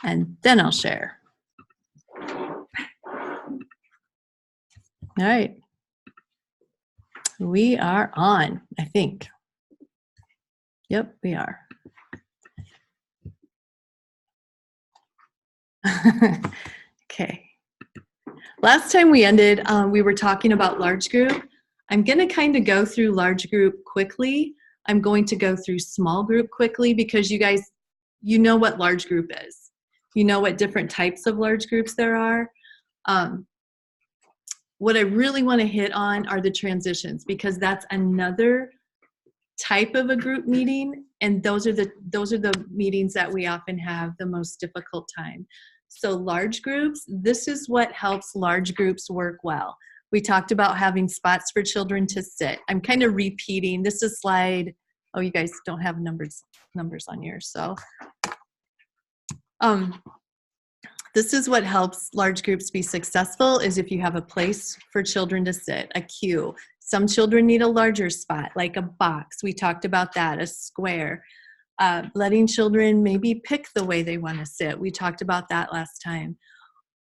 and then I'll share. All right. We are on, I think. Yep, we are. Okay. Last time we ended, we were talking about large group. I'm going to kind of go through large group quickly. I'm going to go through small group quickly because you guys, you know what large group is. You know what different types of large groups there are. What I really want to hit on are the transitions because that's another type of a group meeting, and those are the meetings that we often have the most difficult time. So large groups, this is what helps large groups work well. We talked about having spots for children to sit. I'm kind of repeating. This is slide, oh, you guys don't have numbers on yours, so. This is what helps large groups be successful is if you have a place for children to sit, a queue. Some children need a larger spot, like a box. We talked about that, a square. Letting children maybe pick the way they want to sit. We talked about that last time.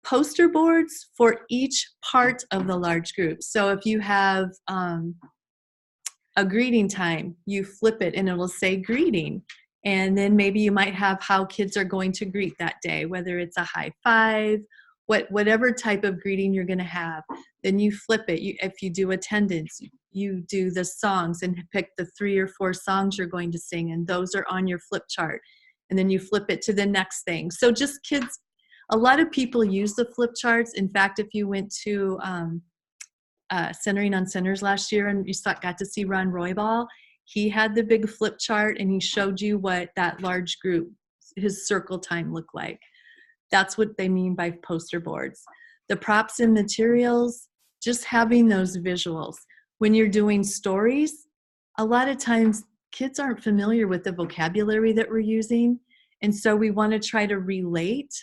Poster boards for each part of the large group. So if you have a greeting time, you flip it and it will say greeting. And then maybe you might have how kids are going to greet that day, whether it's a high five, whatever type of greeting you're going to have. Then you flip it. If you do attendance, you do the songs and pick the 3 or 4 songs you're going to sing, and those are on your flip chart. And then you flip it to the next thing. So just kids, a lot of people use the flip charts. In fact, if you went to Centering on Centers last year and you got to see Ron Roybal, he had the big flip chart and he showed you what that large group, his circle time looked like. That's what they mean by poster boards. The props and materials, just having those visuals. When you're doing stories, a lot of times kids aren't familiar with the vocabulary that we're using. And so we want to try to relate.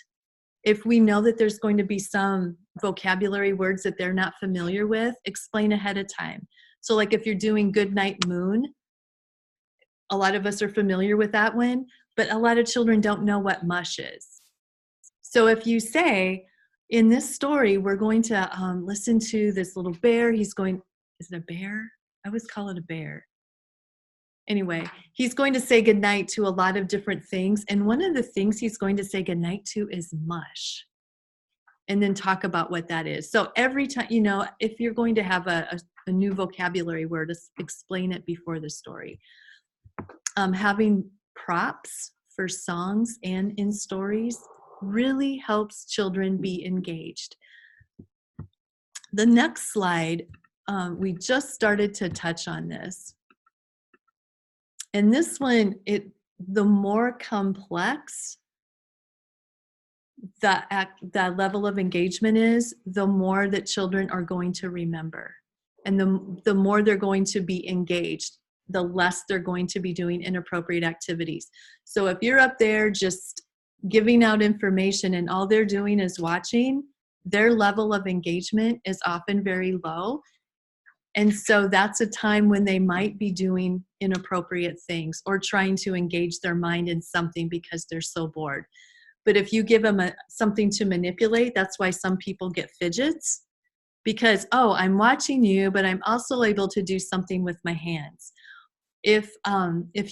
If we know that there's going to be some vocabulary words that they're not familiar with, explain ahead of time. So like if you're doing Good Night Moon, a lot of us are familiar with that one, but a lot of children don't know what mush is. So if you say, in this story, we're going to listen to this little bear. Is it a bear? I always call it a bear. Anyway, he's going to say goodnight to a lot of different things. And one of the things he's going to say goodnight to is mush. And then talk about what that is. So every time, if you're going to have a new vocabulary word, explain it before the story. Having props for songs and in stories really helps children be engaged. The next slide, we just started to touch on this. And this one, the more complex that level of engagement is, the more that children are going to remember. And the more they're going to be engaged, the less they're going to be doing inappropriate activities. So if you're up there just giving out information and all they're doing is watching, their level of engagement is often very low. And so that's a time when they might be doing inappropriate things or trying to engage their mind in something because they're so bored. But if you give them something to manipulate, that's why some people get fidgets, because, oh, I'm watching you, but I'm also able to do something with my hands. If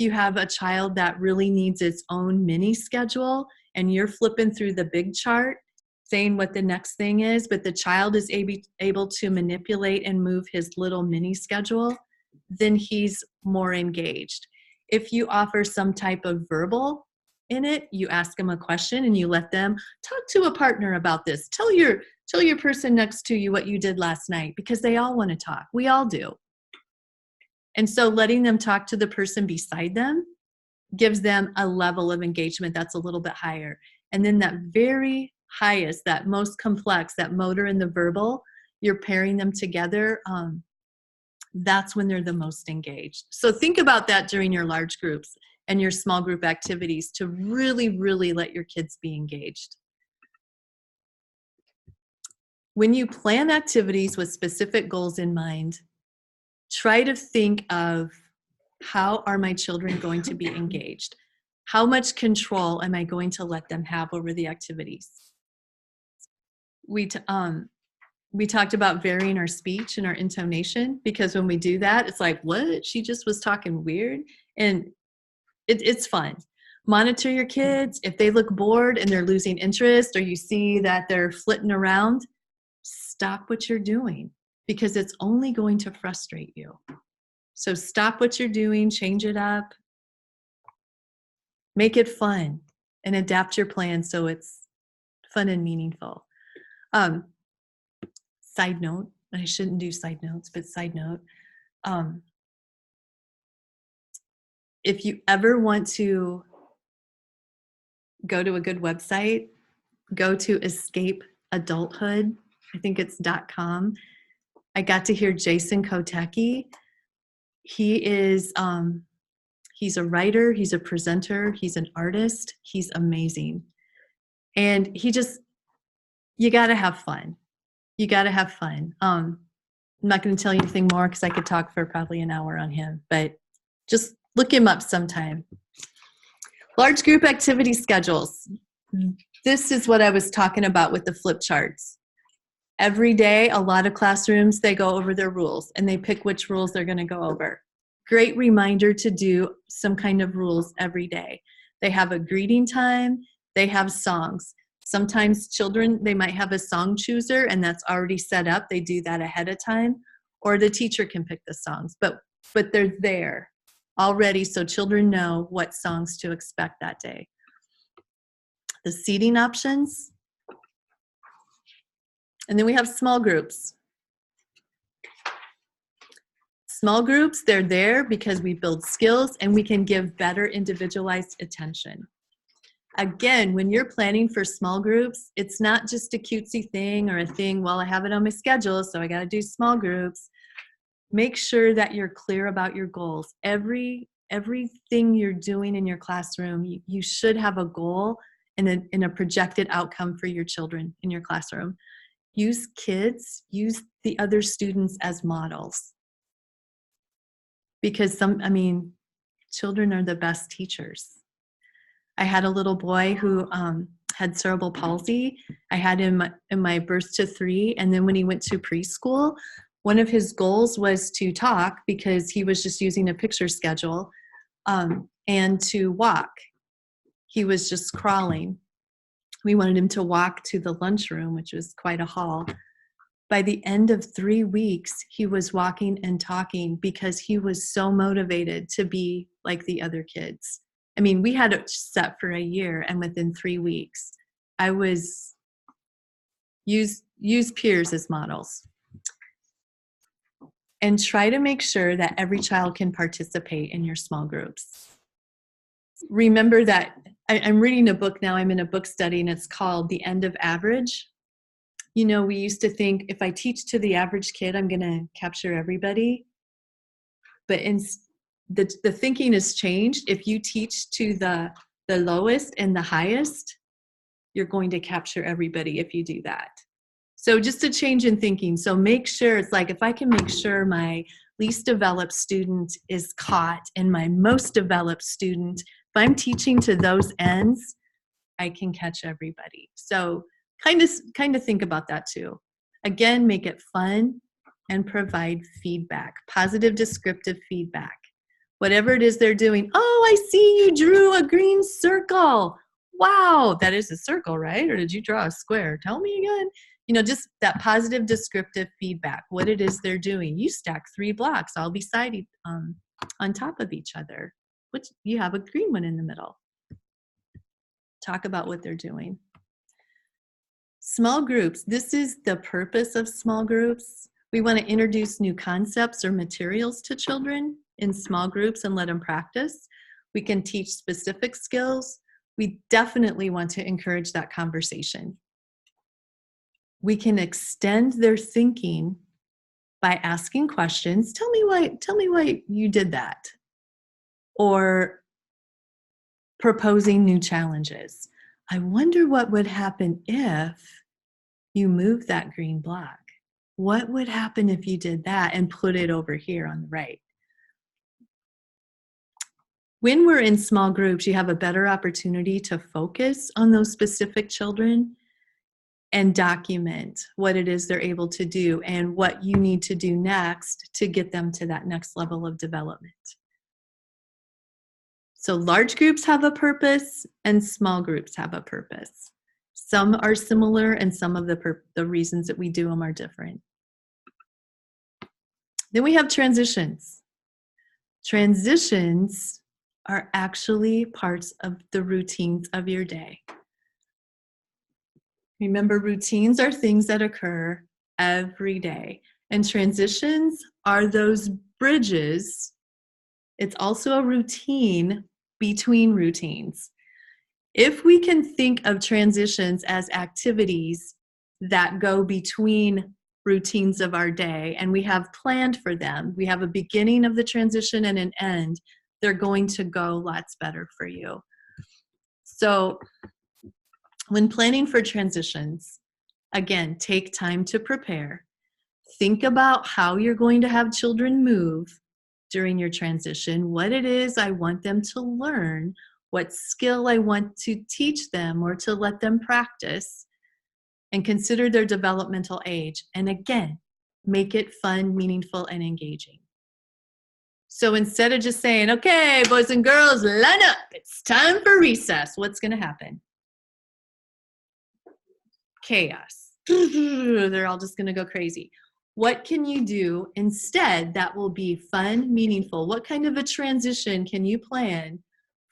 you have a child that really needs its own mini schedule and you're flipping through the big chart, saying what the next thing is, but the child is able to manipulate and move his little mini schedule, then he's more engaged. If you offer some type of verbal in it, you ask them a question and you let them talk to a partner about this. Tell your person next to you what you did last night, because they all want to talk. We all do. And so letting them talk to the person beside them gives them a level of engagement that's a little bit higher. And then that very highest, that most complex, that motor and the verbal, you're pairing them together, that's when they're the most engaged. So think about that during your large groups and your small group activities to really, really let your kids be engaged. When you plan activities with specific goals in mind, try to think of, how are my children going to be engaged? How much control am I going to let them have over the activities? We talked about varying our speech and our intonation, because when we do that, it's like, what? She just was talking weird. And it's fun. Monitor your kids. If they look bored and they're losing interest, or you see that they're flitting around, stop what you're doing, because it's only going to frustrate you. So stop what you're doing, change it up, make it fun, and adapt your plan so it's fun and meaningful. Side note, I shouldn't do side notes, but side note, if you ever want to go to a good website, go to Escape Adulthood. I think it's .com. I got to hear Jason Kotecki. He is, he's a writer, he's a presenter, he's an artist, he's amazing. And you gotta have fun. You gotta have fun. I'm not gonna tell you anything more because I could talk for probably an hour on him, but just look him up sometime. Large group activity schedules. This is what I was talking about with the flip charts. Every day, a lot of classrooms, they go over their rules and they pick which rules they're going to go over. Great reminder to do some kind of rules every day. They have a greeting time, they have songs. Sometimes children, they might have a song chooser and that's already set up. They do that ahead of time, or the teacher can pick the songs, but they're there already so children know what songs to expect that day. The seating options. And then we have small groups. Small groups, they're there because we build skills and we can give better individualized attention. Again, when you're planning for small groups, it's not just a cutesy thing or a thing, well, I have it on my schedule, so I got to do small groups. Make sure that you're clear about your goals. Everything you're doing in your classroom, you should have a goal and a projected outcome for your children in your classroom. Use use the other students as models. Because children are the best teachers. I had a little boy who had cerebral palsy. I had him in my birth to 3, and then when he went to preschool, one of his goals was to talk because he was just using a picture schedule, and to walk. He was just crawling. We wanted him to walk to the lunchroom, which was quite a haul. By the end of 3 weeks, he was walking and talking because he was so motivated to be like the other kids. We had it set for a year, and within 3 weeks, I was use peers as models. And try to make sure that every child can participate in your small groups. Remember that I'm reading a book now, I'm in a book study, and it's called The End of Average. We used to think if I teach to the average kid, I'm going to capture everybody. But the thinking has changed. If you teach to the lowest and the highest, you're going to capture everybody if you do that. So just a change in thinking. So make sure, it's like if I can make sure my least developed student is caught and my most developed student, if I'm teaching to those ends, I can catch everybody. So kind of think about that too. Again, make it fun and provide feedback, positive descriptive feedback. Whatever it is they're doing, oh, I see you drew a green circle. Wow, that is a circle, right? Or did you draw a square? Tell me again. Just that positive descriptive feedback, what it is they're doing. You stack 3 blocks all beside on top of each other, which you have a green one in the middle. Talk about what they're doing. Small groups, this is the purpose of small groups. We want to introduce new concepts or materials to children in small groups and let them practice. We can teach specific skills. We definitely want to encourage that conversation. We can extend their thinking by asking questions. Tell me why you did that. Or proposing new challenges. I wonder what would happen if you moved that green block. What would happen if you did that and put it over here on the right? When we're in small groups, you have a better opportunity to focus on those specific children and document what it is they're able to do and what you need to do next to get them to that next level of development. So large groups have a purpose and small groups have a purpose. Some are similar and some of the reasons that we do them are different. Then we have transitions. Transitions are actually parts of the routines of your day. Remember, routines are things that occur every day, and transitions are those bridges. It's also a routine between routines. If we can think of transitions as activities that go between routines of our day and we have planned for them, we have a beginning of the transition and an end, they're going to go lots better for you. So when planning for transitions, again, take time to prepare. Think about how you're going to have children move during your transition, what it is I want them to learn, what skill I want to teach them or to let them practice, and consider their developmental age. And again, make it fun, meaningful, and engaging. So instead of just saying, okay, boys and girls, line up, it's time for recess, what's going to happen? Chaos. They're all just going to go crazy. What can you do instead that will be fun, meaningful? What kind of a transition can you plan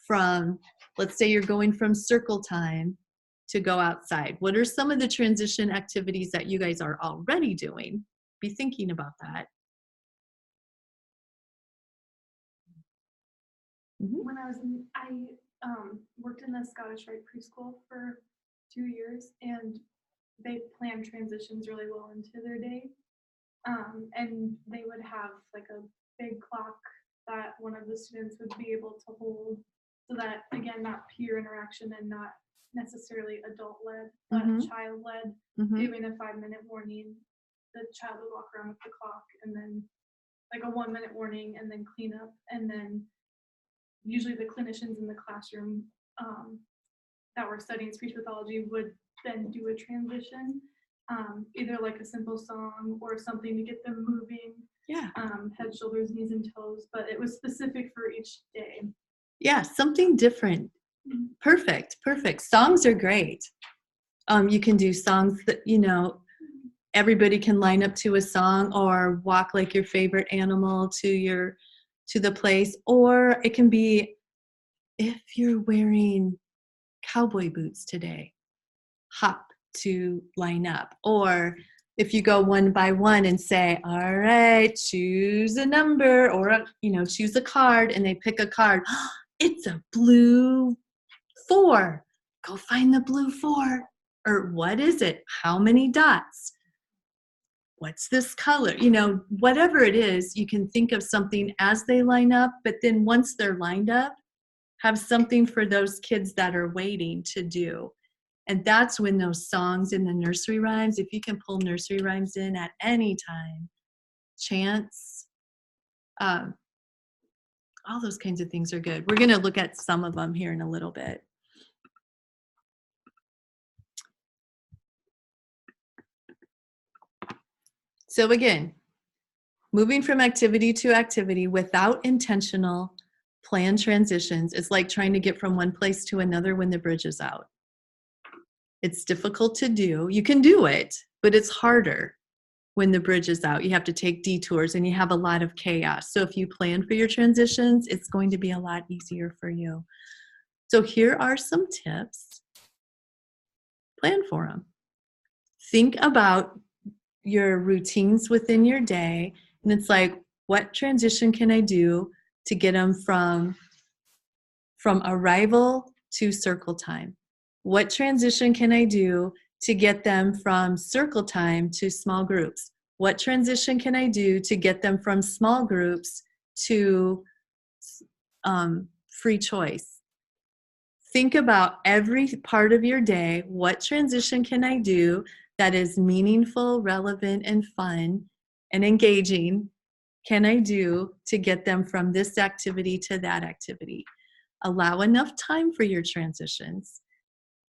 from, let's say you're going from circle time to go outside? What are some of the transition activities that you guys are already doing? Be thinking about that. When I worked in the Scottish Rite preschool for 2 years, and they planned transitions really well into their day. And they would have like a big clock that one of the students would be able to hold, so that, again, not peer interaction and not necessarily adult-led, but child-led. Giving a 5-minute warning, the child would walk around with the clock, and then like a 1-minute warning, and then clean up, and then usually the clinicians in the classroom that were studying speech pathology would then do a transition, either like a simple song or something to get them moving. Yeah. Head, shoulders, knees, and toes, but it was specific for each day. Yeah, something different. Perfect. Songs are great. You can do songs that, everybody can line up to a song, or walk like your favorite animal to the place. Or it can be, if you're wearing cowboy boots today, hop to line up. Or if you go one by one and say, all right, choose a number, or choose a card, and they pick a card. It's a blue 4. Go find the blue 4. Or what is it? How many dots? What's this color? Whatever it is, you can think of something as they line up, but then once they're lined up, have something for those kids that are waiting to do. And that's when those songs in the nursery rhymes, if you can pull nursery rhymes in at any time, chants, all those kinds of things are good. We're going to look at some of them here in a little bit. So again, moving from activity to activity without intentional planned transitions is like trying to get from one place to another when the bridge is out. It's difficult to do. You can do it, but it's harder when the bridge is out. You have to take detours and you have a lot of chaos. So if you plan for your transitions, it's going to be a lot easier for you. So here are some tips. Plan for them. Think about your routines within your day, and it's like, what transition can I do to get them from arrival to circle time? What transition can I do to get them from circle time to small groups? What transition can I do to get them from small groups to free choice? Think about every part of your day. What transition can I do that is meaningful, relevant, and fun and engaging can I do to get them from this activity to that activity? Allow enough time for your transitions.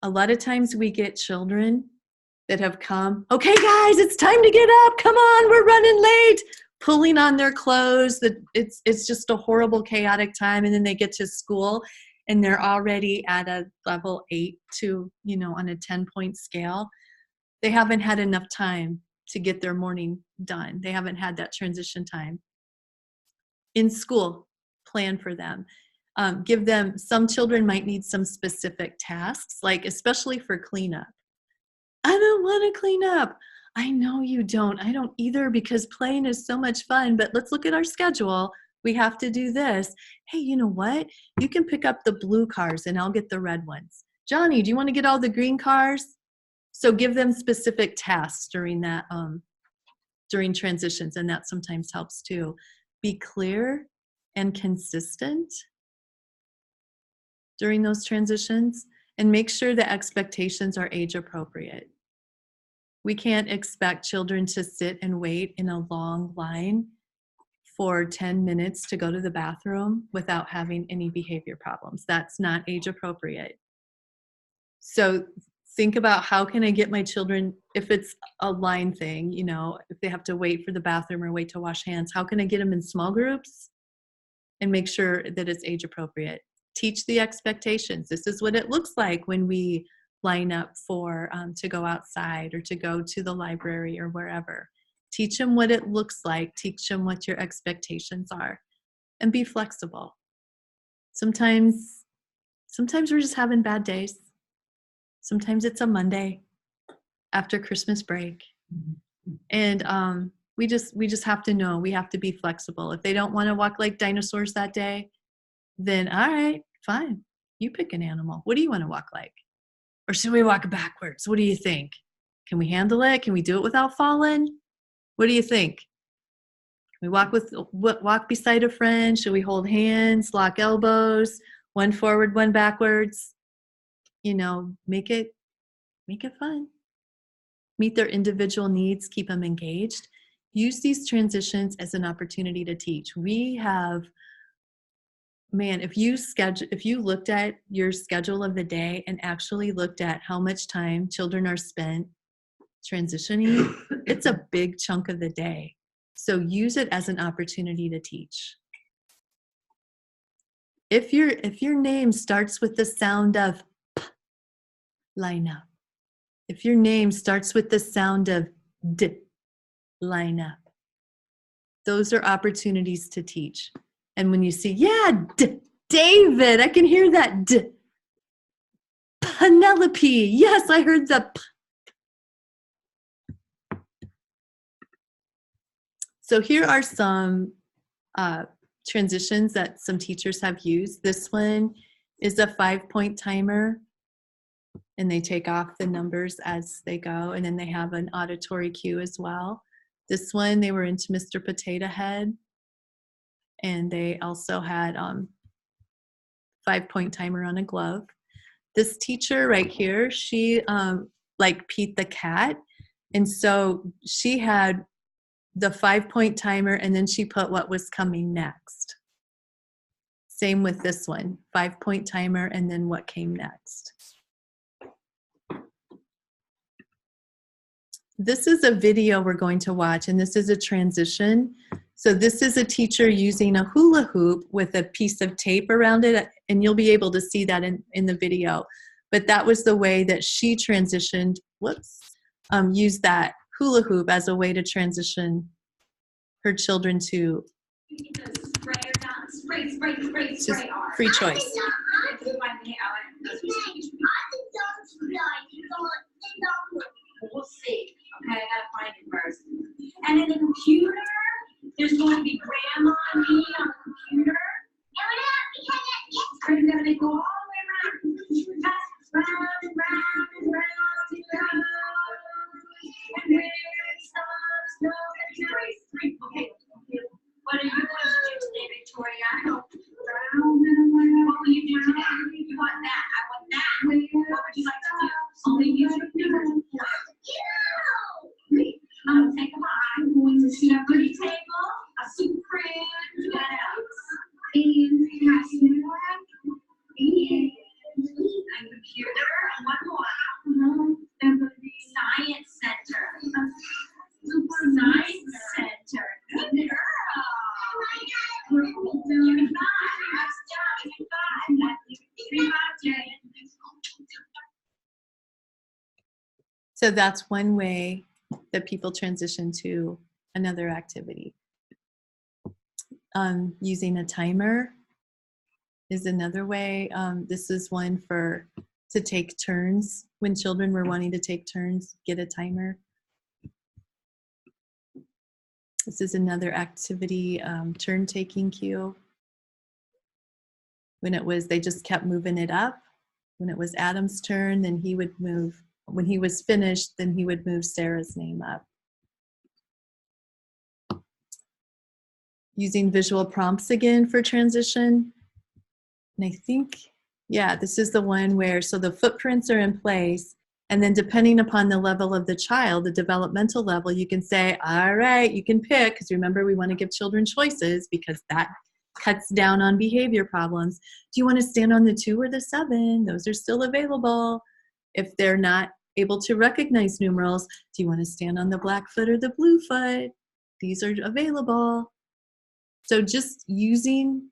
A lot of times we get children that have come, okay guys, it's time to get up, come on, we're running late, pulling on their clothes. It's just a horrible, chaotic time. And then they get to school and they're already at a level 8 to, on a 10-point scale. They haven't had enough time to get their morning done. They haven't had that transition time. In school, plan for them. Give them, some children might need some specific tasks, like especially for cleanup. I don't want to clean up. I know you don't. I don't either, because playing is so much fun, but let's look at our schedule. We have to do this. Hey, you know what? You can pick up the blue cars and I'll get the red ones. Johnny, do you want to get all the green cars? So give them specific tasks during that, during transitions, and that sometimes helps too. Be clear and consistent during those transitions, and make sure the expectations are age appropriate. We can't expect children to sit and wait in a long line for 10 minutes to go to the bathroom without having any behavior problems. That's not age appropriate. So think about, how can I get my children, if it's a line thing, if they have to wait for the bathroom or wait to wash hands, how can I get them in small groups and make sure that it's age appropriate? Teach the expectations. This is what it looks like when we line up for to go outside or to go to the library or wherever. Teach them what it looks like. Teach them what your expectations are, and be flexible. Sometimes we're just having bad days. Sometimes it's a Monday after Christmas break, and we just have to know, we have to be flexible. If they don't want to walk like dinosaurs that day, then all right, fine. You pick an animal. What do you want to walk like? Or should we walk backwards? What do you think? Can we handle it? Can we do it without falling? What do you think? Can we walk beside a friend? Should we hold hands, lock elbows, one forward, one backwards? Make it fun. Meet their individual needs, keep them engaged. Use these transitions as an opportunity to teach. We have, if you looked at your schedule of the day and actually looked at how much time children are spent transitioning, it's a big chunk of the day. So use it as an opportunity to teach. If your name starts with the sound of P, line up. If your name starts with the sound of D, line up. Those are opportunities to teach. And when you see, David, I can hear that D. Penelope, yes, I heard the P. So here are some transitions that some teachers have used. This one is a 5-point timer, and they take off the numbers as they go, and then they have an auditory cue as well. This one, they were into Mr. Potato Head, and they also had 5-point timer on a glove. This teacher right here, she like Pete the Cat, and so she had the 5-point timer, and then she put what was coming next. Same with this one, 5-point timer, and then what came next. This is a video we're going to watch, and this is a transition. So this is a teacher using a hula hoop with a piece of tape around it, and you'll be able to see that in the video. But that was the way that she transitioned, used that hula hoop as a way to transition her children to just free choice. We'll see. Okay, I gotta find it first. And in the computer, there's going to be grandma and me on the computer. And we're gonna go all the way around. Round and round and round and round. And where it stops, no, three. Okay. What are you going to do today, Victoria? I know. Round and round. What will you do today? You want that? I want that. one more. There's the Science Center. Science Center. Good girl. Give me 5. Nice job. Give me 5. Give me 5, Jay. So that's one way that people transition to another activity. Using a timer is another way. This is one to take turns. When children were wanting to take turns, get a timer. This is another activity, turn-taking cue. When it was, they just kept moving it up. When it was Adam's turn, then he would move. When he was finished, then he would move Sarah's name up. Using visual prompts again for transition. And I think, yeah, this is the one where, so the footprints are in place, and then depending upon the level of the child, the developmental level, you can say, all right, you can pick, because remember, we want to give children choices because that cuts down on behavior problems. Do you want to stand on the 2 or the 7? Those are still available. If they're not able to recognize numerals, do you want to stand on the black foot or the blue foot? These are available. So just using,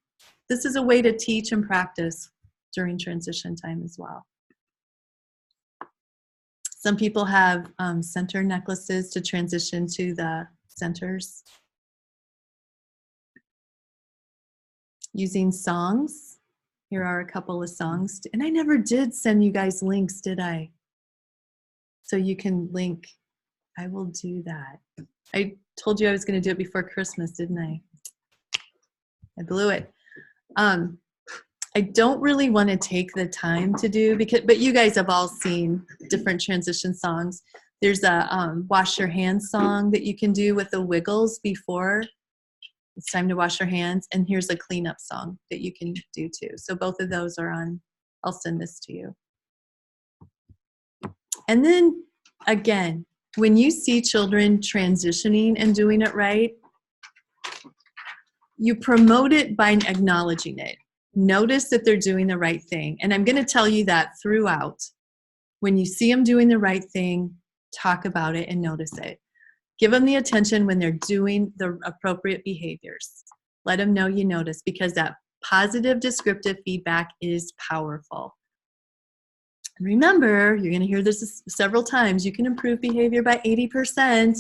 this is a way to teach and practice during transition time as well. Some people have center necklaces to transition to the centers. Using songs. Here are a couple of songs. And I never did send you guys links, did I? So you can link. I will do that. I told you I was going to do it before Christmas, didn't I? I blew it. I don't really want to take the time to do, but you guys have all seen different transition songs. There's a wash your hands song that you can do with the wiggles before it's time to wash your hands. And here's a cleanup song that you can do too. So both of those are on, I'll send this to you. And then again, when you see children transitioning and doing it right, you promote it by acknowledging it. Notice that they're doing the right thing. And I'm going to tell you that throughout. When you see them doing the right thing, talk about it and notice it. Give them the attention when they're doing the appropriate behaviors. Let them know you notice, because that positive descriptive feedback is powerful. And remember, you're going to hear this several times, you can improve behavior by 80%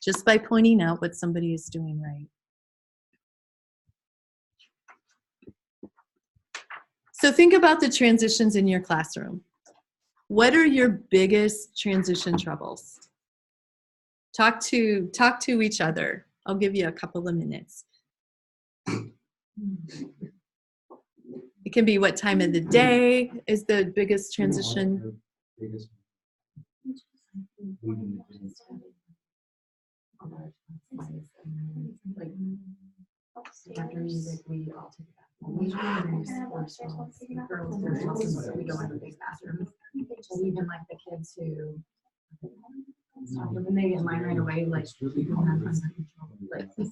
just by pointing out what somebody is doing right. So think about the transitions in your classroom. What are your biggest transition troubles? Talk to each other. I'll give you a couple of minutes. It can be what time of the day is the biggest transition. After music, we all take it back. We go into big bathrooms. And even like the kids who, when they get in line right away, like, we don't have under control. Like, we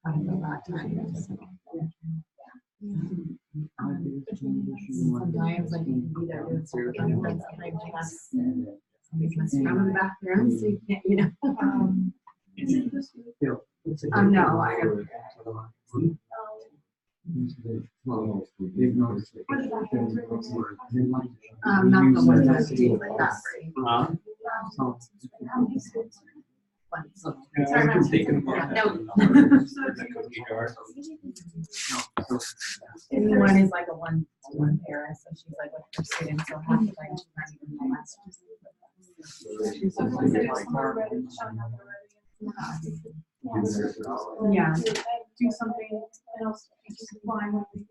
probably go back time. Sometimes, like, you can be there doing something, and like, somebody's messing around in the bathroom, so you can't, you know. No, I don't. Not the ones that do like that, right? One is like a one-to-one pair, so she's like with her students, so half the time she's not even in the yeah. Do something else. Just fly with the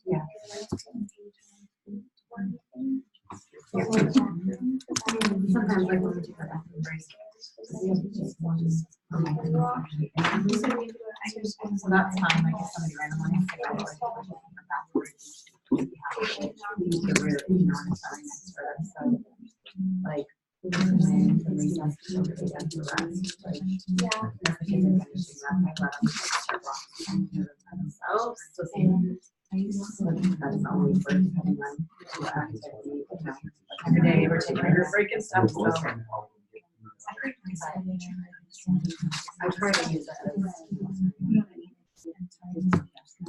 Yeah. Sometimes like when we do our bathroom break, so that's fine. Like if somebody randomly so like that's always work depending on who active. Every day we're taking a break and stuff, so. I try to use it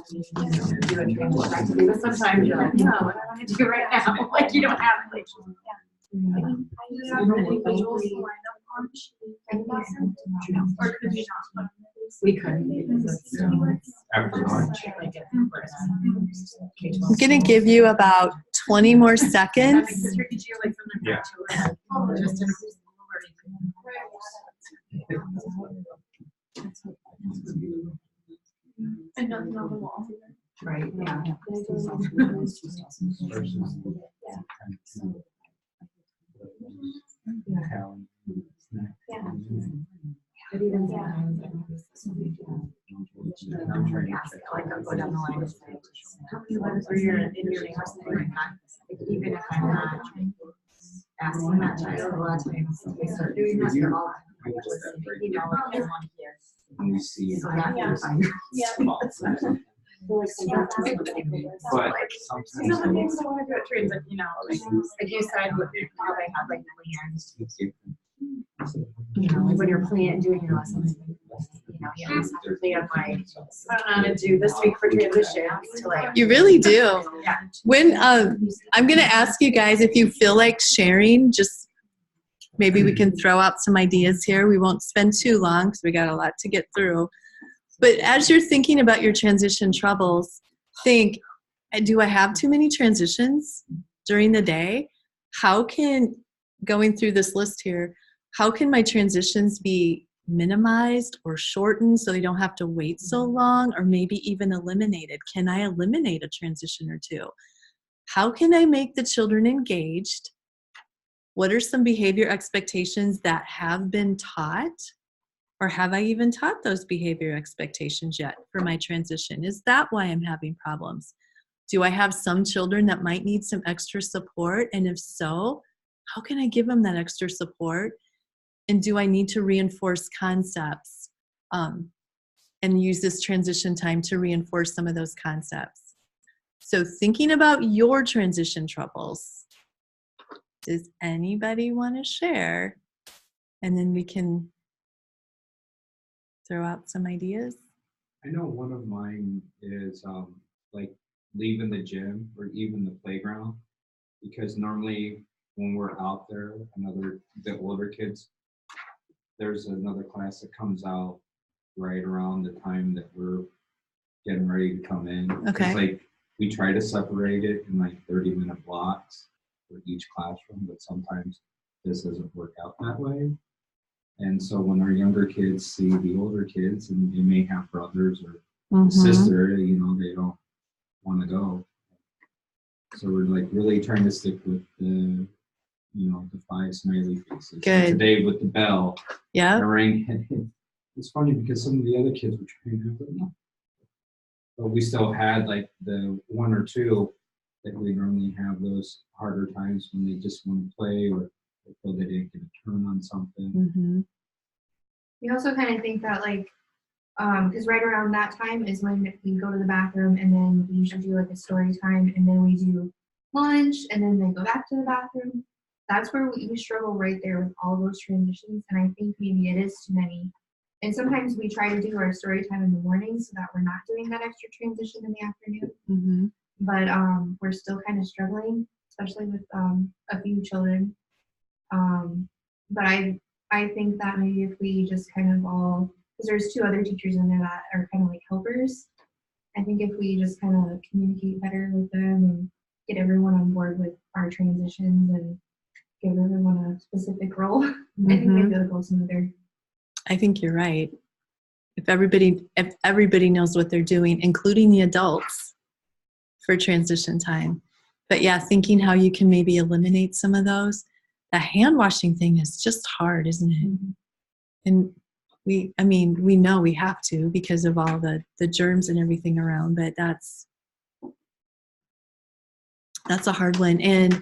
do a transition activity, but sometimes you're like, no, what do I want to do right now? Like, you don't have, like. I have individuals who line up on the sheet and lesson, or could you not? We couldn't. After lunch. I'm going to give you about 20 more seconds. Yeah. And nothing on the wall. Right, yeah. But even sometimes, I'm trying to ask, like, I'll go down the line and say, how many letters are in your house? Like that? Even if I'm not asking that child, a lot of times they start doing that, they're all, you know, like, they want to hear. You see. So that you're fine. Yeah. But sometimes. Some things I want to do at trains, like, you know, like you said, how they have like plans. You know, like when you're planning doing your lessons, you know, you always have to plan like, I don't know how to do this week for transition to like. You really do. Yeah. When I'm going to ask you guys if you feel like sharing, just maybe we can throw out some ideas here. We won't spend too long because we got a lot to get through. But as you're thinking about your transition troubles, think, do I have too many transitions during the day? How can, going through this list here, how can my transitions be minimized or shortened so they don't have to wait so long, or maybe even eliminated? Can I eliminate a transition or two? How can I make the children engaged? What are some behavior expectations that have been taught? Or have I even taught those behavior expectations yet for my transition? Is that why I'm having problems? Do I have some children that might need some extra support? And if so, how can I give them that extra support? And do I need to reinforce concepts and use this transition time to reinforce some of those concepts? So thinking about your transition troubles, does anybody want to share? And then we can throw out some ideas. I know one of mine is like leaving the gym or even the playground, because normally when we're out there, the older kids, there's another class that comes out right around the time that we're getting ready to come in. Okay. It's like we try to separate it in like 30-minute blocks for each classroom, but sometimes this doesn't work out that way. And so when our younger kids see the older kids, and they may have brothers or sister, you know, they don't want to go. So we're like really trying to stick with the, you know, the 5 smiley faces. Good. And today with the bell, Yeah. the ring, it's funny because some of the other kids were trying to do it, but we still had like the 1 or 2 that we normally have those harder times when they just want to play or they feel they didn't get a turn on something. We also kind of think that like, because right around that time is when we go to the bathroom, and then we usually do like a story time, and then we do lunch, and then they go back to the bathroom. That's where we struggle right there with all those transitions, and I think maybe it is too many. And sometimes we try to do our story time in the morning so that we're not doing that extra transition in the afternoon. But we're still kind of struggling, especially with a few children. But I think that maybe if we just kind of all, because there's 2 other teachers in there that are kind of like helpers, I think if we just kind of communicate better with them and get everyone on board with our transitions and give everyone a specific role, I think maybe it'll go smoother. I think you're right. If everybody knows what they're doing, including the adults, for transition time. But yeah, thinking how you can maybe eliminate some of those. The hand washing thing is just hard, isn't it? And we know we have to because of all the germs and everything around, but that's a hard one. And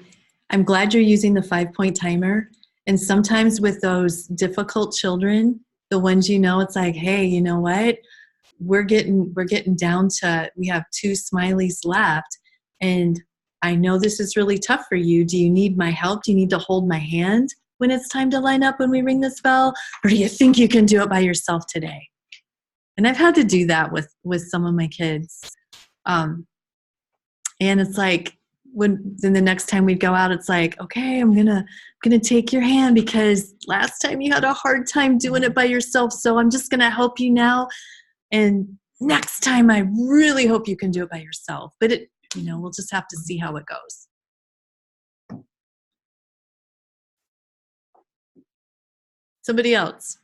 I'm glad you're using the 5-point timer. And sometimes with those difficult children, the ones, you know, it's like, hey, you know what? We're getting down to, we have 2 smileys left. And I know this is really tough for you. Do you need my help? Do you need to hold my hand when it's time to line up when we ring this bell? Or do you think you can do it by yourself today? And I've had to do that with some of my kids. And it's like, then the next time we'd go out, it's like, okay, I'm gonna take your hand because last time you had a hard time doing it by yourself. So I'm just gonna help you now. And next time, I really hope you can do it by yourself. But we'll just have to see how it goes. Somebody else.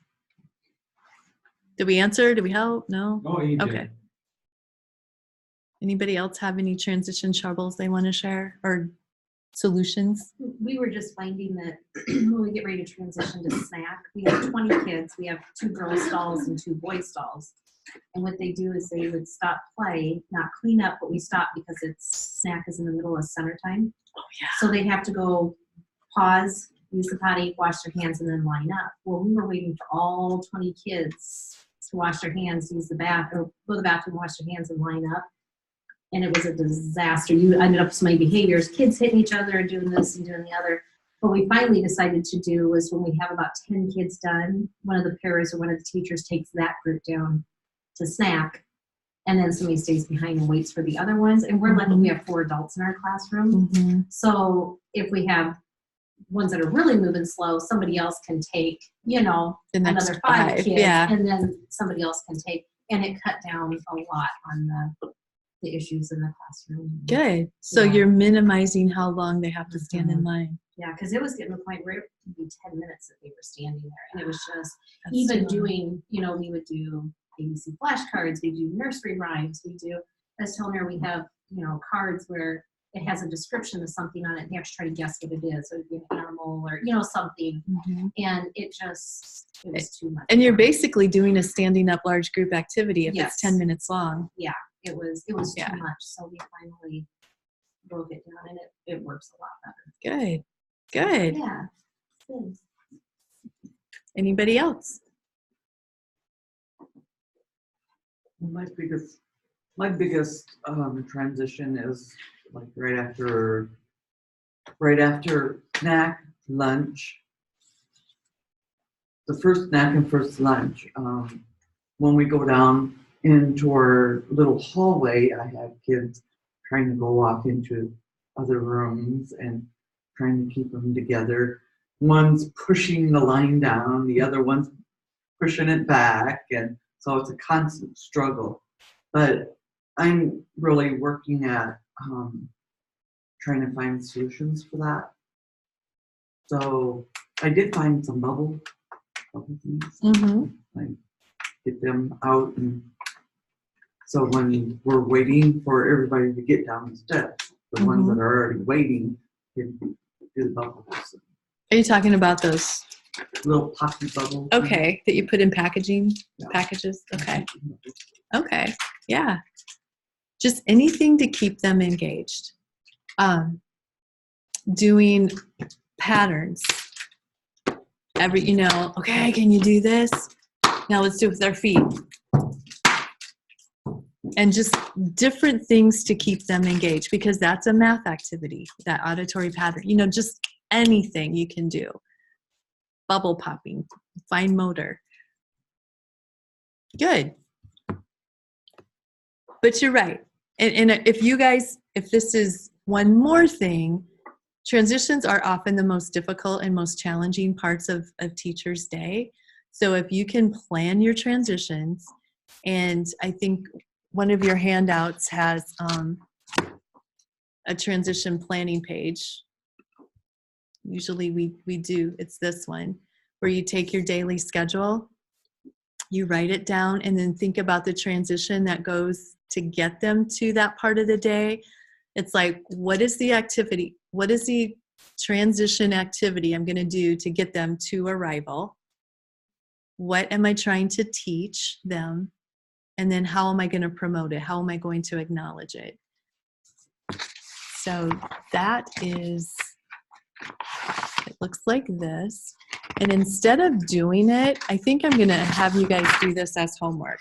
Did we answer? Did we help? No? Oh, you did. Okay. Anybody else have any transition troubles they want to share or solutions? We were just finding that when we get ready to transition to snack, we have 20 kids. We have 2 girl stalls and 2 boy stalls. And what they do is they would stop play, not clean up, but we stop because snack is in the middle of center time. Oh, yeah. So they'd have to go pause, use the potty, wash their hands, and then line up. Well, we were waiting for all 20 kids to wash their hands, use the bathroom, go to the bathroom, wash their hands, and line up. And it was a disaster. You ended up with so many behaviors, kids hitting each other and doing this and doing the other. What we finally decided to do was when we have about 10 kids done, one of the paras or one of the teachers takes that group down to snack, and then somebody stays behind and waits for the other ones. And we're lucky we have 4 adults in our classroom. Mm-hmm. So if we have ones that are really moving slow, somebody else can take, The next another 5 kids, yeah. and then somebody else can take, and it cut down a lot on the issues in the classroom. Good. So Yeah. you're minimizing how long they have to stand in line. Yeah, because it was getting to the point where it would be 10 minutes that they were standing there. And it was just, That's even too long. doing, we would do ABC flashcards, we do nursery rhymes, I was telling her we have, cards where it has a description of something on it, and you have to try to guess what it is. So it'd be an animal or, something. Mm-hmm. And it was too much. And you're basically doing a standing up large group activity if Yes. it's 10 minutes long. It was Yeah. too much. So we finally broke it down, and it works a lot better. Good. Yeah. Good. Anybody else? My biggest transition is like right after snack, lunch. The first snack and first lunch. When we go down into our little hallway, I have kids trying to go off into other rooms and trying to keep them together. One's pushing the line down, the other one's pushing it back, and so it's a constant struggle. But I'm really working at trying to find solutions for that. So I did find some bubble things. Mm-hmm. Like get them out, and so when we're waiting for everybody to get down the steps, the ones that are already waiting can do the bubbles. Are you talking about those? Little poppy bubbles. Okay, that you put in packaging Yeah. packages. Okay. Yeah. Just anything to keep them engaged. Doing patterns. Okay, can you do this? Now let's do it with our feet. And just different things to keep them engaged, because that's a math activity, that auditory pattern. Just anything you can do. Bubble popping, fine motor. Good. But you're right. And if this is one more thing, transitions are often the most difficult and most challenging parts of teachers' day. So if you can plan your transitions, and I think one of your handouts has a transition planning page. Usually we do, it's this one, where you take your daily schedule, you write it down, and then think about the transition that goes to get them to that part of the day. It's like, what is the activity? What is the transition activity I'm going to do to get them to arrival? What am I trying to teach them? And then how am I going to promote it? How am I going to acknowledge it? So that is, it looks like this. And instead of doing it, I think I'm going to have you guys do this as homework.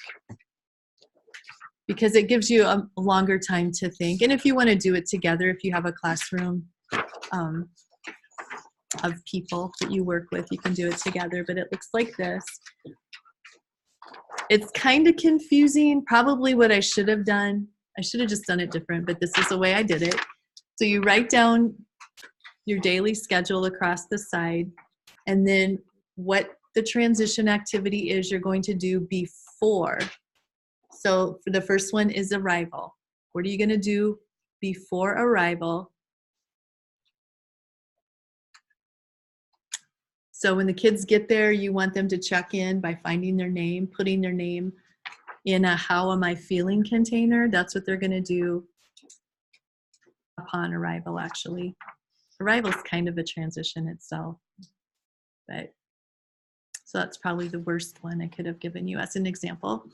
because it gives you a longer time to think. And if you want to do it together, if you have a classroom of people that you work with, you can do it together, but it looks like this. It's kind of confusing. Probably what I should have done, I should have just done it different, but this is the way I did it. So you write down your daily schedule across the side, and then what the transition activity is you're going to do before. So for the first one is arrival. What are you going to do before arrival? So when the kids get there, you want them to check in by finding their name, putting their name in a how am I feeling container. That's what they're going to do upon arrival, actually. Arrival is kind of a transition itself. But so that's probably the worst one I could have given you as an example.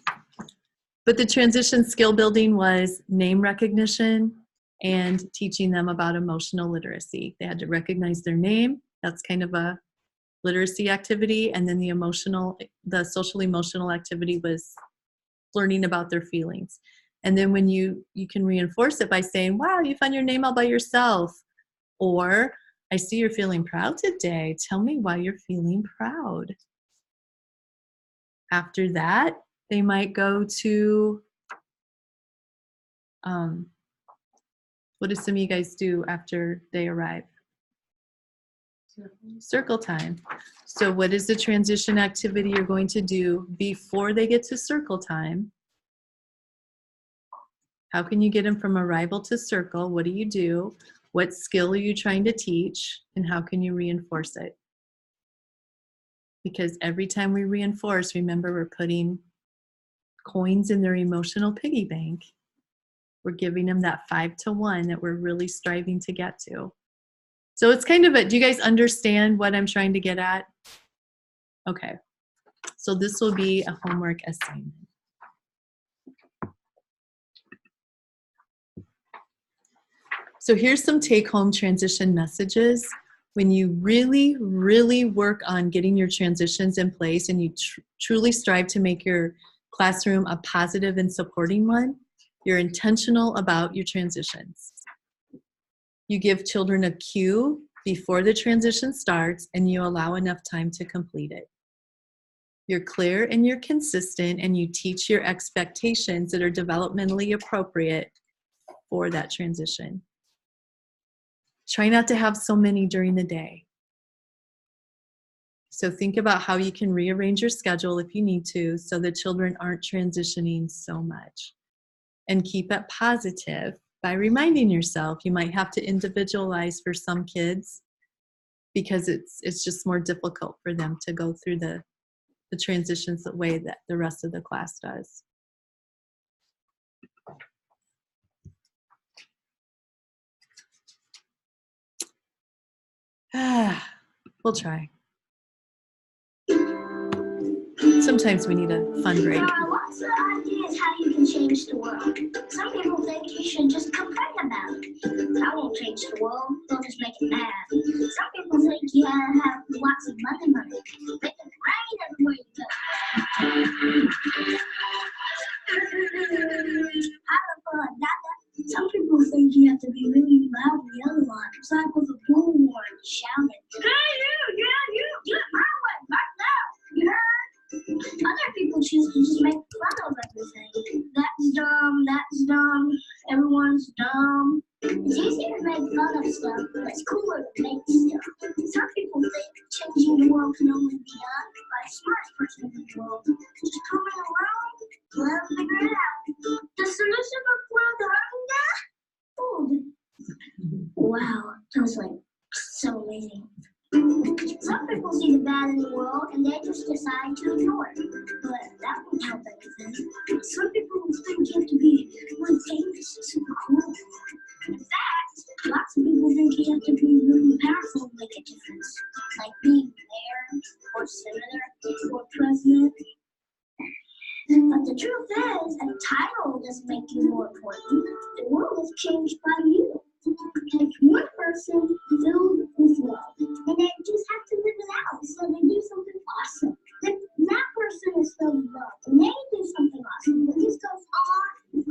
But the transition skill building was name recognition and teaching them about emotional literacy. They had to recognize their name. That's kind of a literacy activity. And then the social emotional activity was learning about their feelings. And then when you can reinforce it by saying, wow, you found your name all by yourself. Or I see you're feeling proud today. Tell me why you're feeling proud. After that, they might go to, what do some of you guys do after they arrive? Circle time. So what is the transition activity you're going to do before they get to circle time? How can you get them from arrival to circle? What do you do? What skill are you trying to teach? And how can you reinforce it? Because every time we reinforce, remember, we're putting coins in their emotional piggy bank. We're giving them that 5 to 1 that we're really striving to get to. So it's kind of do you guys understand what I'm trying to get at? Okay. So this will be a homework assignment. So here's some take-home transition messages. When you really, really work on getting your transitions in place and you truly strive to make your classroom a positive and supporting one, you're intentional about your transitions. You give children a cue before the transition starts and you allow enough time to complete it. You're clear and you're consistent and you teach your expectations that are developmentally appropriate for that transition. Try not to have so many during the day. So think about how you can rearrange your schedule if you need to so the children aren't transitioning so much. And keep it positive by reminding yourself you might have to individualize for some kids because it's just more difficult for them to go through the transitions the way that the rest of the class does. We'll try. Sometimes we need a fun break. What's the idea is how you can change the world? Some people think you should just complain about it. That won't change the world, they'll just make it mad. Some people think you gotta have lots of money. Make it rain everywhere you go. Some people think you have to be really loud and yell a lot. It's like with a bullhorn shouting, hey you, get my way right now, you heard? Other people choose to just make fun of everything. That's dumb, everyone's dumb. It's easy to make fun of stuff, but it's cooler to make stuff. Some people think changing the world can only be done by the smartest person in the world. Just come in around, let them figure it out. The solution for the food. Wow, that was like so amazing. Some people see the bad in the world and they just decide to ignore it. But that won't help anything. Some people think you have to be really famous and super cool. In fact, lots of people think you have to be really powerful to make a difference. Like being mayor or senator or president. But the truth is, a title doesn't make you more important. The world is changed by you. And one person filled with love, and they just have to live it out, so they do something awesome. That person is filled with love, and they do something awesome, but this goes on and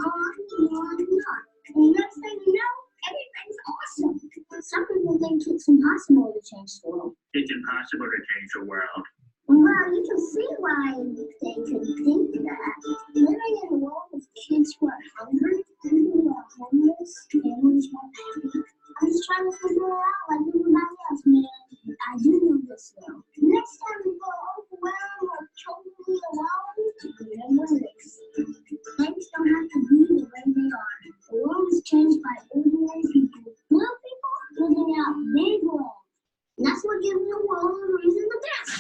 impossible to change the world. It's impossible to change the world. Well, you can see why they could think that. Living in a world with kids who are hungry, people who are homeless, families who are happy. I'm just trying to figure it out like everybody else, man. I do know this though. Next time you feel overwhelmed or totally alone, remember this. Things don't have to be the way they are. The world is changed by ordinary people. Little people living out big world. And that's what gives the world a reason to dance.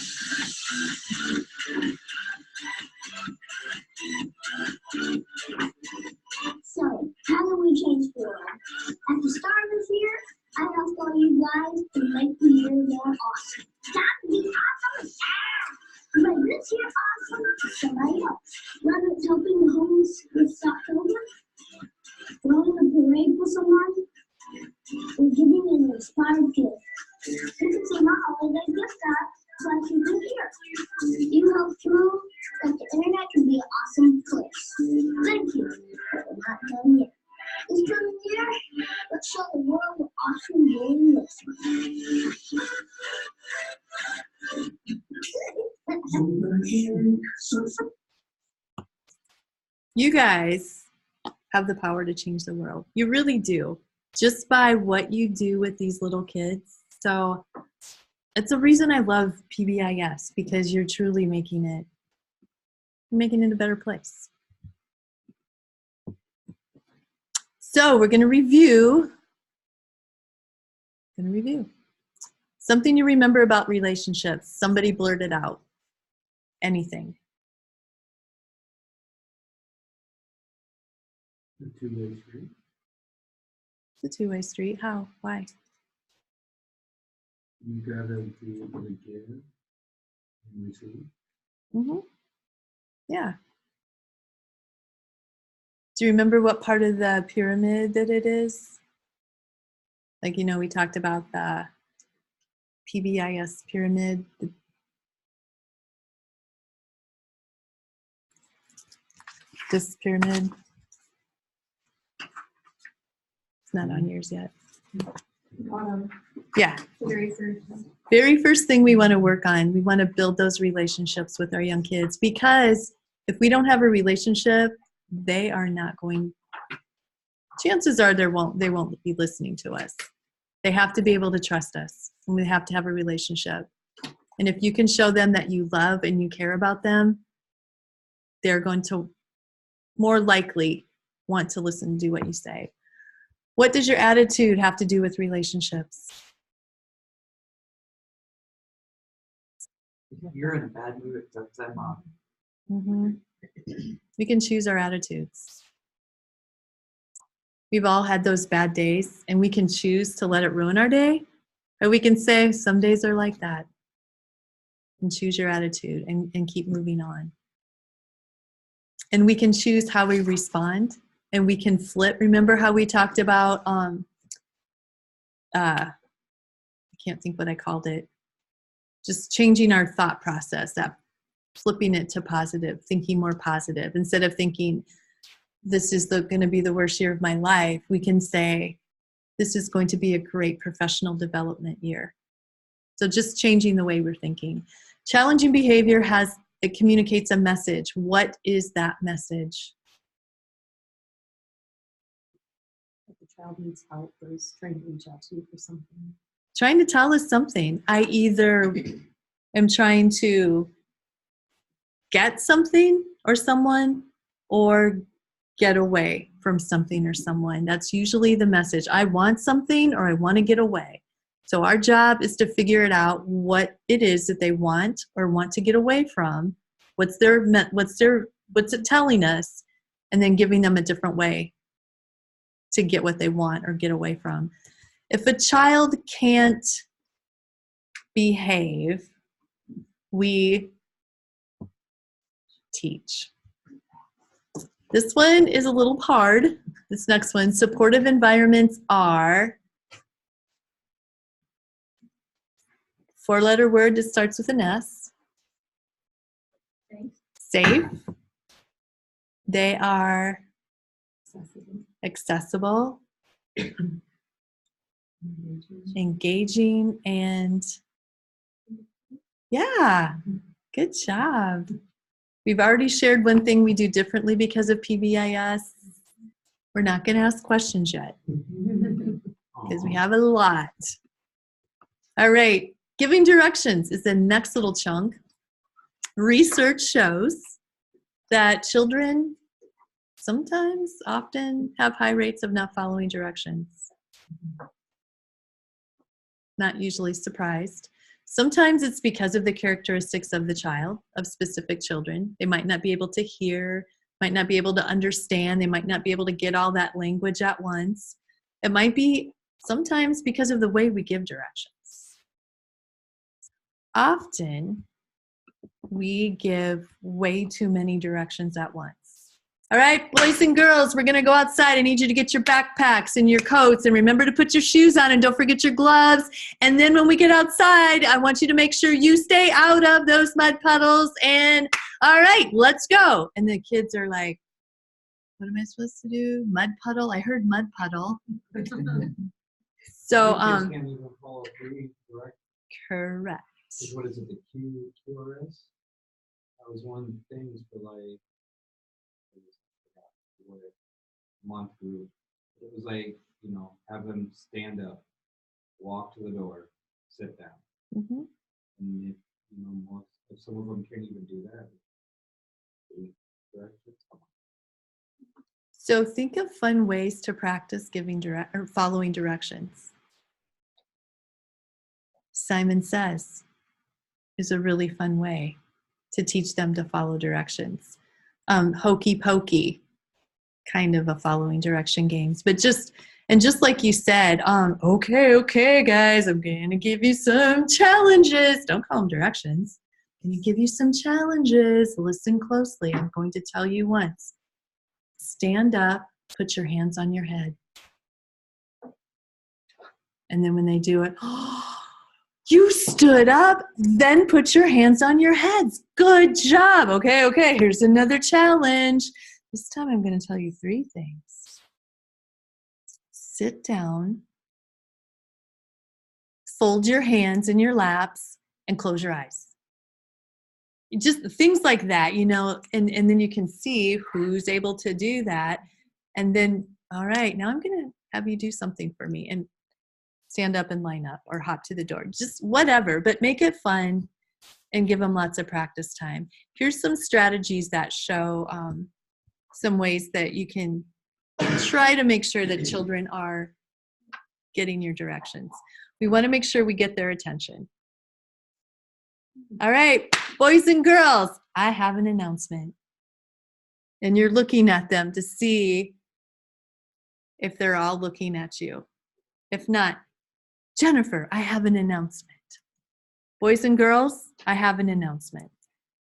So, how do we change the world? At the start of this year, I asked all you guys to make the year more awesome. Time to be awesome! Yeah! But this year awesome to somebody else. Whether it's helping the homeless this October, throwing a parade for someone, or giving an inspired gift. You can see my holiday gift card so I can do here. You help prove that the internet can be an awesome place. Thank you, but we're not done yet. This coming year, let's show the world what awesome game looks like. You guys have the power to change the world. You really do. Just by what you do with these little kids. So it's a reason I love PBIS, because you're truly making it a better place. So we're going to review. Something you remember about relationships. Somebody blurted out. Anything. The two-way street. The two-way street. How? Why? You gotta be able to give and receive. Mm-hmm. Yeah. Do you remember what part of the pyramid that it is? Like, you know, we talked about the PBIS pyramid. This pyramid. It's not on yours yet. Yeah. Very first thing we want to work on, we want to build those relationships with our young kids, because if we don't have a relationship, they are not going, chances are they won't be listening to us. They have to be able to trust us, and we have to have a relationship. And if you can show them that you love and you care about them, they're going to more likely want to listen and do what you say. What does your attitude have to do with relationships? If you're in a bad mood, it sets them off. Mm-hmm. We can choose our attitudes. We've all had those bad days, and we can choose to let it ruin our day, or we can say some days are like that, and choose your attitude and keep moving on. And we can choose how we respond, and we can flip. Remember how we talked about, I can't think what I called it, just changing our thought process, that flipping it to positive, thinking more positive. Instead of thinking, this is going to be the worst year of my life, we can say, this is going to be a great professional development year. So just changing the way we're thinking. Challenging behavior it communicates a message. What is that message? If the child needs help or is trying to reach out to you for something. Trying to tell us something. I either am trying to get something or someone, or get away from something or someone. That's usually the message. I want something, or I want to get away. So our job is to figure it out, what it is that they want or want to get away from. What's it telling us, and then giving them a different way to get what they want or get away from. If a child can't behave, we teach. This one is a little hard. This next one, supportive environments are, four-letter word that starts with an S. Safe. They are accessible. engaging, and yeah, good job. We've already shared one thing we do differently because of PBIS. We're not going to ask questions yet because we have a lot. All right, giving directions is the next little chunk. Research shows that children sometimes, often have high rates of not following directions. Not usually surprised. Sometimes it's because of the characteristics of the child, of specific children. They might not be able to hear, might not be able to understand, they might not be able to get all that language at once. It might be sometimes because of the way we give directions. Often, we give way too many directions at once. All right, boys and girls, we're gonna go outside. I need you to get your backpacks and your coats, and remember to put your shoes on, and don't forget your gloves. And then when we get outside, I want you to make sure you stay out of those mud puddles. And all right, let's go. And the kids are like, what am I supposed to do? Mud puddle? I heard mud puddle. So, Kids can't even follow three direct. correct. What is it, the QRS? That was one of the things for like, what month group. It was like, you know, have them stand up, walk to the door, sit down. Mm-hmm. And if, you know, most, if some of them can't even do that, So think of fun ways to practice giving or following directions. Simon Says is a really fun way to teach them to follow directions. Hokey pokey, kind of a following direction games, but just like you said, okay guys, I'm gonna give you some challenges. Don't call them directions. I'm gonna give you some challenges. Listen closely. I'm going to tell you once. Stand up, put your hands on your head. And then when they do it, you stood up, then put your hands on your heads. Good job. Okay, here's another challenge. This time I'm going to tell you 3 things. Sit down, fold your hands in your laps, and close your eyes. Just things like that, you know, and then you can see who's able to do that. And then, all right, now I'm going to have you do something for me and stand up and line up or hop to the door, just whatever, but make it fun and give them lots of practice time. Here's some strategies that show some ways that you can try to make sure that children are getting your directions. We want to make sure we get their attention. All right, boys and girls, I have an announcement. And you're looking at them to see if they're all looking at you. If not, Jennifer, I have an announcement. Boys and girls, I have an announcement.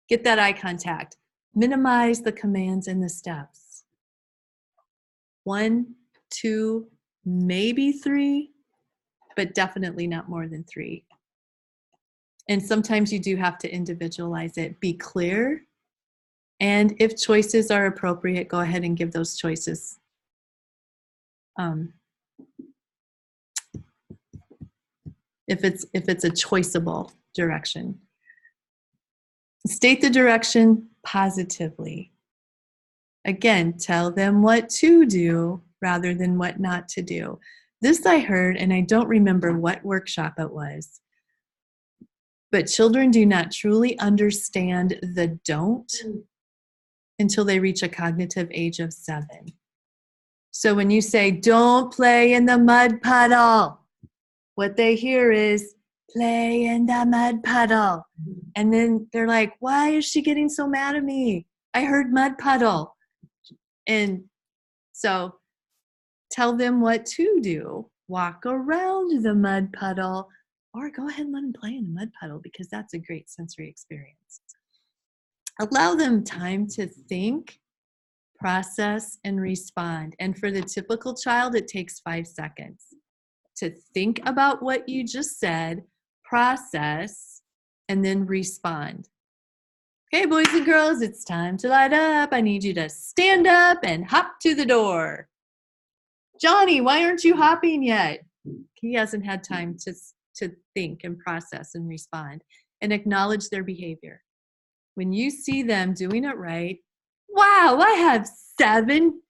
Get that eye contact. Minimize the commands and the steps. 1, 2, maybe 3, but definitely not more than 3. And sometimes you do have to individualize it. Be clear. And if choices are appropriate, go ahead and give those choices. If it's a choiceable direction. State the direction positively. Again, tell them what to do rather than what not to do. This I heard, and I don't remember what workshop it was, but children do not truly understand the don't until they reach a cognitive age of 7. So when you say, don't play in the mud puddle, what they hear is, play in the mud puddle. And then they're like, why is she getting so mad at me? I heard mud puddle. And so tell them what to do. Walk around the mud puddle, or go ahead and let them play in the mud puddle because that's a great sensory experience. Allow them time to think, process, and respond. And for the typical child, it takes 5 seconds to think about what you just said, process, and then respond. Okay, boys and girls, it's time to light up. I need you to stand up and hop to the door. Johnny, why aren't you hopping yet? He hasn't had time to think and process and respond, and acknowledge their behavior. When you see them doing it right, wow, I have seven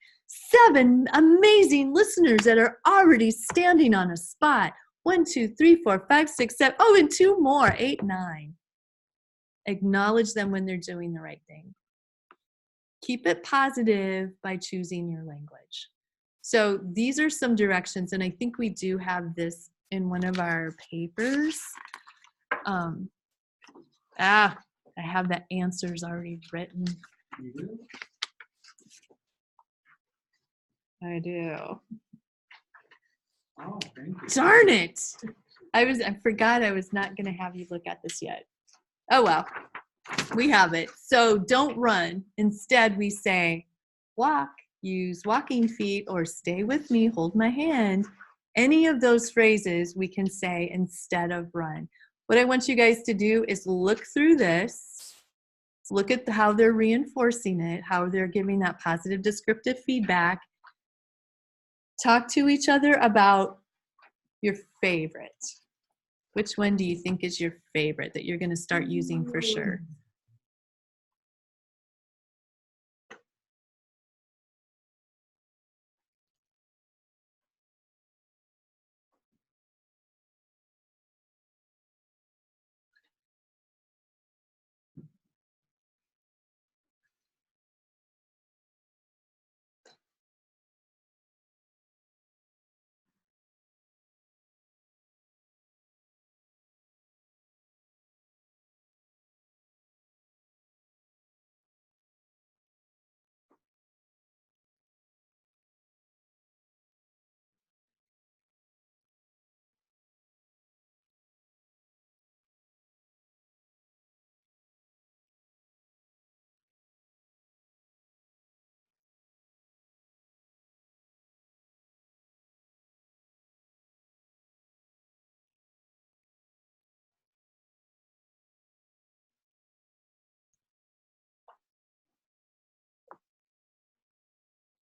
amazing listeners that are already standing on a spot. 1, 2, 3, 4, 5, 6, 7. Oh, and 2 more, 8, 9. Acknowledge them when they're doing the right thing. Keep it positive by choosing your language. So these are some directions, and I think we do have this in one of our papers. I have the answers already written. You do? I do. Oh, thank you. Darn it! I forgot I was not going to have you look at this yet. Oh well, we have it. So don't run. Instead, we say walk, use walking feet, or stay with me, hold my hand. Any of those phrases we can say instead of run. What I want you guys to do is look through this, look at how they're reinforcing it, how they're giving that positive descriptive feedback. Talk to each other about your favorite. Which one do you think is your favorite that you're going to start using for sure?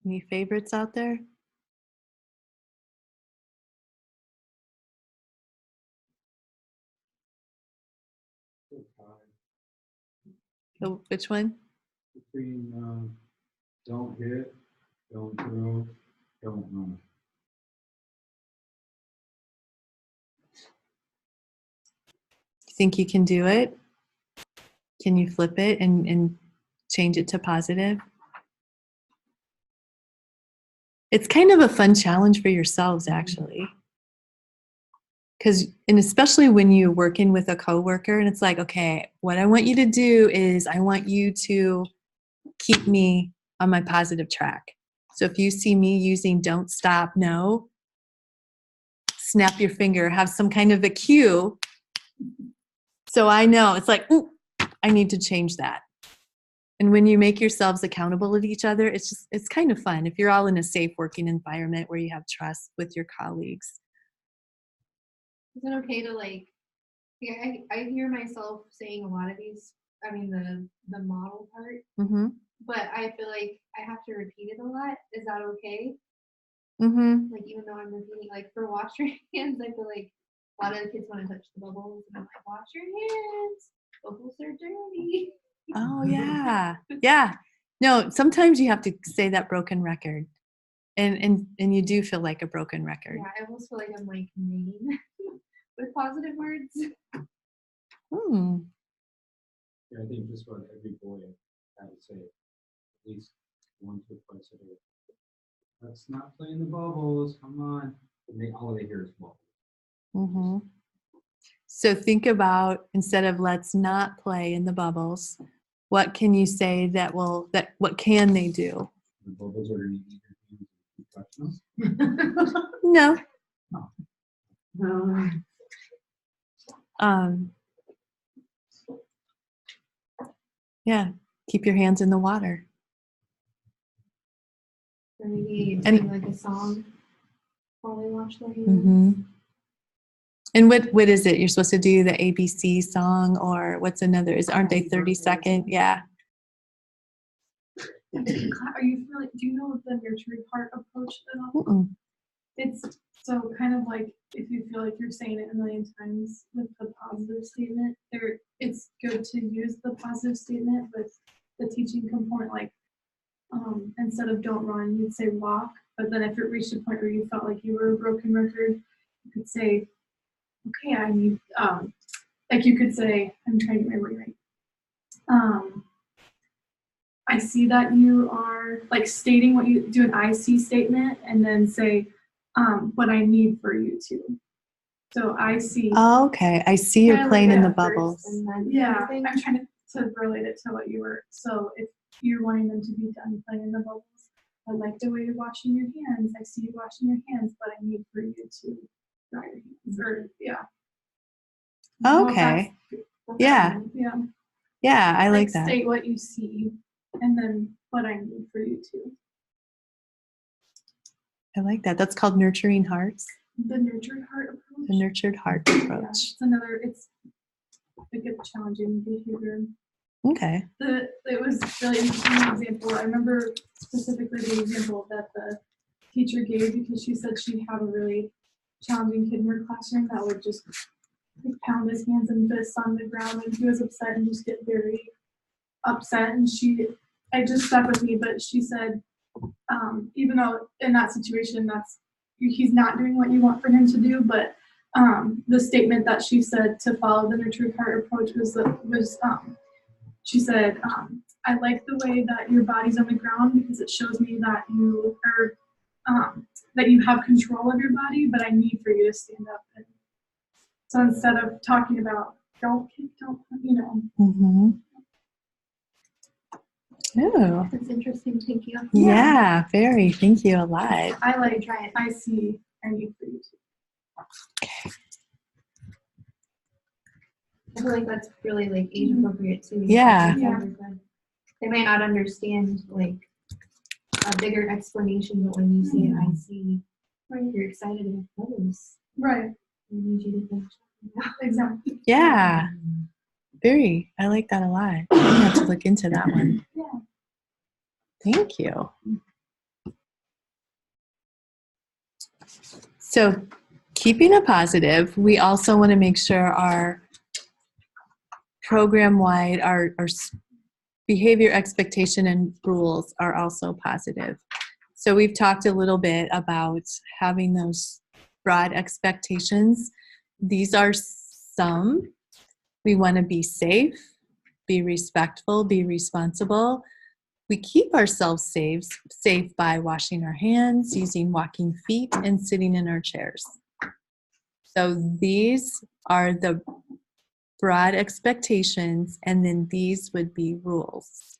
Any favorites out there? Oh, which one? Between don't hit, don't throw, don't run. Think you can do it? Can you flip it and change it to positive? It's kind of a fun challenge for yourselves, actually. And especially when you're working with a coworker and it's like, okay, what I want you to do is I want you to keep me on my positive track. So if you see me using don't stop, no, snap your finger, have some kind of a cue. So I know it's like, ooh, I need to change that. And when you make yourselves accountable with each other, it's kind of fun if you're all in a safe working environment where you have trust with your colleagues. Is it okay to I hear myself saying a lot of these, I mean the model part, Mm-hmm. but I feel like I have to repeat it a lot. Is that okay? Mm-hmm. Like even though I'm repeating, like for wash your hands, I feel like a lot of the kids want to touch the bubbles and I'm like, wash your hands. Bubbles are dirty. Oh yeah. Yeah. No, sometimes you have to say that broken record. And you do feel like a broken record. Yeah, I almost feel like I'm like nagging with positive words. Hmm. Yeah, I think just about every boy had to say it at least once or twice a day. Let's not play in the bubbles. Come on. And all they hear is bubbles. Mm-hmm. So think about, instead of let's not play in the bubbles, what can you say what can they do? The bubbles are going to eat your hands and touch them. No. No. Yeah, keep your hands in the water. Or maybe sing like a song while they wash their hands. Mm-hmm. And what is it? You're supposed to do the ABC song, or what's another? Aren't they 30-second? Yeah. Are you feeling? Do you know the nurturing heart approach at all? Mm-mm. It's So kind of like if you feel like you're saying it a million times with the positive statement, it's good to use the positive statement with the teaching component. Like instead of don't run, you'd say walk. But then if it reached a point where you felt like you were a broken record, you could say, okay, I need, like you could say, I'm trying to get my word right. I see that you are like stating what you do, an I see statement, and then say, what I need for you to. So I see. Oh, okay. I see you're Kinda playing like in that the first bubbles. and then Yeah, everything. I'm trying to relate it to what you were. So if you're wanting them to be done playing in the bubbles, I like the way you're washing your hands. I see you washing your hands, but I need for you to dry your hands. Or yeah. Well, Okay. that's Yeah. fine. Yeah. Yeah, I like that. State what you see, and then what I need for you to. I like that. That's called nurturing hearts. The nurtured heart approach. The nurtured heart Yeah, approach. it's another. It's like a challenging behavior. Okay. It was really interesting example. I remember specifically the example that the teacher gave because she said she had a really challenging kid in her classroom that would just like, pound his hands and fists on the ground and he was upset and just get very upset. And it just stuck with me, but she said, even though in that situation, he's not doing what you want for him to do, but the statement that she said to follow the nurtured heart approach was she said, I like the way that your body's on the ground because it shows me that you have control of your body, but I need for you to stand up. And so instead of talking about don't kick, don't, Mm-hmm. Oh. That's interesting. Thank you. Yeah, very. Thank you a lot. I like try it. I see I need for you to. I feel like that's really like age appropriate too. Yeah. Yeah. They may not understand like a bigger explanation, but when you say it, I see, you're excited about others. Right. I need you to think. Exactly. Yeah. Very. I like that a lot. I'm gonna have to look into that one. Yeah. Thank you. So keeping it positive, we also want to make sure our program-wide, our behavior expectation and rules are also positive. So we've talked a little bit about having those broad expectations. These are some. We want to be safe, be respectful, be responsible. We keep ourselves safe by washing our hands, using walking feet, and sitting in our chairs. So these are the broad expectations, and then these would be rules.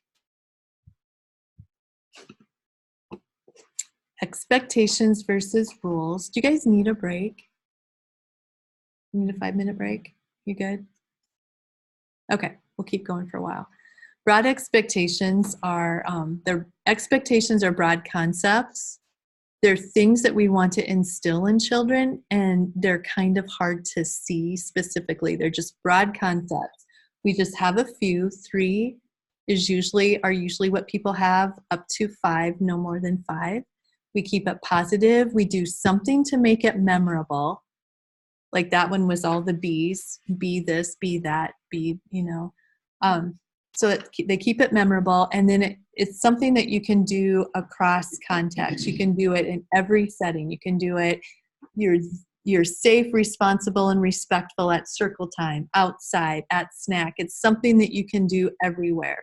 Expectations versus rules. Do you guys need a break? Need a 5-minute break? You good? Okay, we'll keep going for a while. Broad expectations are, expectations are broad concepts. They're things that we want to instill in children, and they're kind of hard to see specifically. They're just broad concepts. We just have a few. 3 are usually what people have, up to 5, no more than 5. We keep it positive. We do something to make it memorable. Like that one was all the B's, be this, be that, be, so they keep it memorable, and then it's something that you can do across context. You can do it in every setting. You can do it, you're safe, responsible, and respectful at circle time, outside, at snack. It's something that you can do everywhere.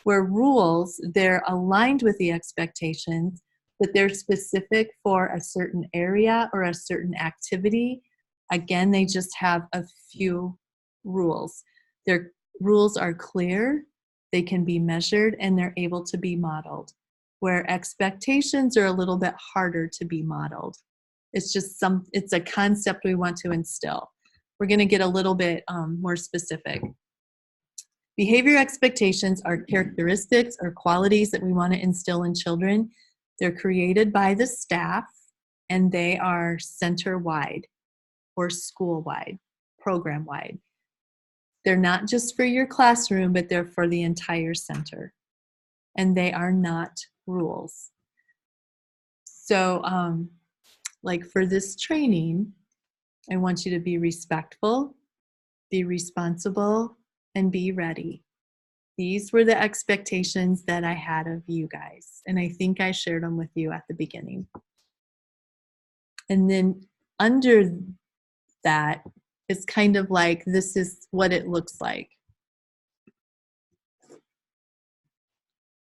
Where rules, they're aligned with the expectations, but they're specific for a certain area or a certain activity. Again, they just have a few rules. Their rules are clear, they can be measured, and they're able to be modeled. Where expectations are a little bit harder to be modeled. It's just it's a concept we want to instill. We're going to get a little bit more specific. Behavior expectations are characteristics or qualities that we want to instill in children. They're created by the staff, and they are center-wide or school-wide, program-wide. They're not just for your classroom, but they're for the entire center. And they are not rules. So Like for this training, I want you to be respectful, be responsible, and be ready. These were the expectations that I had of you guys. And I think I shared them with you at the beginning. And then under that, it's kind of like, this is what it looks like.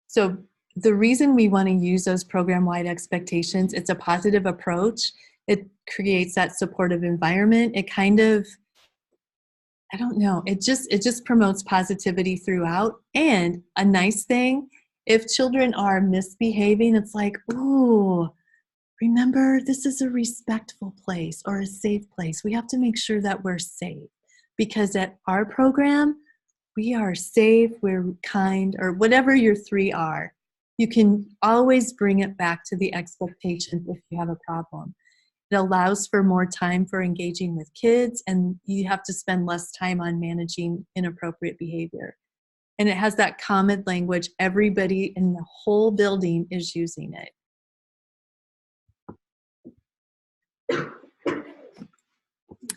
So the reason we want to use those program-wide expectations, it's a positive approach. It creates that supportive environment. It kind of, I don't know, it just promotes positivity throughout. And a nice thing, if children are misbehaving, it's like, ooh, remember, this is a respectful place or a safe place. We have to make sure that we're safe, because at our program, we are safe, we're kind, or whatever your 3 are. You can always bring it back to the expectations if you have a problem. It allows for more time for engaging with kids, and you have to spend less time on managing inappropriate behavior. And it has that common language. Everybody in the whole building is using it.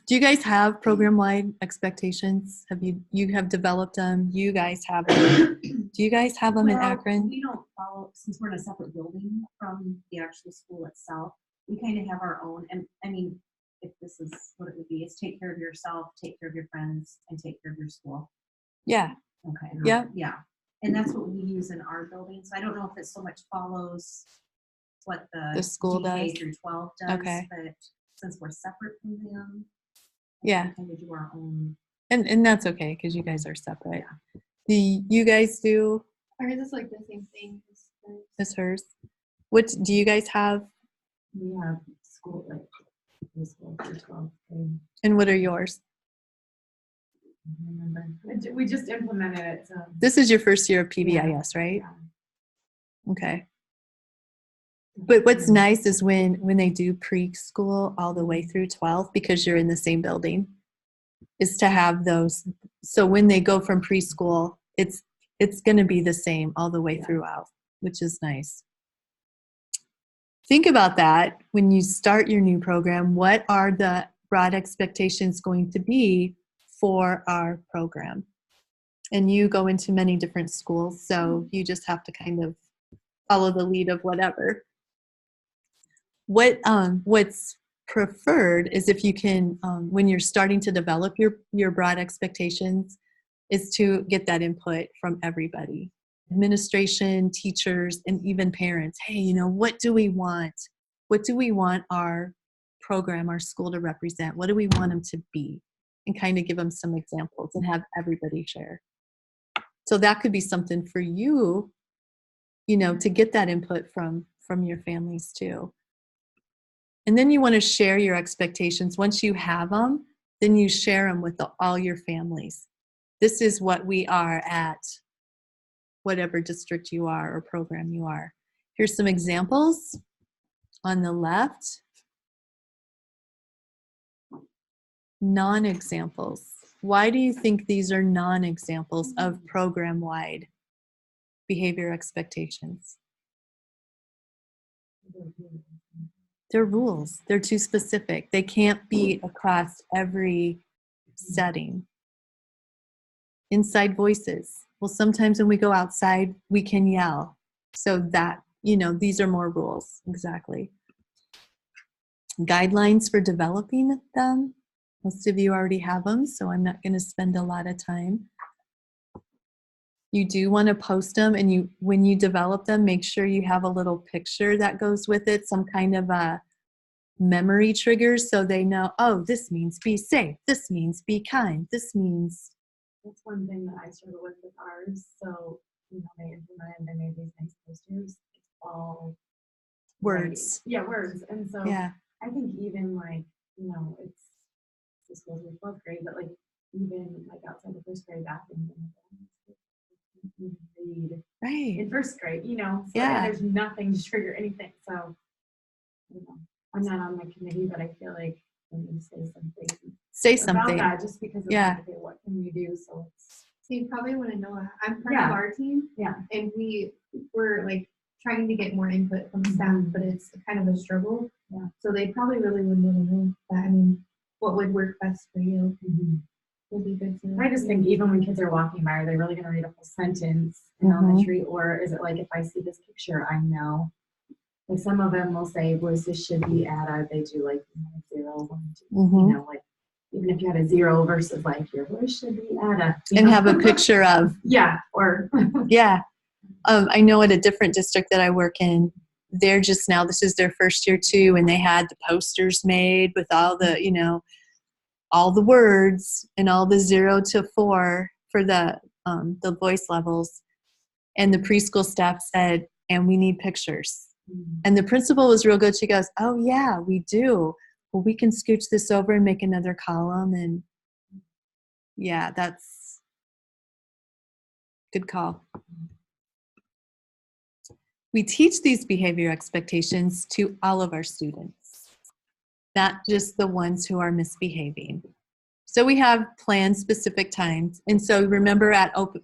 Do you guys have program-wide expectations? Have you have developed them? You guys have them. Do you guys have them in Well, Akron? We don't follow, since we're in a separate building from the actual school itself, we kind of have our own, and I mean, if this is what it would be, it's take care of yourself, take care of your friends, and take care of your school. Yeah. Okay. Yeah. Yeah. And that's what we use in our building. So I don't know if it so much follows what the school K does. through 12 does, Okay. but since we're separate from them, Yeah. we kind of do our own. And that's okay, because you guys are separate. You guys do Ours is like the same thing as hers. What do you guys have? We have school, like, preschool through 12th grade. And what are yours? I remember. We just implemented it, so. This is your first year of PBIS, right? Yeah. Okay. But what's nice is when they do preschool all the way through 12, because you're in the same building, is to have those. So when they go from preschool, it's going to be the same all the way throughout, which is nice. Think about that when you start your new program. What are the broad expectations going to be for our program? And you go into many different schools, so you just have to kind of follow the lead of whatever. What's preferred is if you can, when you're starting to develop your broad expectations, is to get that input from everybody, administration, teachers, and even parents. Hey, what do we want? What do we want our program, our school to represent? What do we want them to be? And kind of give them some examples and have everybody share. So that could be something for you, to get that input from your families too. And then you want to share your expectations. Once you have them, then you share them with all your families. This is what we are at whatever district you are or program you are. Here's some examples on the left. Non-examples. Why do you think these are non-examples of program-wide behavior expectations? They're rules. They're too specific. They can't be across every setting. Inside voices. Well, sometimes when we go outside, we can yell. So that, these are more rules. Exactly. Guidelines for developing them. Most of you already have them, so I'm not going to spend a lot of time. You do want to post them, and when you develop them, make sure you have a little picture that goes with it, some kind of a memory trigger, so they know, oh, this means be safe, this means be kind, this means. That's one thing that I struggle with ours. So, they implemented, they made these nice posters. It's all Words. Right. Yeah, words. And so Yeah. I think even it's the schools in 12th grade, but even outside the first grade bathroom, read Right. in first grade, so Yeah. and there's nothing to trigger anything. So I'm not on the committee, but I feel like when you say something about that, just because of okay, what can we do? So you probably want to know. I'm part Yeah. of our team, and we're trying to get more input from staff, but it's kind of a struggle Yeah, so they probably really would want to know that. I mean, what would work best for you would be good to know. I just think even when kids are walking by, are they really going to read a whole sentence in elementary? Or is it like, if I see this picture, I know? Like some of them will say, voices should be added. They do like 0, 1, 2, you know, like even if you had a 0 versus like your voice should be added. And have a picture of. Yeah, or. Yeah. I know at a different district that I work in, they're just now, this is their first year too, and they had the posters made with all the, you know, all the words and all the 0 to 4 for the voice levels. And the preschool staff said, and we need pictures. And the principal was real good. She goes, oh yeah, we do. Well, we can scooch this over and make another column. And yeah, that's good call. We teach these behavior expectations to all of our students, not just the ones who are misbehaving. So we have planned specific times. And so remember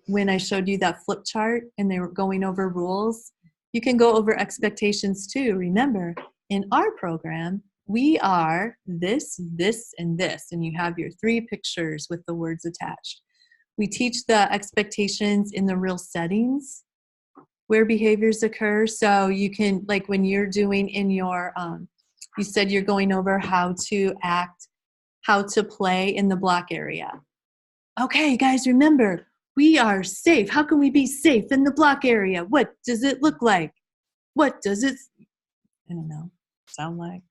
when I showed you that flip chart and they were going over rules, you can go over expectations too. Remember, in our program, we are this, this, and this, and you have your 3 pictures with the words attached. We teach the expectations in the real settings where behaviors occur. So you can, like when you're doing in your, you said you're going over how to act, how to play in the block area. Okay, guys, remember, we are safe. How can we be safe in the block area? What does it look like? What does it, I don't know, sound like?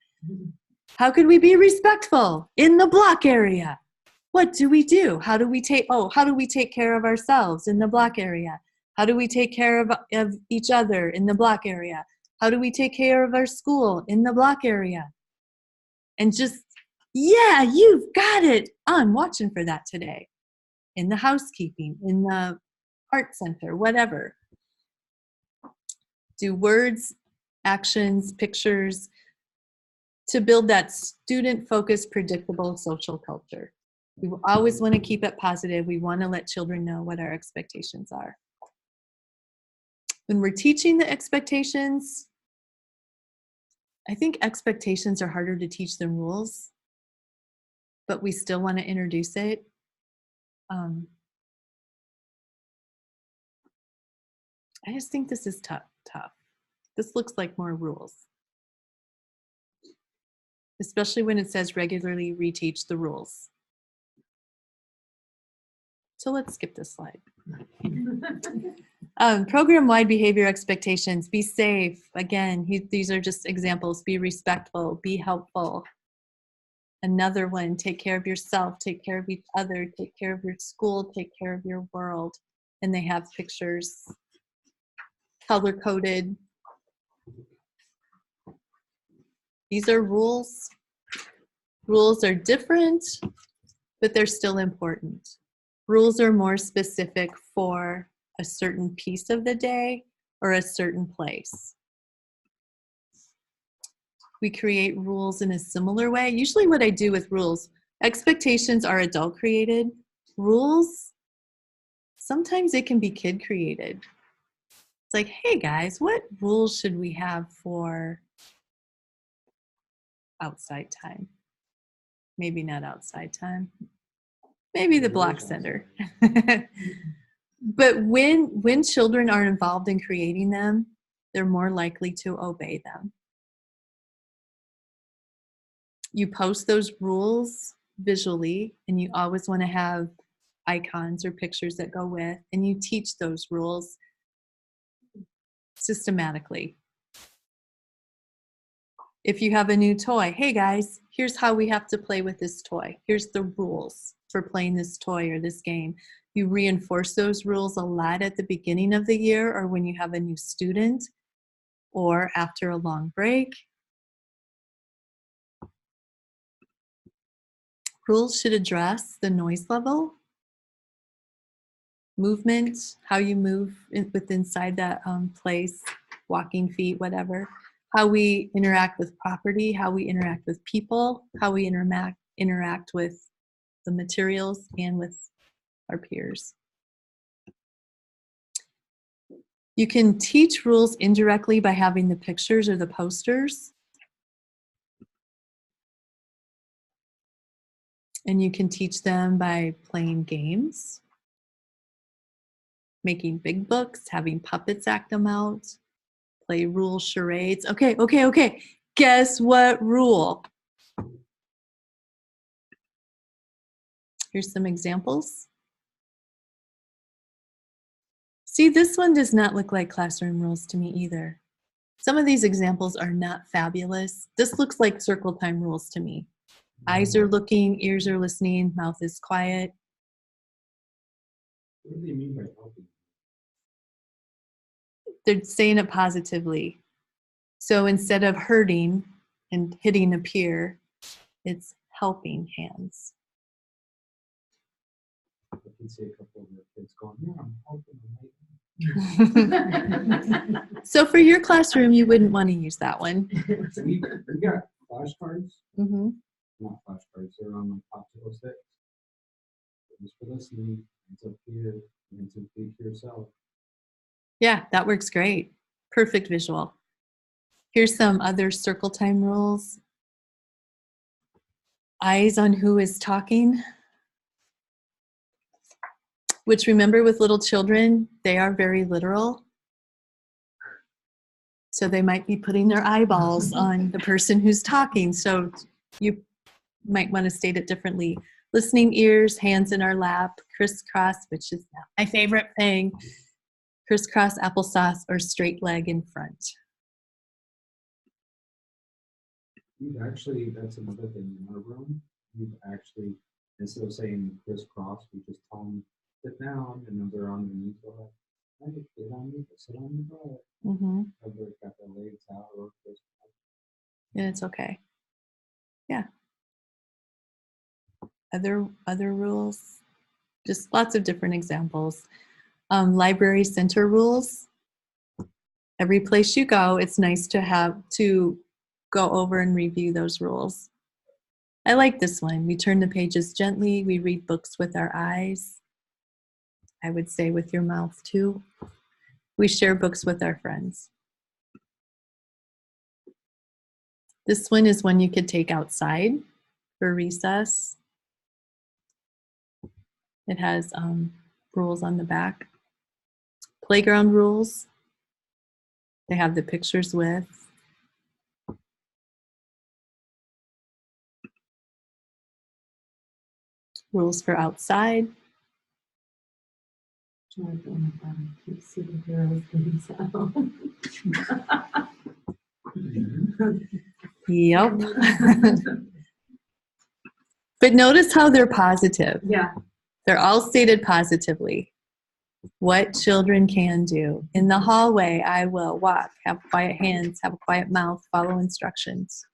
How can we be respectful in the block area? What do we do? How do we take care of ourselves in the block area? How do we take care of each other in the block area? How do we take care of our school in the block area? And just, yeah, you've got it. I'm watching for that today. In the housekeeping, in the art center, whatever. Do words, actions, pictures to build that student-focused, predictable social culture. We always want to keep it positive. We want to let children know what our expectations are. When we're teaching the expectations, I think expectations are harder to teach than rules, but we still want to introduce it. I just think this is tough. This looks like more rules, especially when it says regularly reteach the rules. So let's skip this slide. Program-wide behavior expectations. Be safe. Again, these are just examples. Be respectful. Be helpful. Another one, take care of yourself. Take care of each other. Take care of your school. Take care of your world. And they have pictures, color-coded. These are rules. Rules are different, but they're still important. Rules are more specific for a certain piece of the day or a certain place. We create rules in a similar way. Usually what I do with rules, expectations are adult created. Rules, sometimes it can be kid created. It's like, hey guys, what rules should we have for outside time? Maybe not outside time. Maybe the block center. But when children are involved in creating them, they're more likely to obey them. You post those rules visually, and you always want to have icons or pictures that go with, and you teach those rules systematically. If you have a new toy, hey guys, here's how we have to play with this toy. Here's the rules for playing this toy or this game. You reinforce those rules a lot at the beginning of the year or when you have a new student or after a long break. Rules should address the noise level, movement, how you move inside that place, walking feet, whatever. How we interact with property, how we interact with people, how we interact with the materials and with our peers. You can teach rules indirectly by having the pictures or the posters. And you can teach them by playing games, making big books, having puppets act them out, play rule charades. Okay, okay, okay. Guess what rule? Here's some examples. See, this one does not look like classroom rules to me either. Some of these examples are not fabulous. This looks like circle time rules to me. Eyes are looking, ears are listening, mouth is quiet. What do they mean by helping? They're saying it positively. So instead of hurting and hitting a peer, it's helping hands. I can see a couple of their kids going, yeah, I'm helping them. So for your classroom, you wouldn't want to use that one. We got flashcards, Mm-hmm. not flashcards, they're on like popsicle sticks. Just for listening, it's up here, and to speak to yourself. Yeah, that works great. Perfect visual. Here's some other circle time rules. Eyes on who is talking. Which, remember, with little children, they are very literal. So they might be putting their eyeballs on the person who's talking. So you might want to state it differently. Listening ears, hands in our lap, crisscross, which is my favorite thing. Crisscross applesauce or straight leg in front. We've actually, that's another thing in our room. We've actually, instead of saying crisscross, we just tell them sit down, and then they're on their knees. Go like, hey, get on me, sit on the butt. Mm-hmm. Or they've got their legs out or crisscross. And it's okay. Yeah. Other rules, just lots of different examples. Library center rules. Every place you go, it's nice to have to go over and review those rules. I like this one. We turn the pages gently. We read books with our eyes. I would say with your mouth too. We share books with our friends. This one is one you could take outside for recess. It has rules on the back. Playground rules. They have the pictures with. Rules for outside. See the girls themselves. Yep. But notice how they're positive. Yeah. They're all stated positively. What children can do. In the hallway, I will walk, have quiet hands, have a quiet mouth, follow instructions.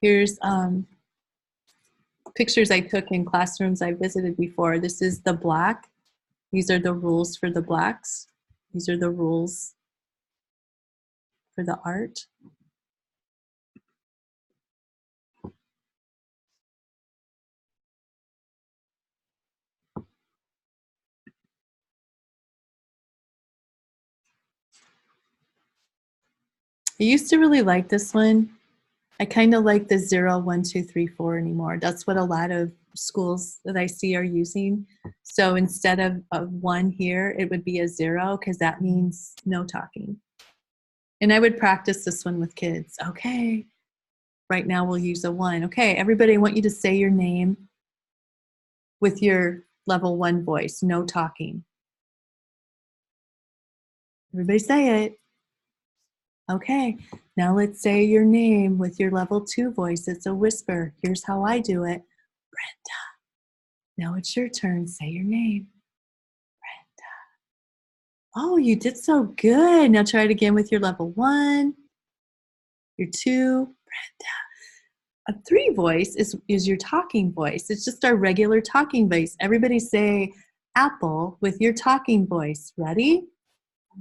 Here's pictures I took in classrooms I visited before. This is the block. These are the rules for the blocks. These are the rules for the art. I used to really like this one. I kind of like the 0, 1, 2, 3, 4 anymore. That's what a lot of schools that I see are using. So instead of a 1 here, it would be a 0 because that means no talking. And I would practice this one with kids. Okay, right now we'll use a 1. Okay, everybody, I want you to say your name with your level 1 voice, no talking. Everybody say it. Okay, now let's say your name with your level 2 voice. It's a whisper. Here's how I do it. Brenda. Now it's your turn. Say your name. Brenda. Oh, you did so good. Now try it again with your level 1, your 2. Brenda. A 3 voice is your talking voice. It's just our regular talking voice. Everybody say apple with your talking voice. Ready?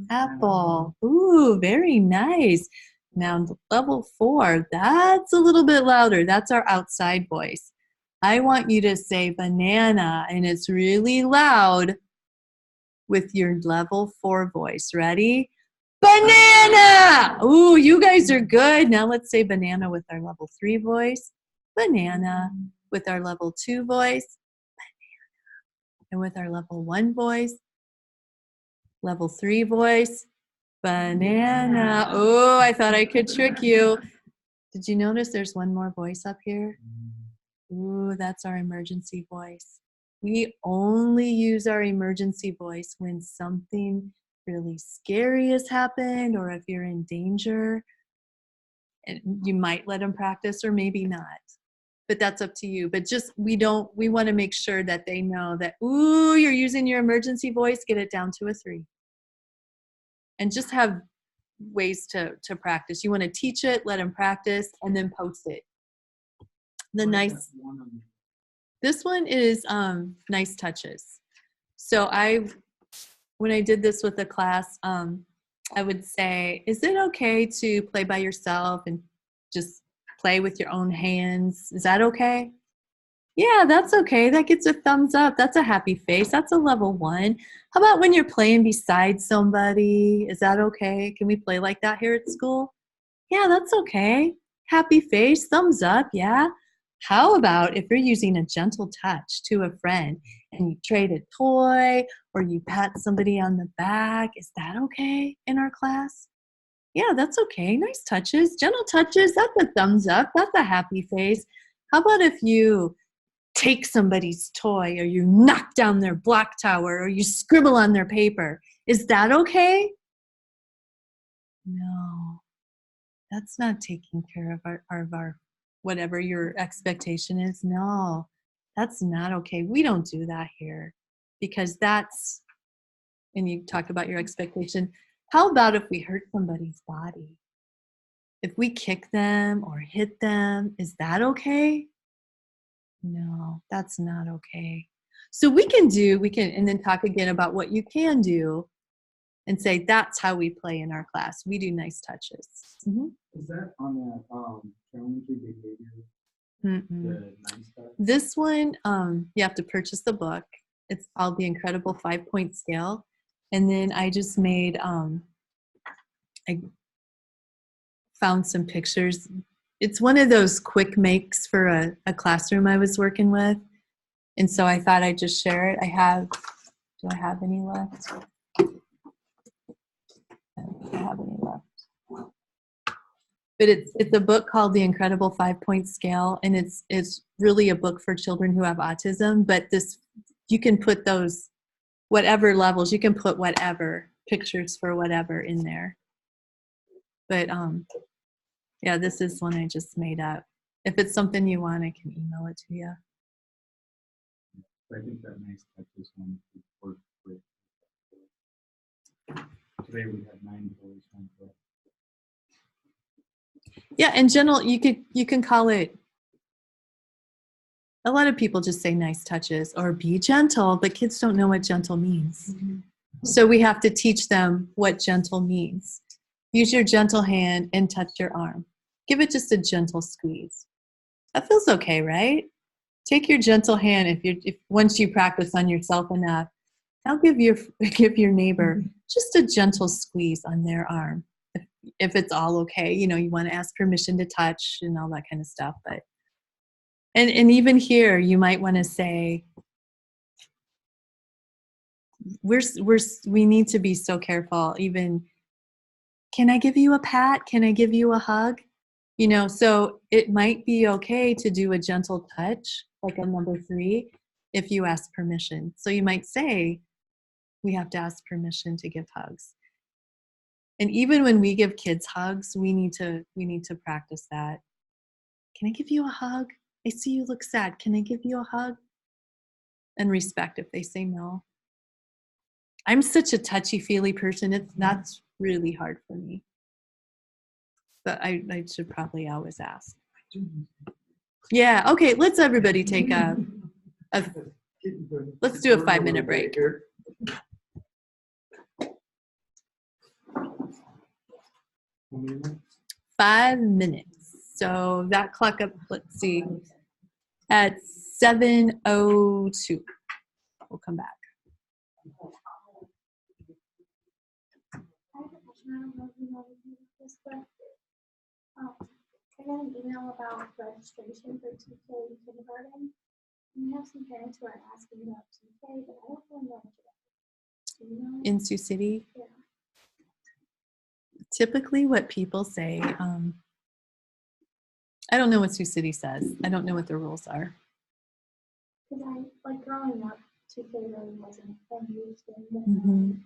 Apple. Ooh, very nice. Now level 4, that's a little bit louder. That's our outside voice. I want you to say banana, and it's really loud with your level 4 voice. Ready? Banana. Ooh, you guys are good. Now let's say banana with our level 3 voice. Banana with our level 2 voice. And with our level 1 voice. Level 3 voice. Banana. Oh, I thought I could trick you. Did you notice there's one more voice up here? Ooh, that's our emergency voice. We only use our emergency voice when something really scary has happened or if you're in danger. And you might let them practice or maybe not. But that's up to you. But just we want to make sure that they know that, ooh, you're using your emergency voice, get it down to a 3. And just have ways to practice. You want to teach it, let them practice, and then post it. This one is nice touches. So when I did this with the class, I would say, is it okay to play by yourself and just play with your own hands? Is that okay? Yeah, that's okay. That gets a thumbs up. That's a happy face. That's a level 1. How about when you're playing beside somebody? Is that okay? Can we play like that here at school? Yeah, that's okay. Happy face, thumbs up, yeah. How about if you're using a gentle touch to a friend and you trade a toy or you pat somebody on the back? Is that okay in our class? Yeah, that's okay. Nice touches, gentle touches. That's a thumbs up. That's a happy face. How about if you take somebody's toy or you knock down their block tower or you scribble on their paper? Is that okay? No, that's not taking care of our whatever your expectation is. No, that's not okay. We don't do that here because that's, and you talk about your expectation. How about if we hurt somebody's body? If we kick them or hit them, is that okay? No, that's not okay. So we can, and then talk again about what you can do and say, that's how we play in our class. We do nice touches. Mm-hmm. Is that on that challenging behavior? The nice touch? This one, you have to purchase the book. It's called The Incredible 5-Point Scale. And then I just made, I found some pictures. It's one of those quick makes for a classroom I was working with. And so I thought I'd just share it. Do I have any left? I don't have any left. But it's a book called The Incredible 5-Point Scale, and it's really a book for children who have autism. But you can put those whatever levels, you can put whatever pictures for whatever in there. But yeah, this is one I just made up. If it's something you want, I can email it to you. I think that nice touch is one we work with. Today we had 9 boys, 1 girl. Yeah, in general, you can call it, a lot of people just say nice touches or be gentle, but kids don't know what gentle means. So we have to teach them what gentle means. Use your gentle hand and touch your arm. Give it just a gentle squeeze. That feels okay, right? Take your gentle hand if once you practice on yourself enough. Now give your neighbor just a gentle squeeze on their arm. If it's all okay, you want to ask permission to touch and all that kind of stuff. But and even here, you might want to say, we need to be so careful. Even, can I give you a pat? Can I give you a hug? So it might be okay to do a gentle touch, like a number 3, if you ask permission. So you might say, we have to ask permission to give hugs. And even when we give kids hugs, we need to practice that. Can I give you a hug? I see you look sad. Can I give you a hug? And respect if they say no. I'm such a touchy-feely person. That's really hard for me. But I should probably always ask. Yeah, okay, let's everybody take let's do a 5-minute break. How many minutes? 5 minutes. So that clock up, let's see, at 7:02. We'll come back. don't know if you know anything about this, but I got an email about registration for TK in kindergarten. And we have some parents who are asking about TK, but I don't really know much about it. Do you know? In Sioux City, Yeah. typically what people say, I don't know what Sioux City says. I don't know what the rules are. Because like growing up, TK really wasn't a huge thing. But Mhm.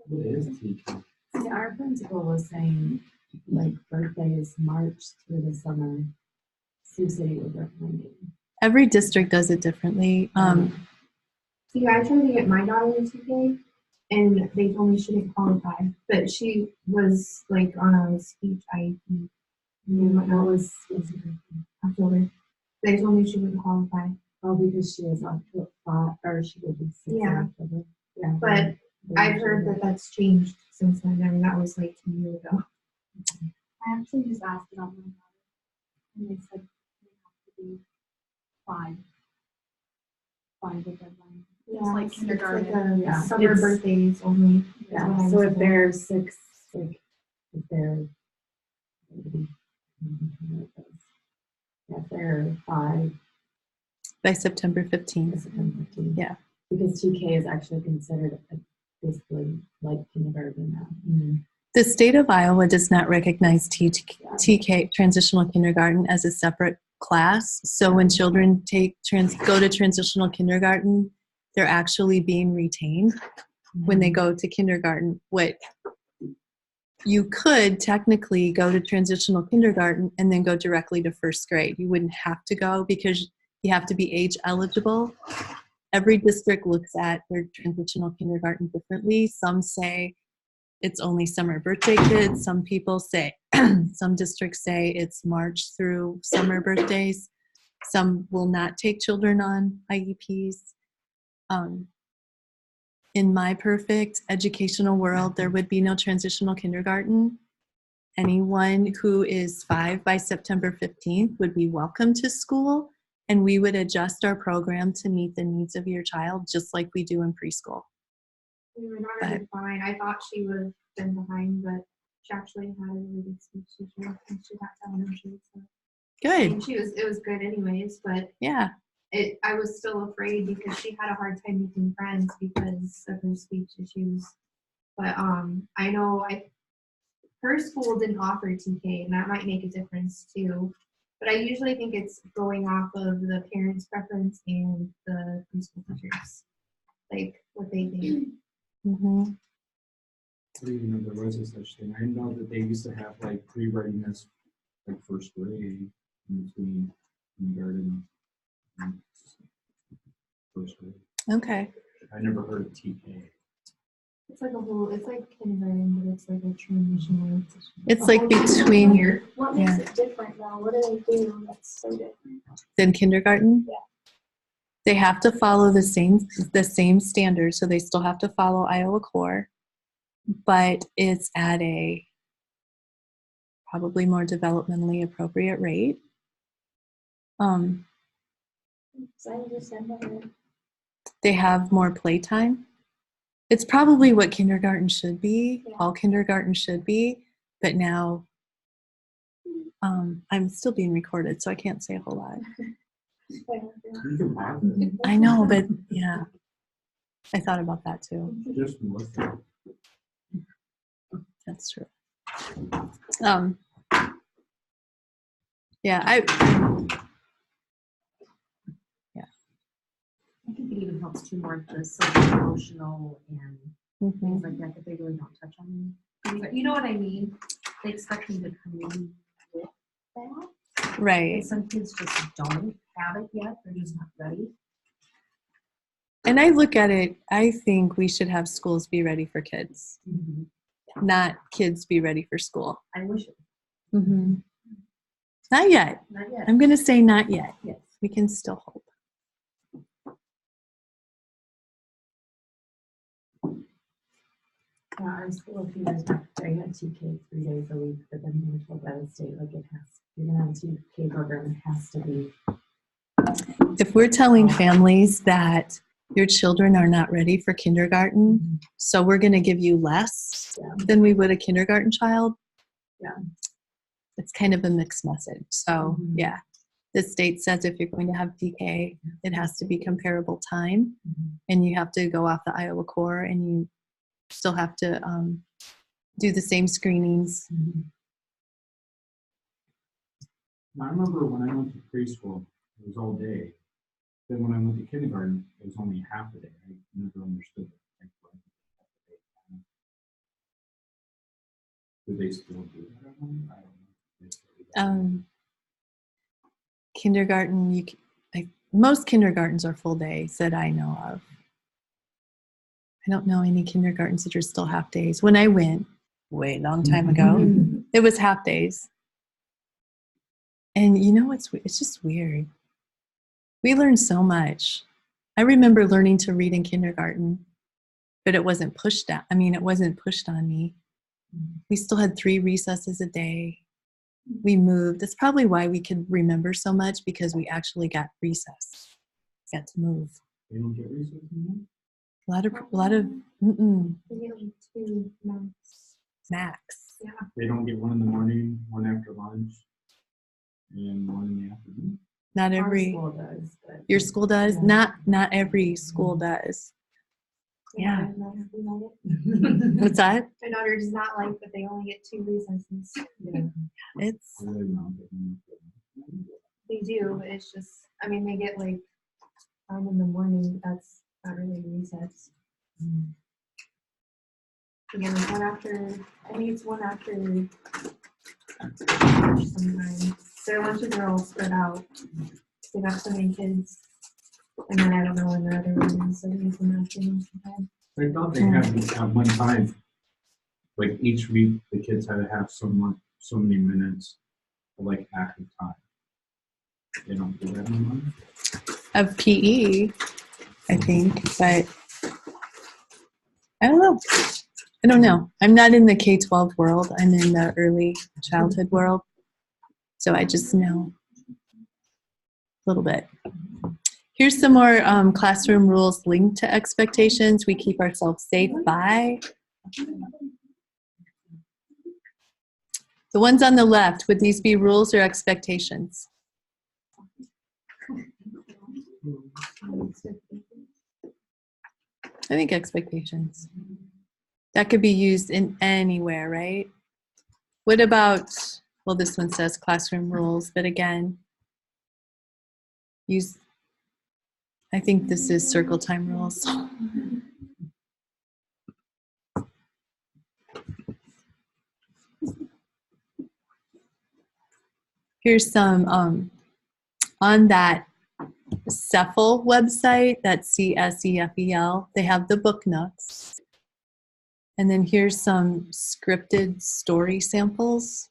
What is TK? See, our principal was saying, like, birthday is March through the summer. Sioux City was recommending. Every district does it differently. See, I tried to get my daughter in TK, and they told me she didn't qualify, but she was like on a speech IEP. What was October. They told me she wouldn't qualify. oh, because she was October, or she would be 6 in Yeah. October. Yeah, But I've heard that that's changed since then. I mean, that was like 2 years ago. I actually just asked about my daughter, and they said they have to be 5. 5 the deadline. It's like It's kindergarten. like Yeah, summer it's- birthdays only. is what Yeah, I so was if told. they're 6, like, if they're, yeah, if they're 5, By September 15th. September 15th. Yeah. Because TK is actually considered basically like kindergarten now. The state of Iowa does not recognize TK, transitional kindergarten, as a separate class. So when children go to transitional kindergarten, they're actually being retained when they go to kindergarten. What you could technically go to transitional kindergarten and then go directly to first grade. You wouldn't have to go because you have to be age eligible. Every district looks at their transitional kindergarten differently. Some say it's only summer birthday kids. Some people say, some districts say it's March through summer birthdays. Some will not take children on IEPs. In my perfect educational world, there would be no transitional kindergarten. Anyone who is 5 by September 15th would be welcome to school, and we would adjust our program to meet the needs of your child, just like we do in preschool. My daughter did fine. I thought she would have been behind, but she actually had a really good speech teacher, and she got elementary. So. Good. And it was good anyways, but Yeah. I was still afraid because she had a hard time making friends because of her speech issues. But I know her school didn't offer TK, and that might make a difference too. But I usually think it's going off of the parents' preference and the preschool teachers, like what they think. Mm-hmm. I didn't even know there was a such thing. I know that they used to have like pre-readiness, like first grade, in between kindergarten and first grade. Okay. I never heard of TK. It's like kindergarten, but it's like a transitional. It's like between year. What makes it different though? What do they do that's so different? than kindergarten. Yeah. They have to follow the same standards, so they still have to follow Iowa Core, but it's at a probably more developmentally appropriate rate. They have more playtime. It's probably what kindergarten should be, all kindergarten should be, but now I'm still being recorded, so I can't say a whole lot. You can have it. I know, but yeah, I thought about that too. Just listen. That's true. Yeah, I think it even helps too more the social emotional and mhm. things like that they really don't touch on. You know what I mean? They expect me to come in with that. Right. And some kids just don't have it yet. They're just not ready. And I look at it, I think we should have schools be ready for kids, not kids be ready for school. I wish it. Mm-hmm. Not yet. Not yet. I'm going to say not yet. Yes. We can still hope. Our school a few years back, they had TK 3 days a week, but then we were told by the state, like, you're gonna have a TK program, it has to be. If we're telling families that your children are not ready for kindergarten, so we're going to give you less than we would a kindergarten child. Yeah. It's kind of a mixed message. So Mhm. yeah, the state says if you're going to have PK, it has to be comparable time, and you have to go off the Iowa core, and you still have to do the same screenings. I remember when I went to preschool, it was all day. Then when I went to kindergarten, it was only half a day. I never understood that. Do they still do that at home? I don't know. They still do that. Kindergarten, most kindergartens are full days that I know of. I don't know any kindergartens that are still half days. When I went, way long time ago, it was half days. And you know it's just weird. We learned so much. I remember learning to read in kindergarten, but it wasn't pushed out. I mean, it wasn't pushed on me. We still had 3 recesses a day. We moved. That's probably why we could remember so much, because we actually got recess. Got to move. They don't get recess anymore? A lot of We get like 2 months. max. Yeah. They don't get one in the morning, one after lunch, and one in the afternoon. Not Our every school does, but your school does. Yeah. Not every school does. Yeah. My daughter does not like it. What's that? My daughter does not like that they only get 2 recesses. It's Are they not getting They do, but it's just, I mean, they get like time in the morning. That's not really recess. Again, like one after, I think it's one after lunch sometimes. Their lunches are all spread out. They got so many kids. And then I don't know when the other one is, so it's in the afternoon sometimes. I thought they had at one time, like each week, the kids had to have so many minutes of like active time. They don't do that anymore. of PE, I think, but I don't know. I don't know. I'm not in the K-12 world. I'm in the early childhood world. So I just know a little bit. Here's some more classroom rules linked to expectations we keep ourselves safe by. The ones on the left, would these be rules or expectations? I think expectations. That could be used in anywhere, right? What about, well, this one says classroom rules, but again, use, I think this is circle time rules. Here's some, on that CEFL website, that's CSEFEL, they have the book nooks. And then here's some scripted story samples.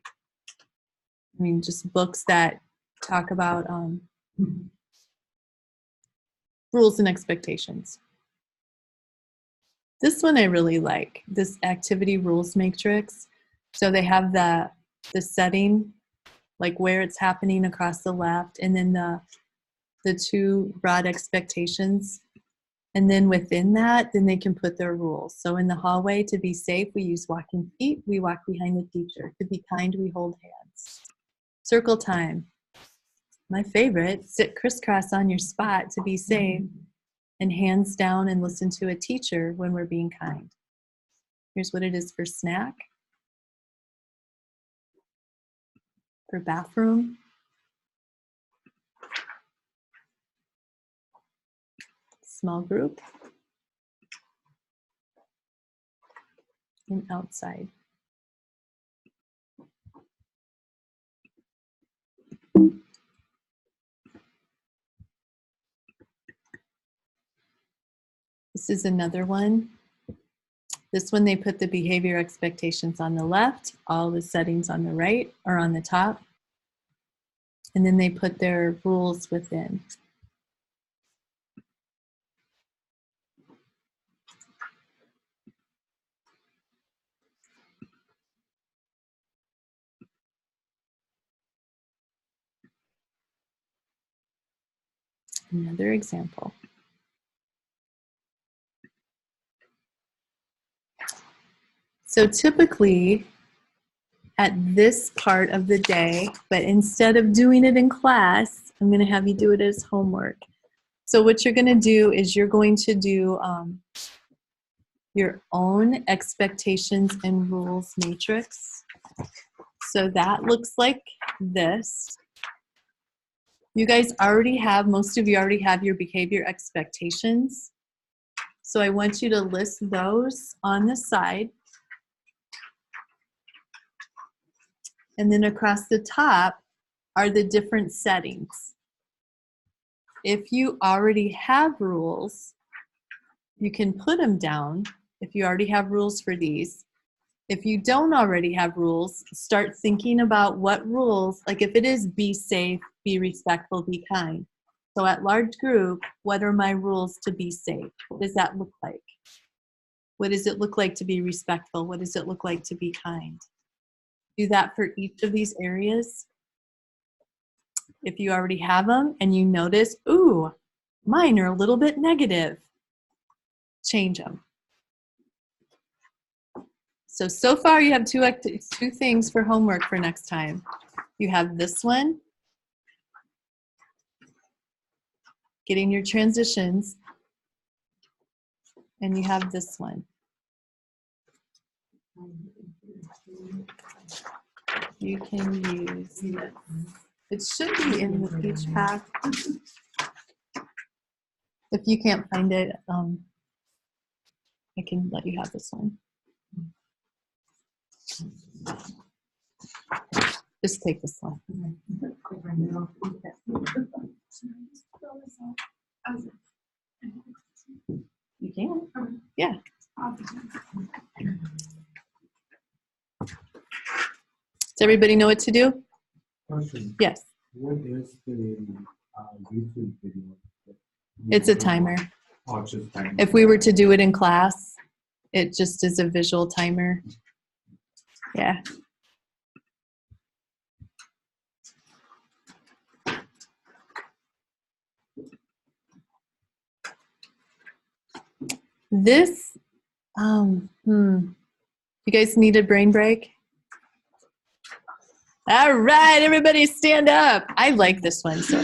I mean, just books that talk about rules and expectations. This one I really like, this activity rules matrix. So they have the setting, like where it's happening across the left, and then the 2 broad expectations. And then within that, then they can put their rules. So in the hallway, to be safe, we use walking feet. We walk behind the teacher. To be kind, we hold hands. Circle time. My favorite, sit crisscross on your spot to be safe, and hands down and listen to a teacher when we're being kind. Here's what it is for snack. For bathroom. Small group. And outside. This is another one. This one, they put the behavior expectations on the left, all the settings on the right or on the top. And then they put their rules within. Another example. So typically at this part of the day, but instead of doing it in class, I'm going to have you do it as homework. So what you're going to do is you're going to do your own expectations and rules matrix. So that looks like this. You guys already have, most of you already have your behavior expectations. So I want you to list those on the side. And then across the top are the different settings. If you already have rules, you can put them down if you already have rules for these. If you don't already have rules, start thinking about what rules, like if it is be safe, be respectful, be kind. So at large group, what are my rules to be safe? What does that look like? What does it look like to be respectful? What does it look like to be kind? Do that for each of these areas. If you already have them and you notice, ooh, mine are a little bit negative, change them. So far you have two things for homework for next time. You have this one, getting your transitions, and you have this one. You can use this. It should be in the peach pack. If you can't find it, I can let you have this one. Just take this one. You can. Yeah. Does everybody know what to do? Question. Yes. What is the YouTube video? It's a timer. Oh, it's just timer. If we were to do it in class, it just is a visual timer. Yeah. This, you guys need a brain break? All right, everybody stand up. I like this one. So.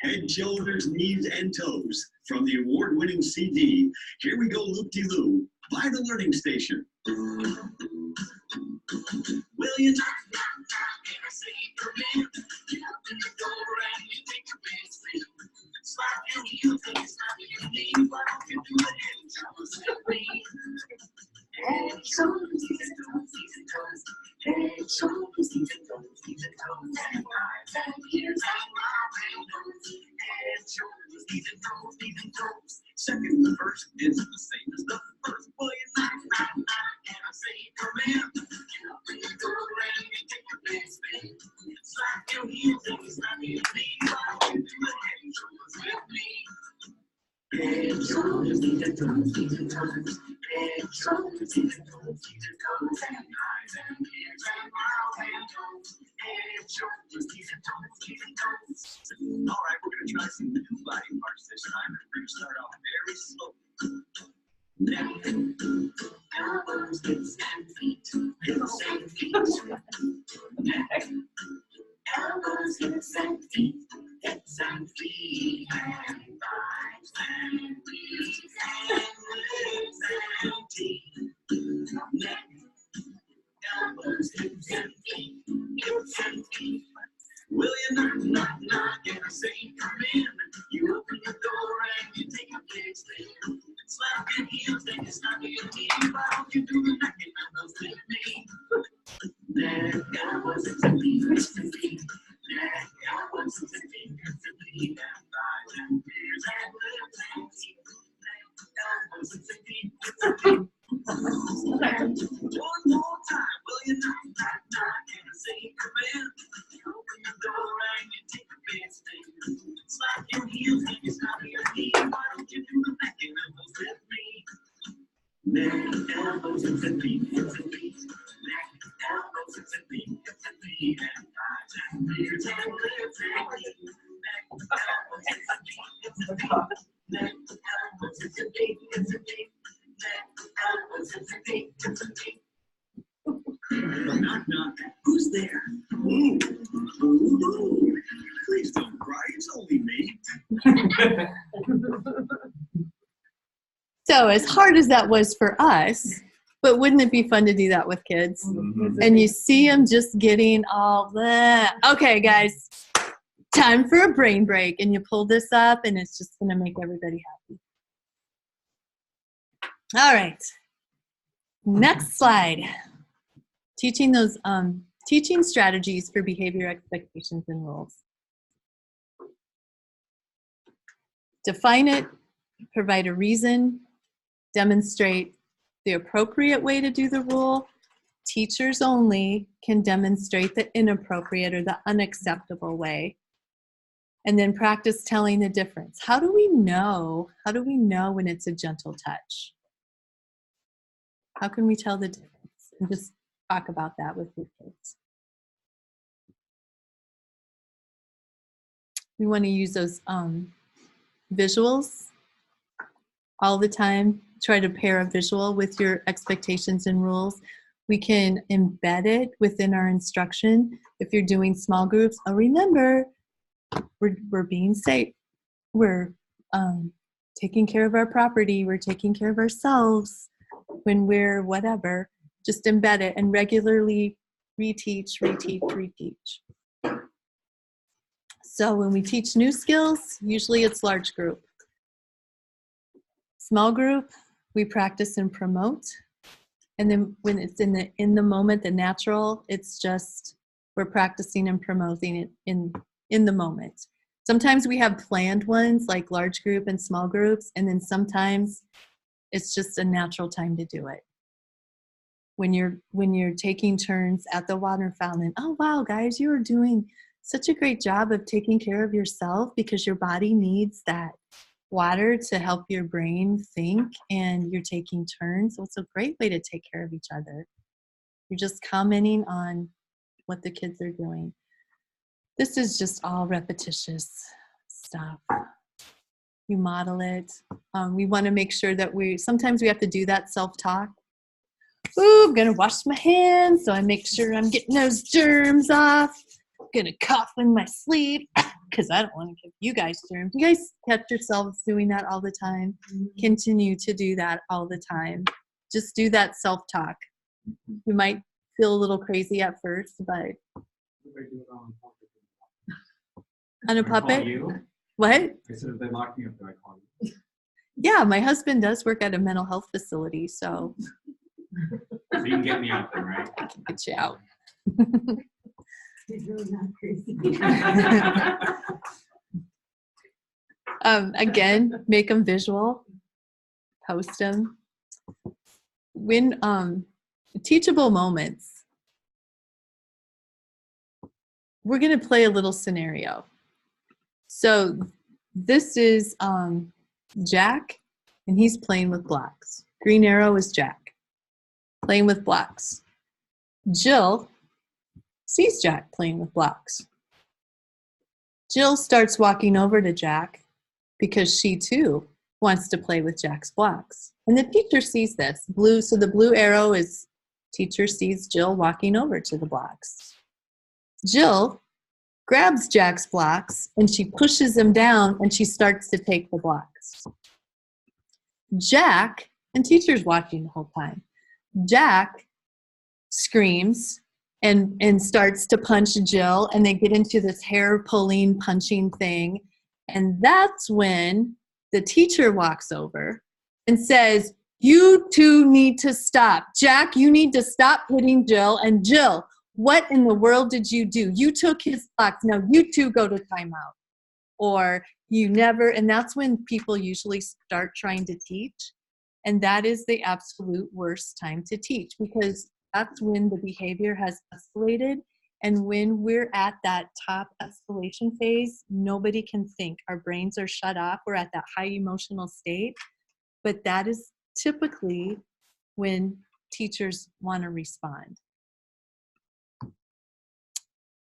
Head, shoulders, knees, and toes. From the award-winning CD, Here We Go Loop-De-Loo, by the Learning Station. Will you not say for me? Get up in the door and you take a big sleep. Slide your heels and it's not your knee. Why don't you do the head shoulders with me? Head, shoulders, knees, and toes, knees and toes. Head, shoulders, knees and toes, knees and toes. And eyes and ears and mouth and nose. Head, shoulders, knees and toes, knees and toes. Second verse is the same as the first. Well, you're not, and I say command. Get up in the door and you take a big spin. Slide your heels and it's not your knee. Why don't you do the head and shoulders with me? Head, shoulders, knees and toes, knees and toes. Head, shoulders, knees and toes, knees and toes. And eyes and ears and mouth and nose. Head, shoulders, knees and toes, knees and toes. All right, we're gonna try some new body parts this time. We're gonna start off very slow. Neck, elbows, hips, and feet. Hips and feet. Neck, elbows, hips, and feet. Hips and feet. And thighs and knees and legs and teeth. Neck, elbows, hips, and feet. Hips and feet. Will you knock, and I say come in. You open the door and you take a big spin. Slap your heels, then you stop your knee. Why don't you do the knocking elbows with me? Neck, elbows, hips and feet, hips and feet. Neck, elbows, hips and feet, hips and feet. And thighs and ears and lips and teeth. Neck, elbows, hips and feet, hips and feet. One more time, will you knock, and I say come in. You open the door and you take a big spin. Slap your heels and you stop your knee. Why don't you do the neck and elbows with me? Neck, elbows, hips and feet, hips and feet. Neck, elbows, hips and feet, hips and feet. And thighs and ears and lips and teeth. Neck, So as hard as that was for us, but wouldn't it be fun to do that with kids? And you see them just getting all that. Okay, guys, time for a brain break. And you pull this up and it's just going to make everybody happy. All right. Next slide. Teaching those teaching strategies for behavior expectations and rules. Define it, provide a reason, demonstrate the appropriate way to do the rule. Teachers only can demonstrate the inappropriate or the unacceptable way. And then practice telling the difference. How do we know? How do we know when it's a gentle touch? How can we tell the difference? And just talk about that with your kids. We want to use those visuals all the time. Try to pair a visual with your expectations and rules. We can embed it within our instruction. If you're doing small groups, remember, we're being safe. We're taking care of our property. We're taking care of ourselves when we're whatever. Just embed it and regularly reteach, reteach, reteach. So when we teach new skills, usually it's large group. Small group, we practice and promote. And then when it's in the moment, the natural, it's just we're practicing and promoting it in the moment. Sometimes we have planned ones like large group and small groups, and then sometimes it's just a natural time to do it. When you're taking turns at the water fountain, oh wow, guys, you are doing such a great job of taking care of yourself because your body needs that water to help your brain think, and you're taking turns. So it's a great way to take care of each other. You're just commenting on what the kids are doing. This is just all repetitious stuff. You model it. We want to make sure that sometimes we have to do that self-talk. Ooh, I'm gonna wash my hands, so I make sure I'm getting those germs off. I'm gonna cough in my sleep because I don't want to give you guys germs. You guys catch yourselves doing that all the time. Continue to do that all the time. Just do that self-talk. You might feel a little crazy at first, but on a puppet? What? I said if they lock me up, do I call you? Yeah, my husband does work at a mental health facility, so So you can get me out there, right? I can get you out. He's really not crazy. Again, make them visual, post them. When teachable moments, we're going to play a little scenario. So this is Jack, and he's playing with blocks. Green arrow is Jack, playing with blocks. Jill sees Jack playing with blocks. Jill starts walking over to Jack because she too wants to play with Jack's blocks. And the teacher sees this. So the blue arrow is teacher sees Jill walking over to the blocks. Jill grabs Jack's blocks and she pushes them down and she starts to take the blocks. Jack, and teacher's watching the whole time, Jack screams and starts to punch Jill, and they get into this hair pulling, punching thing. And that's when the teacher walks over and says, you two need to stop. Jack, you need to stop hitting Jill. And Jill, what in the world did you do? You took his blocks. Now you two go to timeout. Or you never, and that's when people usually start trying to teach. And that is the absolute worst time to teach, because that's when the behavior has escalated. And when we're at that top escalation phase, nobody can think. Our brains are shut off. We're at that high emotional state. But that is typically when teachers want to respond.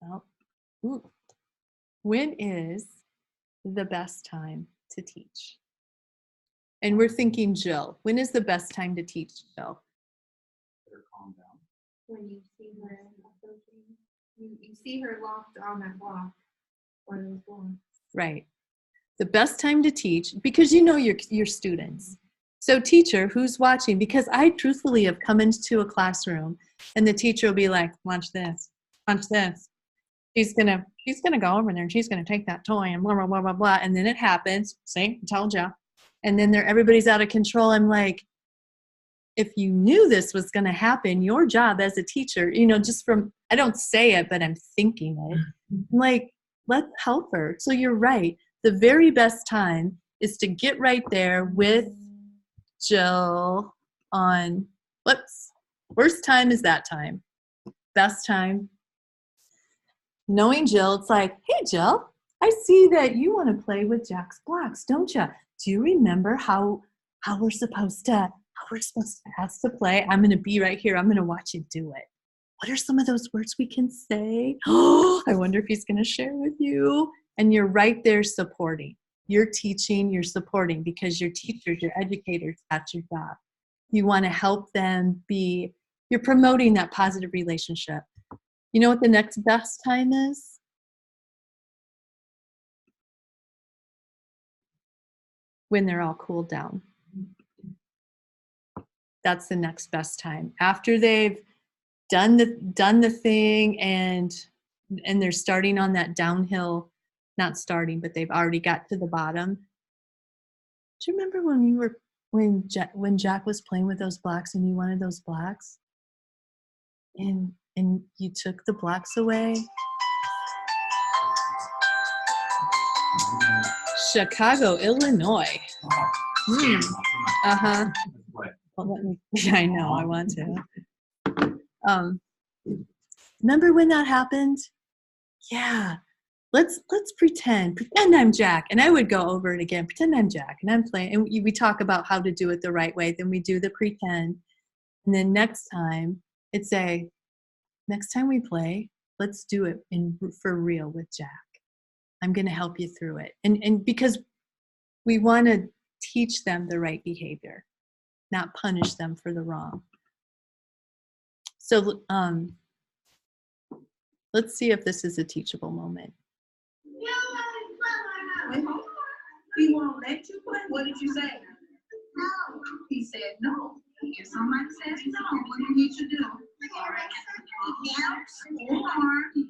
Well, when is the best time to teach? And we're thinking Jill. When is the best time to teach Jill? Better calm down. When you see her approaching, you see her locked on that block or those blocks. Right. The best time to teach, because you know your students. So teacher, who's watching? Because I truthfully have come into a classroom and the teacher will be like, watch this, watch this. She's gonna go over there and she's gonna take that toy and blah, blah, blah, blah, blah. And then it happens. See, I told you. And then everybody's out of control. I'm like, if you knew this was gonna happen, your job as a teacher, just from, I don't say it, but I'm thinking it. I'm like, let's help her. So you're right. The very best time is to get right there with Jill on, worst time is that time. Best time. Knowing Jill, it's like, hey, Jill, I see that you want to play with Jack's blocks, don't you? Do you remember how we're supposed to ask to play? I'm going to be right here. I'm going to watch you do it. What are some of those words we can say? Oh, I wonder if he's going to share with you. And you're right there supporting. You're teaching, you're supporting, because your teachers, your educators, that's your job. You want to help them you're promoting that positive relationship. You know what the next best time is? When they're all cooled down. That's the next best time. After they've done the thing and they're starting on that downhill, not starting, but they've already got to the bottom. Do you remember when Jack was playing with those blocks and you wanted those blocks? And you took the blocks away? Chicago, Illinois. Uh-huh. Well, I know, I want to. Remember when that happened? Yeah. Let's pretend I'm Jack. And I would go over it again. Pretend I'm Jack and I'm playing. And we talk about how to do it the right way. Then we do the pretend. And then next time, next time we play, let's do it for real with Jack. I'm going to help you through it. And because we want to teach them the right behavior, not punish them for the wrong. So let's see if this is a teachable moment. Wait, hold on. He won't let you play. What did you say? No. He said no. If somebody says no, what do you need to do? Or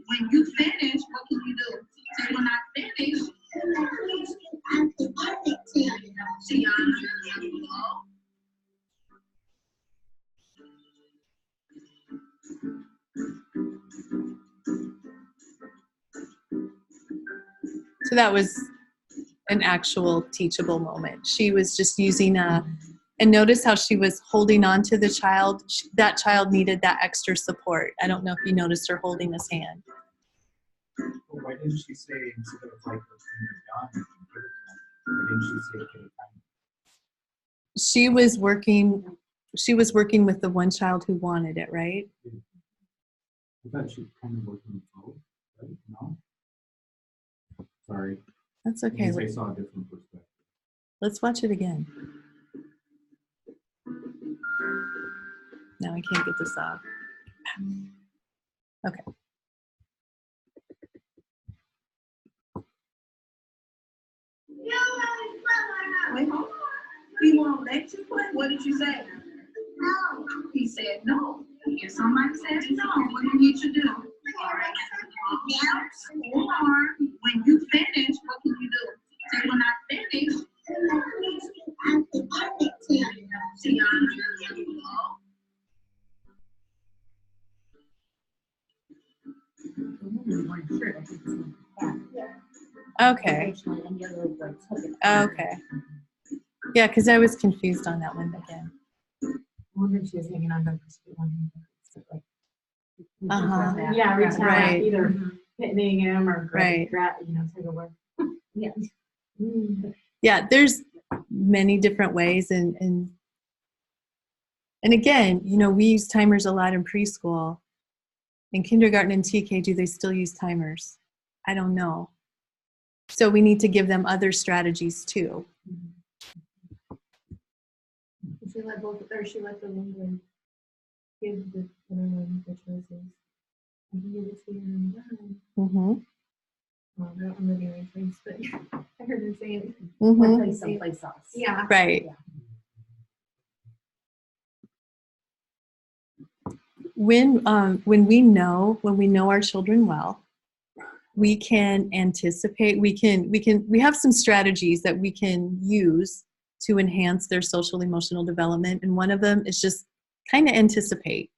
when you finish, what can you do? Say when I finish. So that was an actual teachable moment. She was just using and notice how she was holding on to the child. That child needed that extra support. I don't know if you noticed her holding his hand. Well, why didn't she say, instead of like, why didn't she say, okay, fine? She was working with the one child who wanted it, right? I thought she kind of worked with both, right? No? Sorry. That's okay. I saw a different perspective. Let's watch it again. Now I can't get this off. Okay. Wait, hold on. He won't let you play. What did you say? No. He said no. If somebody says no, what do you need to do? Or when you finish, what can you do? Say when I finish. Okay. Okay. Yeah, because I was confused on that one again. I wonder if she was hanging on to like, Yeah, right. Either hitting him or right. Take a word. Yeah. Yeah, there's many different ways, and again, we use timers a lot in preschool. In kindergarten and TK, do they still use timers? I don't know. So we need to give them other strategies too. She let the one give the choices. And give it to you Mm-hmm. well, I'm looking at my face, but I heard her say it. One place, someplace else. Yeah. Right. When we know our children well, we can anticipate, we have some strategies that we can use to enhance their social emotional development. And one of them is just kind of anticipate.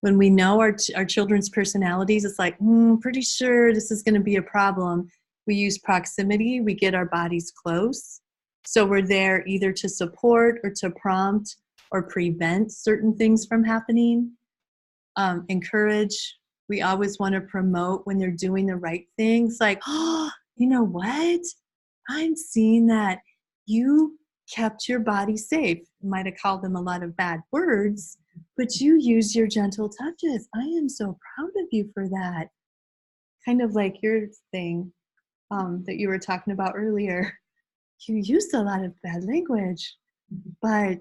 When we know our children's personalities, it's like, pretty sure this is going to be a problem. We use proximity, we get our bodies close. So we're there either to support or to prompt or prevent certain things from happening. Encourage. We always want to promote when they're doing the right things. Like, oh, you know what? I'm seeing that you kept your body safe. You might have called them a lot of bad words, but you use your gentle touches. I am so proud of you for that. Kind of like your thing that you were talking about earlier. You used a lot of bad language, but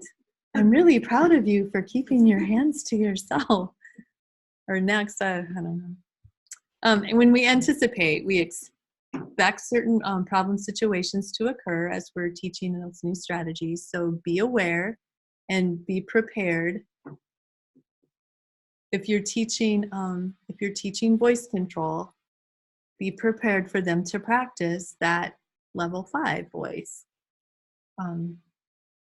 I'm really proud of you for keeping your hands to yourself. Or next, I don't know. And when we anticipate, we expect certain problem situations to occur as we're teaching those new strategies. So be aware and be prepared. If you're teaching voice control, be prepared for them to practice that level 5 voice,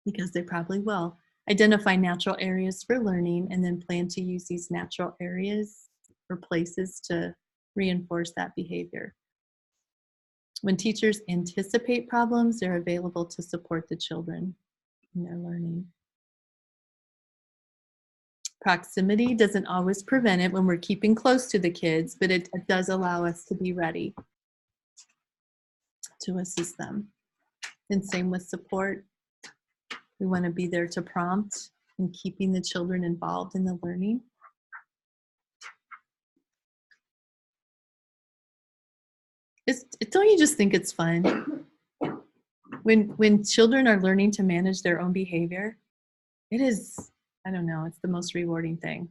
because they probably will. Identify natural areas for learning and then plan to use these natural areas or places to reinforce that behavior. When teachers anticipate problems, they're available to support the children in their learning. Proximity doesn't always prevent it when we're keeping close to the kids, but it does allow us to be ready to assist them. And same with support. We want to be there to prompt and keeping the children involved in the learning. Don't you just think it's fun? When children are learning to manage their own behavior, it is, I don't know, it's the most rewarding thing.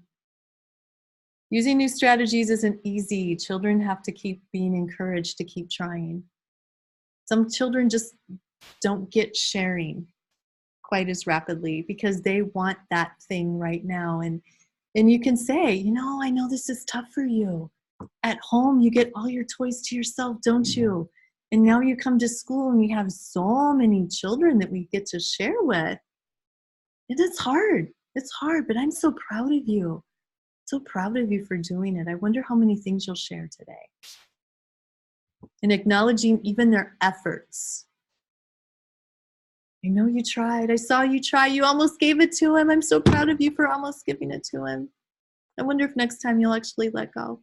Using new strategies isn't easy. Children have to keep being encouraged to keep trying. Some children just don't get sharing quite as rapidly because they want that thing right now. And you can say, I know this is tough for you. At home, you get all your toys to yourself, don't you? And now you come to school and we have so many children that we get to share with. And it's hard. It's hard, but I'm so proud of you. So proud of you for doing it. I wonder how many things you'll share today. And acknowledging even their efforts. I know you tried. I saw you try. You almost gave it to him. I'm so proud of you for almost giving it to him. I wonder if next time you'll actually let go.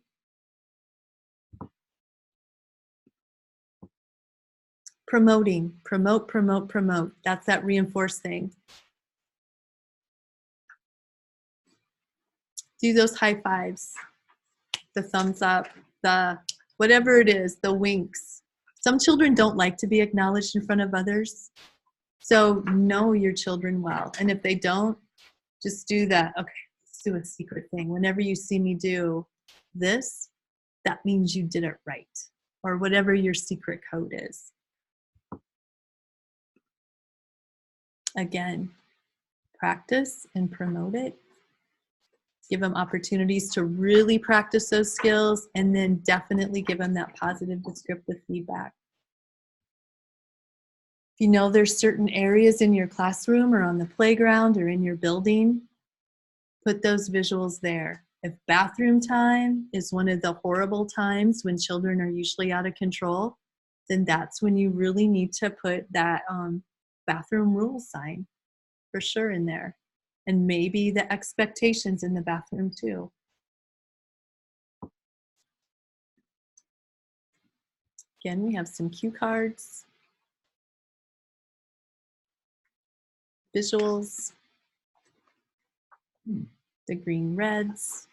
Promoting. Promote, promote, promote. That's that reinforce thing. Do those high fives, the thumbs up, the whatever it is, the winks. Some children don't like to be acknowledged in front of others. So know your children well. And if they don't, just do that. Okay, let's do a secret thing. Whenever you see me do this, that means you did it right. Or whatever your secret code is. Again, practice and promote it. Give them opportunities to really practice those skills, and then definitely give them that positive descriptive feedback. If you know there's certain areas in your classroom or on the playground or in your building, put those visuals there. If bathroom time is one of the horrible times when children are usually out of control, then that's when you really need to put that bathroom rules sign for sure in there. And maybe the expectations in the bathroom too. Again, we have some cue cards, visuals, the green reds.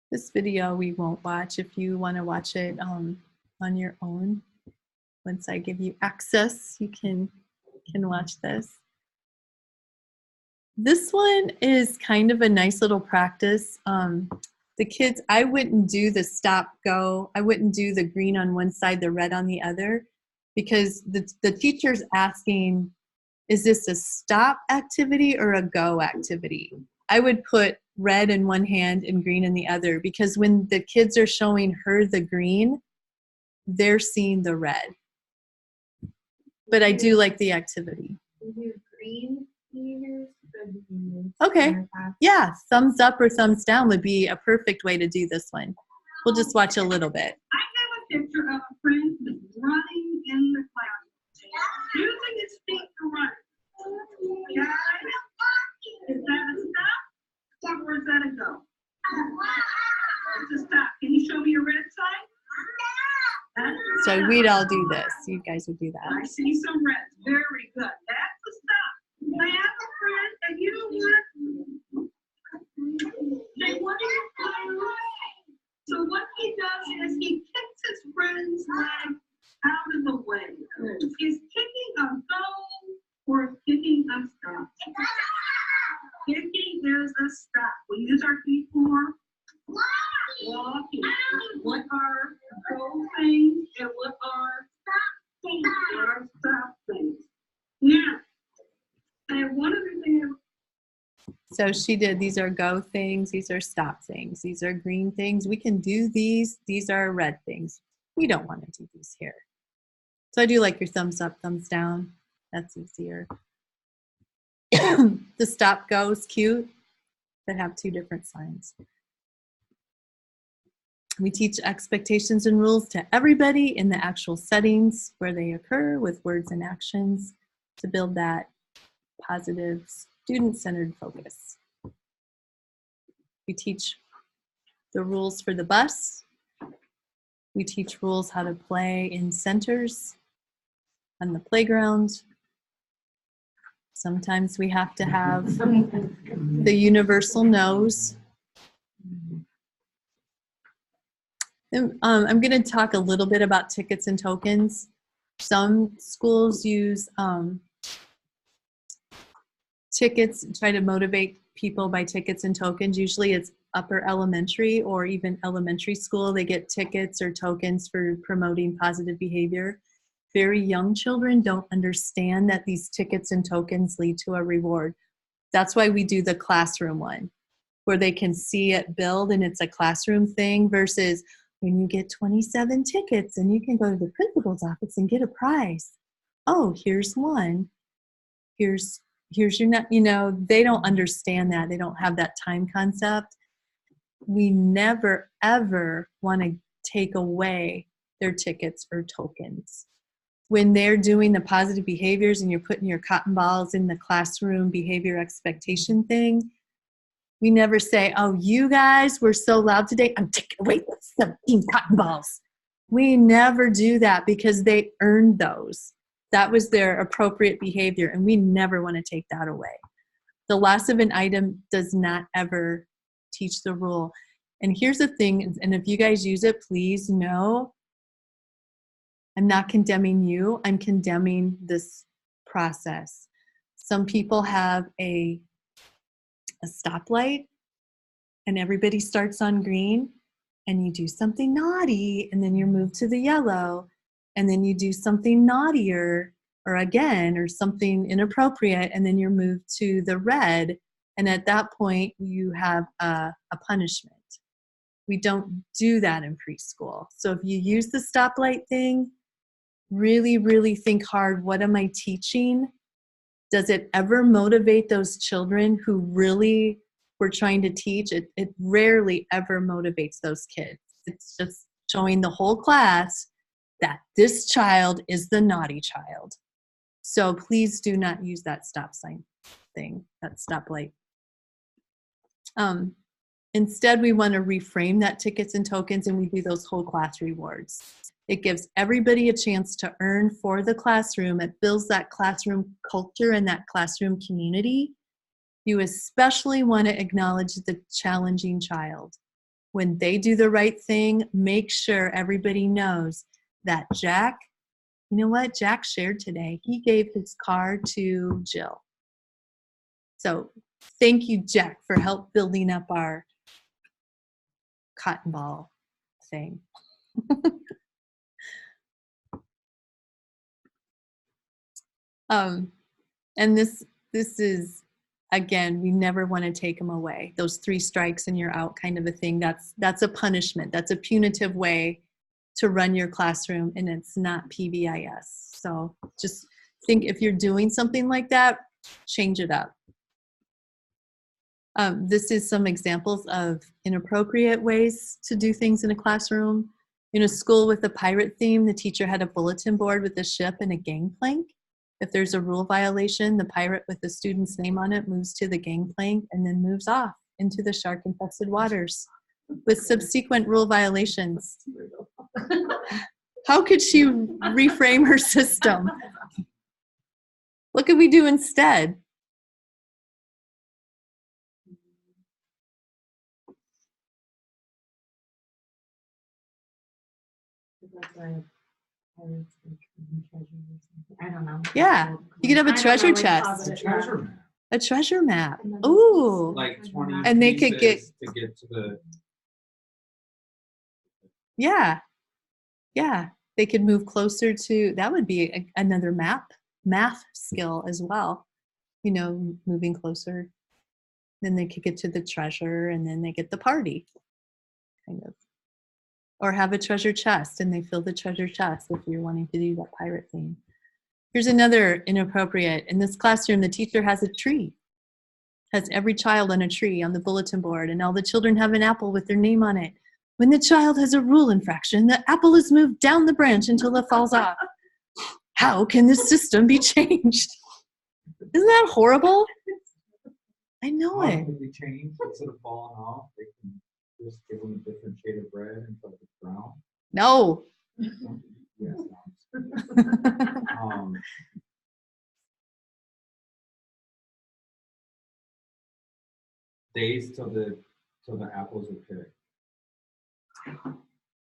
This video we won't watch. If you want to watch it on your own, once I give you access, you can watch this. This one is kind of a nice little practice. The kids, I wouldn't do the stop, go. I wouldn't do the green on one side, the red on the other. because the teacher's asking, is this a stop activity or a go activity? I would put red in one hand and green in the other, because when the kids are showing her the green, they're seeing the red. But I do like the activity. We do green behaviors, red behaviors. Okay. and fast. Yeah, thumbs up or thumbs down would be a perfect way to do this one. We'll just watch a little bit. I have a picture of a friend who's running in the classroom, using his feet to run. Guys, is that a stop or is that a go? It's a stop. Can you show me your red side? That's a So stop. we'd all do this. You guys would do I that. see some reds. Very good. That's a stop. I have a friend, and you know what? They want to play. So what he does is he kicks his friend's leg out of the way. Is kicking a go or kicking a stop? Kicking is a stop. We use our feet for walking. What are go things and what are stop things? What are stop things? Now, I have one other thing. So she did, these are go things, these are stop things, these are green things. We can do these are red things. We don't want to do these here. So I do like your thumbs up, thumbs down. That's easier. The stop go is cute, that have two different signs. We teach expectations and rules to everybody in the actual settings where they occur with words and actions to build that positive student-centered focus. We teach the rules for the bus. We teach rules how to play in centers, on the playground. Sometimes we have to have the universal nose. I'm going to talk a little bit about tickets and tokens. Some schools use tickets, try to motivate people by tickets and tokens. Usually it's upper elementary or even elementary school. They get tickets or tokens for promoting positive behavior. Very young children don't understand that these tickets and tokens lead to a reward. That's why we do the classroom one, where they can see it build and it's a classroom thing, versus when you get 27 tickets and you can go to the principal's office and get a prize. Oh, here's one. Here's your net, they don't understand that. They don't have that time concept. We never, ever want to take away their tickets or tokens. When they're doing the positive behaviors and you're putting your cotton balls in the classroom behavior expectation thing, we never say, oh, you guys were so loud today, I'm taking away 17 cotton balls. We never do that because they earned those. That was their appropriate behavior, and we never want to take that away. The loss of an item does not ever teach the rule. And here's the thing, and if you guys use it, please know, I'm not condemning you, I'm condemning this process. Some people have a stoplight and everybody starts on green and you do something naughty and then you're moved to the yellow and then you do something naughtier or again or something inappropriate and then you're moved to the red, and at that point you have a punishment. We don't do that in preschool. So if you use the stoplight thing, really, really think hard, what am I teaching? Does it ever motivate those children who really were trying to teach? It rarely ever motivates those kids. It's just showing the whole class that this child is the naughty child. So please do not use that stop sign thing, that stoplight. Instead, we want to reframe that tickets and tokens, and we do those whole class rewards. It gives everybody a chance to earn for the classroom. It builds that classroom culture and that classroom community. You especially want to acknowledge the challenging child. When they do the right thing, make sure everybody knows that Jack, you know what? Jack shared today. He gave his car to Jill. So thank you, Jack, for help building up our cotton ball thing. And this is, again, we never want to take them away. Those 3 strikes and you're out kind of a thing. That's a punishment. That's a punitive way to run your classroom, and it's not PBIS. So just think, if you're doing something like that, change it up. This is some examples of inappropriate ways to do things in a classroom. In a school with a pirate theme, the teacher had a bulletin board with a ship and a gangplank. If there's a rule violation, the pirate with the student's name on it moves to the gangplank and then moves off into the shark-infested waters with subsequent rule violations. How could she reframe her system? What could we do instead? I don't know. Yeah, you could have a treasure chest. A treasure map. A treasure map. Ooh. Like 20 And they could pieces to get to the. Yeah. Yeah. They could move closer to, that would be another math skill as well. You know, moving closer. Then they could get to the treasure, and then they get the party. Kind of. Or have a treasure chest and they fill the treasure chest if you're wanting to do that pirate thing. Here's another inappropriate. In this classroom, the teacher has a tree. Has every child on a tree on the bulletin board, and all the children have an apple with their name on it. When the child has a rule infraction, the apple is moved down the branch until it falls off. How can this system be changed? Isn't that horrible? I know How it. can we change instead of falling off? They can just give them a different shade of bread until it's brown. No. Yes. Days till the apples are picked.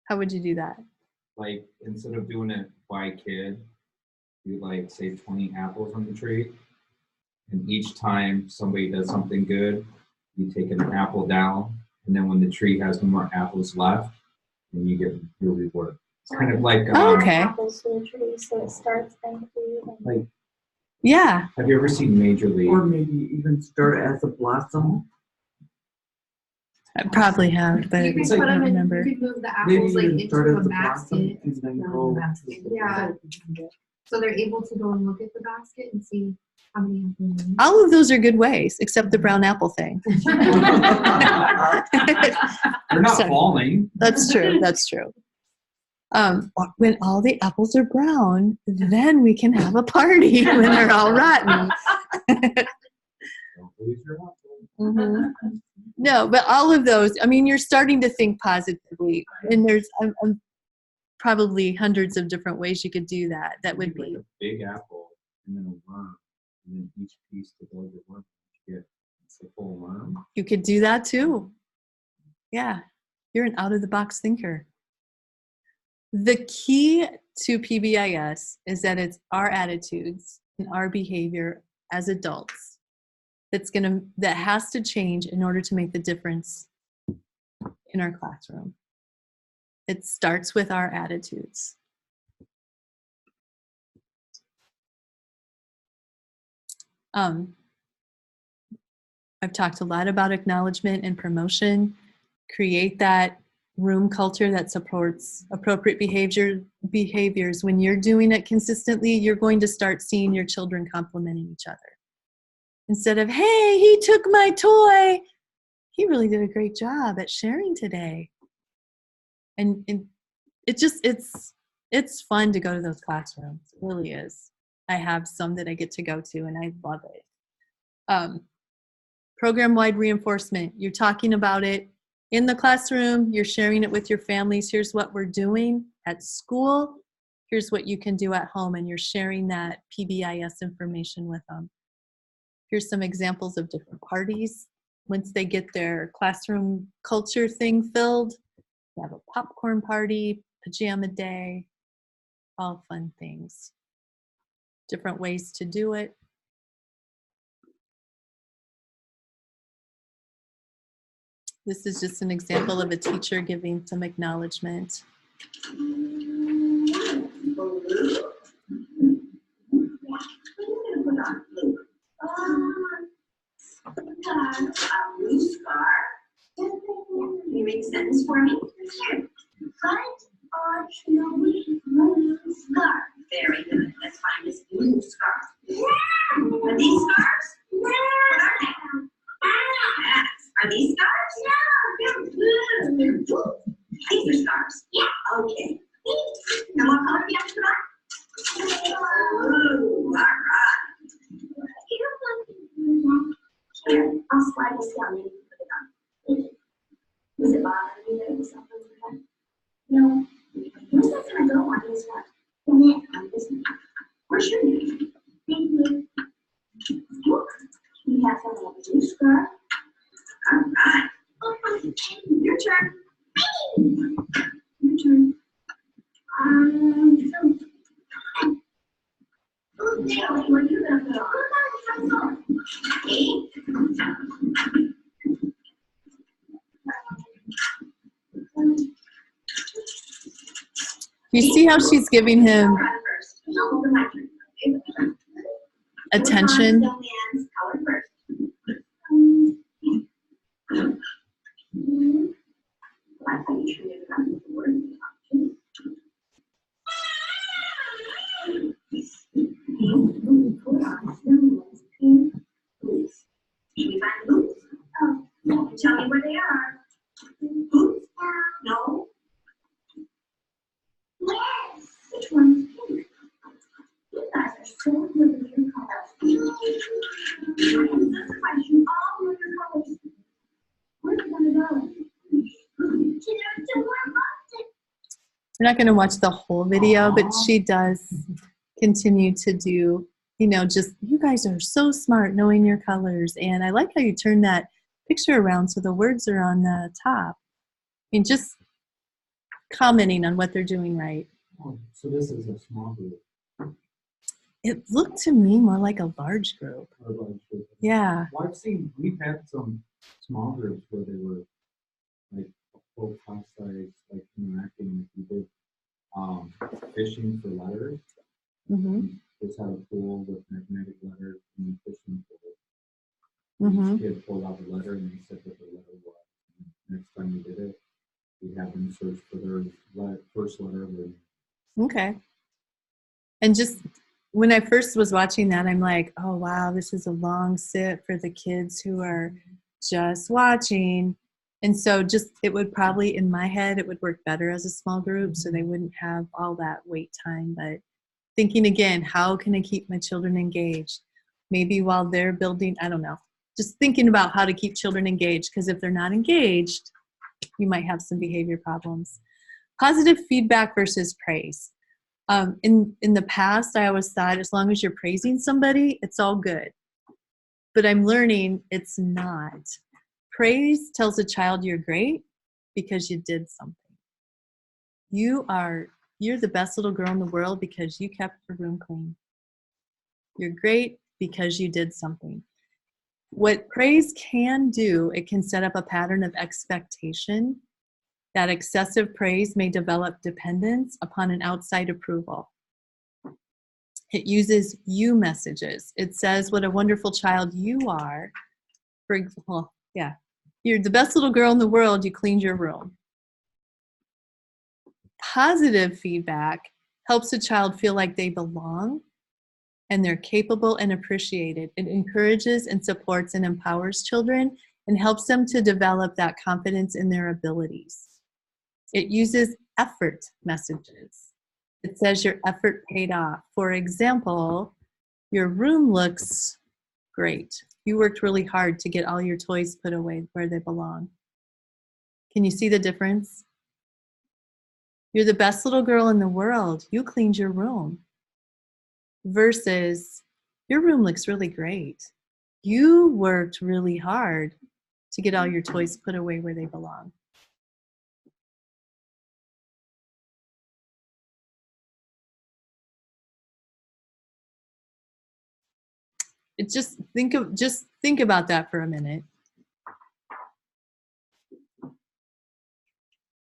How would you do that? Like, instead of doing it by kid, you like say 20 apples on the tree, and each time somebody does something good, you take an apple down, and then when the tree has no more apples left, then you get your reward. It's kind of like Okay. Apples to the tree, so it starts empty. like, Yeah. have you ever seen Major League? Or maybe even start as a blossom. I probably have, but I You could don't put them in, remember. you could move the Maybe apples like even into start a as a blossom basket. and then go. Yeah. So they're able to go and look at the basket and see how many apples are in it. All of those are good ways, except the brown apple thing. They're not Sorry. falling. That's true. That's true. When all the apples are brown, then we can have a party when they're all rotten. Don't lose your apple. Mhm. No, but all of those, I mean, you're starting to think positively, and there's probably hundreds of different ways you could do that. That would Like be, a big apple and then a worm, and then each piece to build the worm. You get the full worm. you could do that too. Yeah, you're an out-of-the-box thinker. The key to PBIS is that it's our attitudes and our behavior as adults that has to change in order to make the difference in our classroom. It starts with our attitudes. I've talked a lot about acknowledgement and promotion. Create that room culture that supports appropriate behaviors. When you're doing it consistently, you're going to start seeing your children complimenting each other. Instead of, hey, he took my toy. He really did a great job at sharing today. And it's fun to go to those classrooms. It really is. I have some that I get to go to, and I love it. Program-wide reinforcement. You're talking about it in the classroom. You're sharing it with your families. Here's what we're doing at school. Here's what you can do at home. And you're sharing that PBIS information with them. Here's some examples of different parties. Once they get their classroom culture thing filled, they have a popcorn party, pajama day, all fun things. Different ways to do it. This is just an example of a teacher giving some acknowledgement. have a blue scar. Can you make a sentence for me? What are your blue scar? Very good. Let's find this blue scar. Are these scars? What are they? Yes. Are these scars? No, they're blue. These are scars. Yeah. Okay. And what color do you have to put on? Blue. All right. Here, I'll slide this down and you can put it on. Does it bother you that it was something like that? No. Where's that gonna go on this one? On this one. Where's your name? Thank you. Look, he has a little blue scar. All right. Your turn. Your turn. Kelly, what are you gonna put on? You see how she's giving him attention? Tell me where they are. Boots? No. Yes. Which one's pink? You guys are so good with your colors. I am so surprised you all know your colors. Where's it gonna go? We're not going to watch the whole video, but she does continue to do, you know, just, you guys are so smart knowing your colors. And I like how you turn that picture around so the words are on the top. I mean, just commenting on what they're doing right. Oh, so this is a small group. It looked to me more like a large group. Or a large group. Yeah. Well, we've had some small groups where they were like full class size, like interacting with people, fishing for letters. Mm-hmm. Just had a pool with magnetic letters and fishing for it. Mm-hmm. Each kid pulled out a letter and they said what the letter was. And next time we did it, we'd have them search for their first letter of their name. Okay. And just when I first was watching that, I'm like, oh, wow, this is a long sit for the kids who are just watching. And so just, it would probably, in my head, it would work better as a small group so they wouldn't have all that wait time. But thinking again, how can I keep my children engaged? Maybe while they're building, I don't know, just thinking about how to keep children engaged, because if they're not engaged, you might have some behavior problems. Positive feedback versus praise. In the past, I always thought as long as you're praising somebody, it's all good. But I'm learning it's not. Praise tells a child you're great because you did something. You're the best little girl in the world because you kept your room clean. You're great because you did something. What praise can do, it can set up a pattern of expectation. That excessive praise may develop dependence upon an outside approval. It uses you messages. It says what a wonderful child you are. For example, yeah, you're the best little girl in the world, you cleaned your room. Positive feedback helps a child feel like they belong and they're capable and appreciated. It encourages and supports and empowers children and helps them to develop that confidence in their abilities. It uses effort messages. It says your effort paid off. For example, your room looks great. You worked really hard to get all your toys put away where they belong. Can you see the difference? You're the best little girl in the world. You cleaned your room. Versus, your room looks really great. You worked really hard to get all your toys put away where they belong. It just think about that for a minute.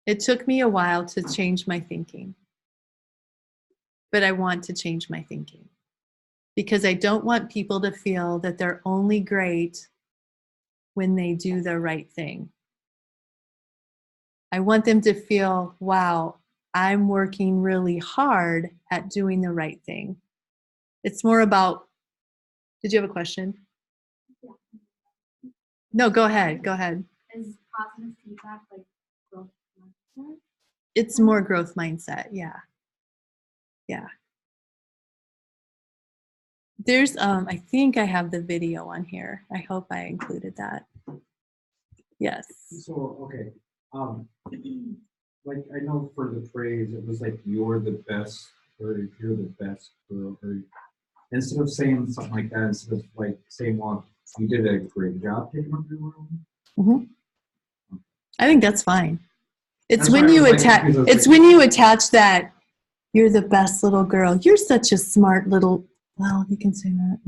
It took me a while to change my thinking, but I want to change my thinking because I don't want people to feel that they're only great when they do the right thing. I want them to feel, wow, I'm working really hard at doing the right thing. It's more about, did you have a question? No, go ahead. Go ahead. Is positive feedback like growth mindset? It's more growth mindset. Yeah. Yeah. There's, I think I have the video on here. I hope I included that. Yes. So, okay, like I know for the praise, it was like you're the best, or you're the best girl, or instead of saying something like that, instead of like saying, well, you did a great job taking up your room. Mm-hmm. I think that's fine. It's That's when why I you was like, attach. because It's like- when you attach that. You're the best little girl. You're such a smart little. Well, you can say that.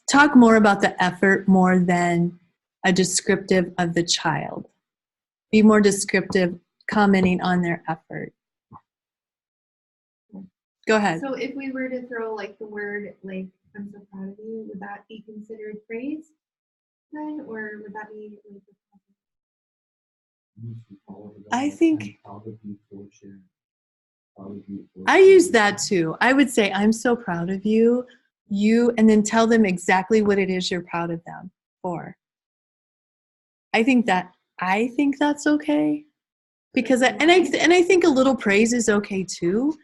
Talk more about the effort more than a descriptive of the child. Be more descriptive, commenting on their effort. Go ahead. So if we were to throw like the word like I'm so proud of you, would that be considered praise then, or would that be like I think I use that too. I would say, I'm so proud of you. And then tell them exactly what it is you're proud of them for. I think that's okay. Because I think a little praise is okay too,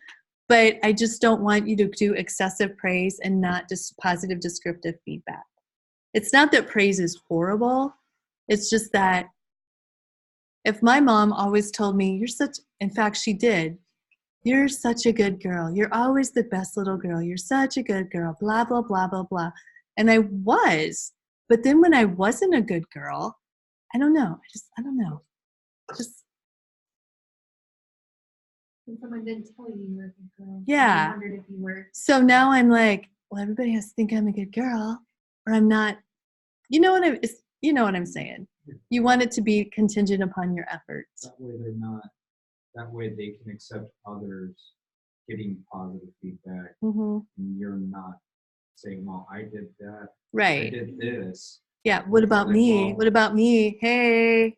but I just don't want you to do excessive praise and not just positive descriptive feedback. It's not that praise is horrible. It's just that if my mom always told me, in fact, she did, you're such a good girl. You're always the best little girl. You're such a good girl, blah, blah, blah, blah, blah. And I was, but then when I wasn't a good girl, I don't know. I don't know. Just, when someone didn't tell you you were a good girl? Yeah. I wondered if you were. so now I'm like, well, everybody has to think I'm a good girl or I'm not. You know what I'm saying? You want it to be contingent upon your efforts. That way they're not, that way they can accept others getting positive feedback. Mm-hmm. And you're not saying, well, I did that. I Right. did this. Yeah. What about Like, me? well- What about me? Hey,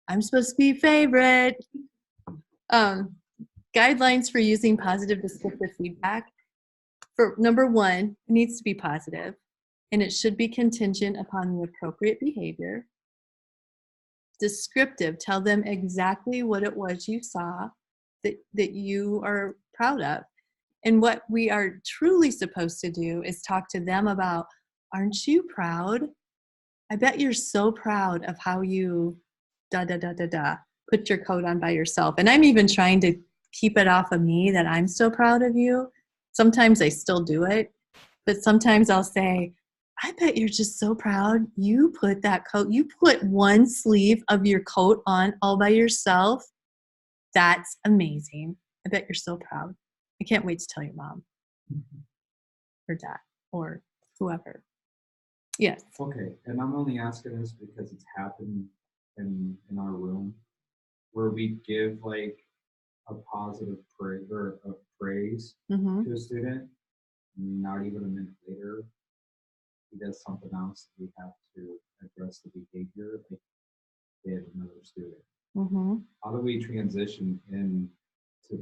I'm supposed to be favorite. Guidelines for using positive descriptive feedback. For number one, it needs to be positive, and it should be contingent upon the appropriate behavior. Descriptive, tell them exactly what it was you saw that you are proud of. And what we are truly supposed to do is talk to them about, aren't you proud? I bet you're so proud of how you put your coat on by yourself. And I'm even trying to keep it off of me that I'm so proud of you. Sometimes I still do it, but sometimes I'll say, I bet you're just so proud you put that coat, you put one sleeve of your coat on all by yourself. That's amazing. I bet you're so proud. I can't wait to tell your mom or dad or whoever. Yes. Okay, and I'm only asking this because it's happened in our room where we give like a positive praise or a praise Mm-hmm. to a student, not even a minute later, he does something else. We have to address the behavior like they had another student. Mm-hmm. How do we transition into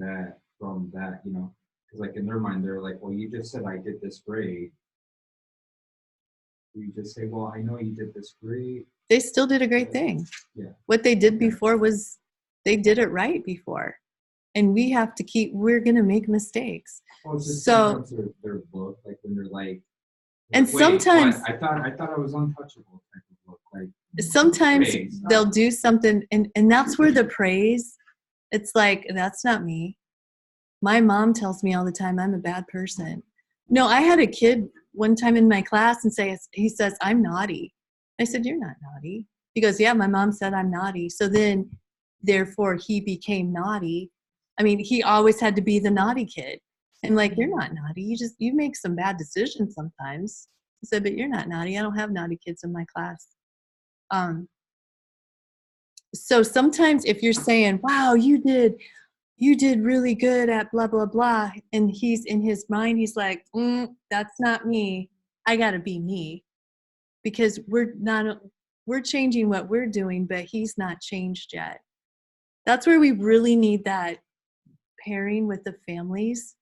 that from that, you know, because like in their mind, they're like, well, you just said I did this great. You just say, well, I know you did this great. They still did a great thing. Yeah. What they did before was they did it right before. And we have to we're going to make mistakes. Well, it's just So, sometimes their look, like when they're like, and "Wait, sometimes, what? I thought I was untouchable type of look. Like sometimes wait, stop. they'll do something and that's where the praise, it's like, that's not me. My mom tells me all the time I'm a bad person. No, I had a kid one time in my class and he says, I'm naughty. I said, you're not naughty. He goes, yeah, my mom said I'm naughty. So then, therefore, he became naughty. I mean, he always had to be the naughty kid. And like, you're not naughty. You make some bad decisions sometimes. I said, but you're not naughty. I don't have naughty kids in my class. So sometimes if you're saying, wow, you did really good at blah, blah, blah. And he's in his mind, he's like, that's not me. I got to be me, because we're changing what we're doing, but he's not changed yet. That's where we really need that pairing with the families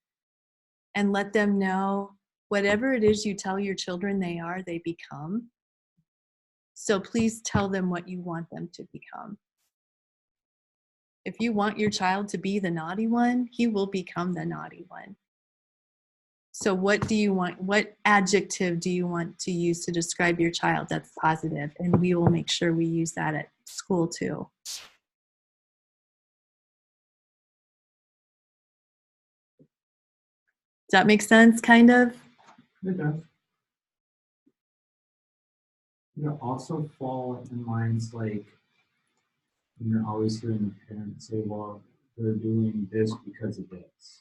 and let them know whatever it is you tell your children they are, they become. So please tell them what you want them to become. If you want your child to be the naughty one, he will become the naughty one. So what do you want? What adjective do you want to use to describe your child that's positive? And we will make sure we use that at school too. Does that make sense, kind of? It does. You also fall in lines like when you're always hearing the parents say, well, they're doing this because of this.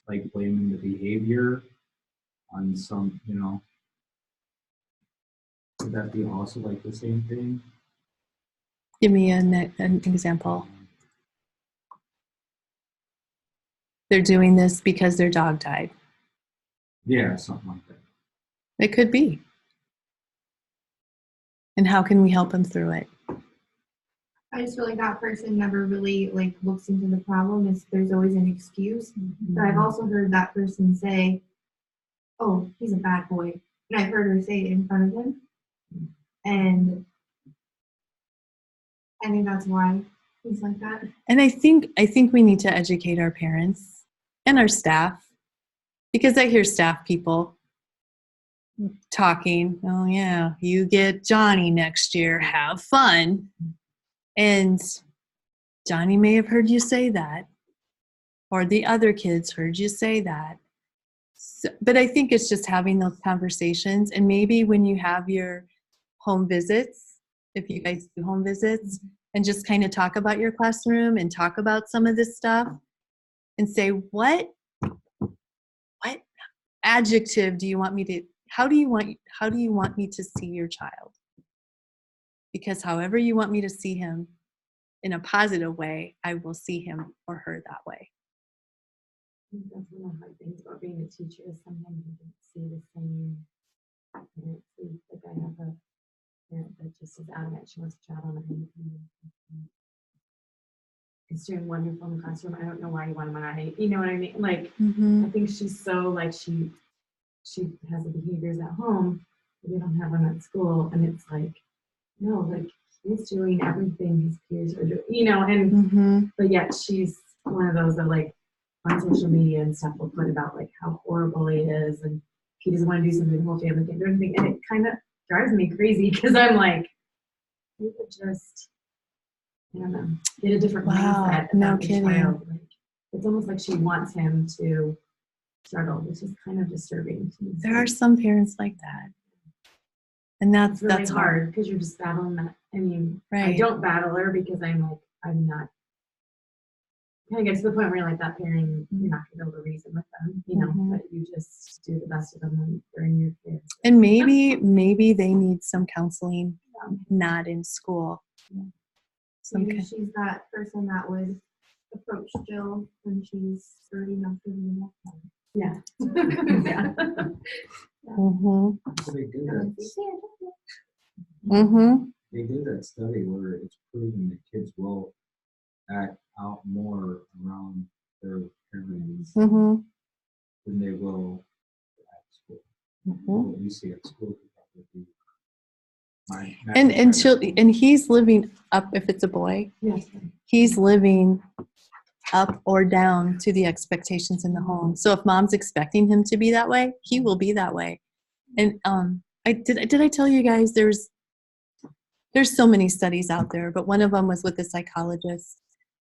Like blaming the behavior on some, would that be also like the same thing? Give me an example. They're doing this because their dog died. Yeah, something like that. It could be. And how can we help them through it? I just feel like that person never really like looks into the problem. There's always an excuse. But I've also heard that person say, "Oh, he's a bad boy," and I've heard her say it in front of him, and I think that's why he's like that. And I think we need to educate our parents and our staff, because I hear staff people talking, "Oh yeah, you get Johnny next year, have fun." And Johnny may have heard you say that, or the other kids heard you say that. So, but I think it's just having those conversations, and maybe when you have your home visits, if you guys do home visits, and just kind of talk about your classroom and talk about some of this stuff and say, what adjective do you want me to, how do you want me to see your child? Because however you want me to see him in a positive way, I will see him or her that way. I think that's one of the hard things about being a teacher is sometimes you don't see the same parents. Like I have a parent that just is adamant she wants a child on the home. It's doing wonderful in the classroom. I don't know why you want him on a, you know what I mean? Like I think she's so like she has the behaviors at home, but we don't have them at school, and it's like no, like he's doing everything his peers are doing, and but yet she's one of those that like on social media and stuff will put about like how horrible he is, and he doesn't want to do something the whole family can't do anything, and it kind of drives me crazy because I'm like, you could just, I don't know, get a different mindset about the child. Like, it's almost like she wants him to struggle, which is kind of disturbing to me. There are some parents like that. And that's really that's hard because you're just battling that. I mean, right. I don't battle her because I'm not. Kind of get to the point where you're like that parent, you're not gonna be able to reason with them, but you just do the best of them when they're in your care. And maybe they need some counseling, not in school. Maybe she's that person that would approach Jill when she's 30 enough to be enough. Yeah. Yeah. They did that study where it's proven that kids will act out more around their parents than they will at school. What you see at school could probably be and he's living up, if it's a boy, he's living up or down to the expectations in the home. So if mom's expecting him to be that way, he will be that way. And did I tell you guys there's so many studies out there, but one of them was with a psychologist.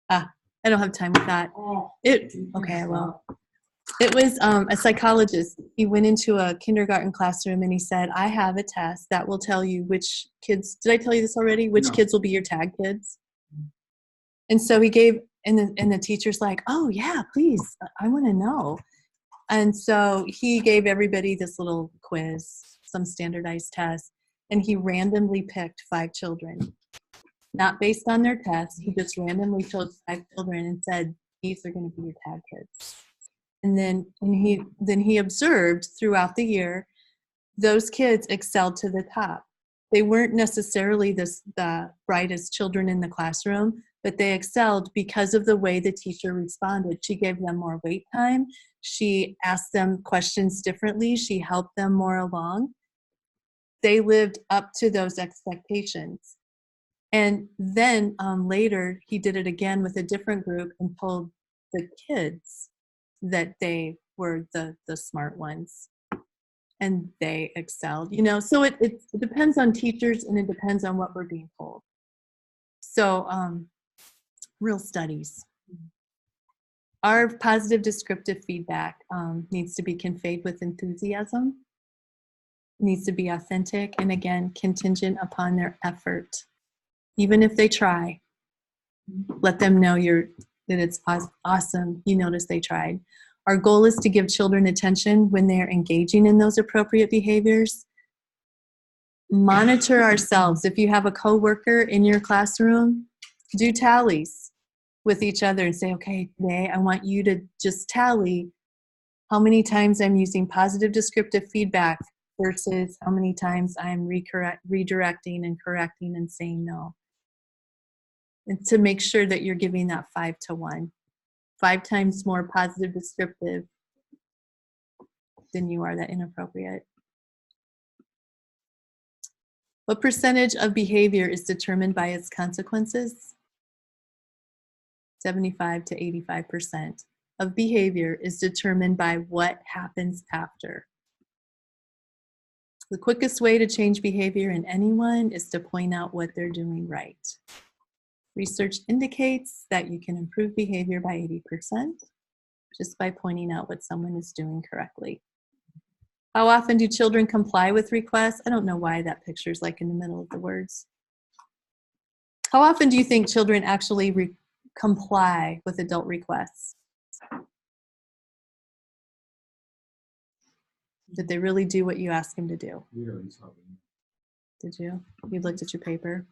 I don't have time with that. Okay, well, it was a psychologist. He went into a kindergarten classroom and he said, I have a test that will tell you which kids, did I tell you this already? Which kids will be your tag kids? And so he gave, and the teacher's like, oh yeah, please, I want to know. And so he gave everybody this little quiz, some standardized test, and he randomly picked 5 children. Not based on their test, he just randomly chose 5 children and said, these are going to be your tag kids. And then he observed throughout the year those kids excelled to the top. They weren't necessarily the brightest children in the classroom, but they excelled because of the way the teacher responded. She gave them more wait time. She asked them questions differently. She helped them more along. They lived up to those expectations. And then later, he did it again with a different group and told the kids that they were the smart ones. And they excelled, you know, so it depends on teachers and it depends on what we're being told. So real studies. Our positive descriptive feedback needs to be conveyed with enthusiasm, needs to be authentic, and again, contingent upon their effort. Even if they try, let them know that it's awesome, you notice they tried. Our goal is to give children attention when they're engaging in those appropriate behaviors. Monitor ourselves. If you have a coworker in your classroom, do tallies with each other and say, okay, today I want you to just tally how many times I'm using positive descriptive feedback versus how many times I'm redirecting and correcting and saying no. And to make sure that you're giving that 5 to 1. 5 times more positive descriptive than you are that inappropriate. What percentage of behavior is determined by its consequences? 75 to 85% of behavior is determined by what happens after. The quickest way to change behavior in anyone is to point out what they're doing right. Research indicates that you can improve behavior by 80% just by pointing out what someone is doing correctly. How often do children comply with requests? I don't know why that picture is like in the middle of the words. How often do you think children actually comply with adult requests? Did they really do what you asked them to do? We already saw them. Did you? You looked at your paper?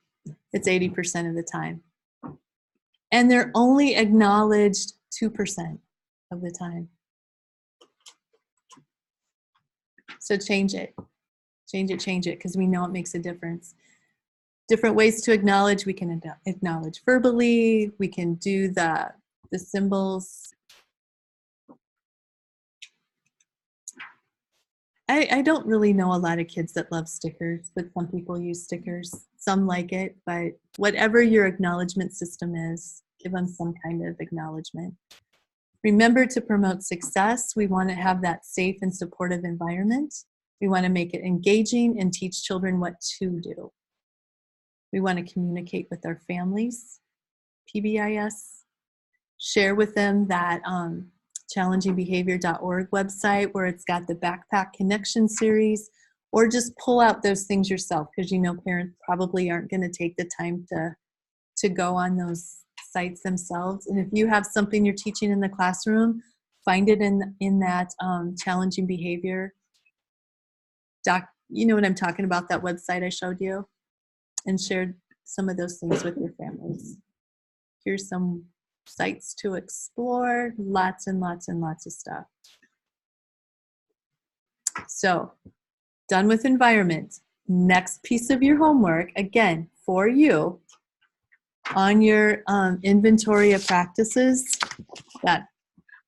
It's 80% of the time. And they're only acknowledged 2% of the time. So change it. Change it, because we know it makes a difference. Different ways to acknowledge. We can acknowledge verbally. We can do the symbols. I don't really know a lot of kids that love stickers, but some people use stickers. Some like it, but whatever your acknowledgement system is, give them some kind of acknowledgement. Remember to promote success. We want to have that safe and supportive environment. We want to make it engaging and teach children what to do. We want to communicate with our families, PBIS. Share with them that challengingbehavior.org website where it's got the Backpack Connection series, or just pull out those things yourself, because you know parents probably aren't going to take the time to go on those sites themselves. And if you have something you're teaching in the classroom, find it in that challenging behavior you know what I'm talking about, that website I showed you, and shared some of those things with your families. Here's some sites to explore, lots and lots and lots of stuff. So, done with environment. Next piece of your homework, again, for you, on your inventory of practices, that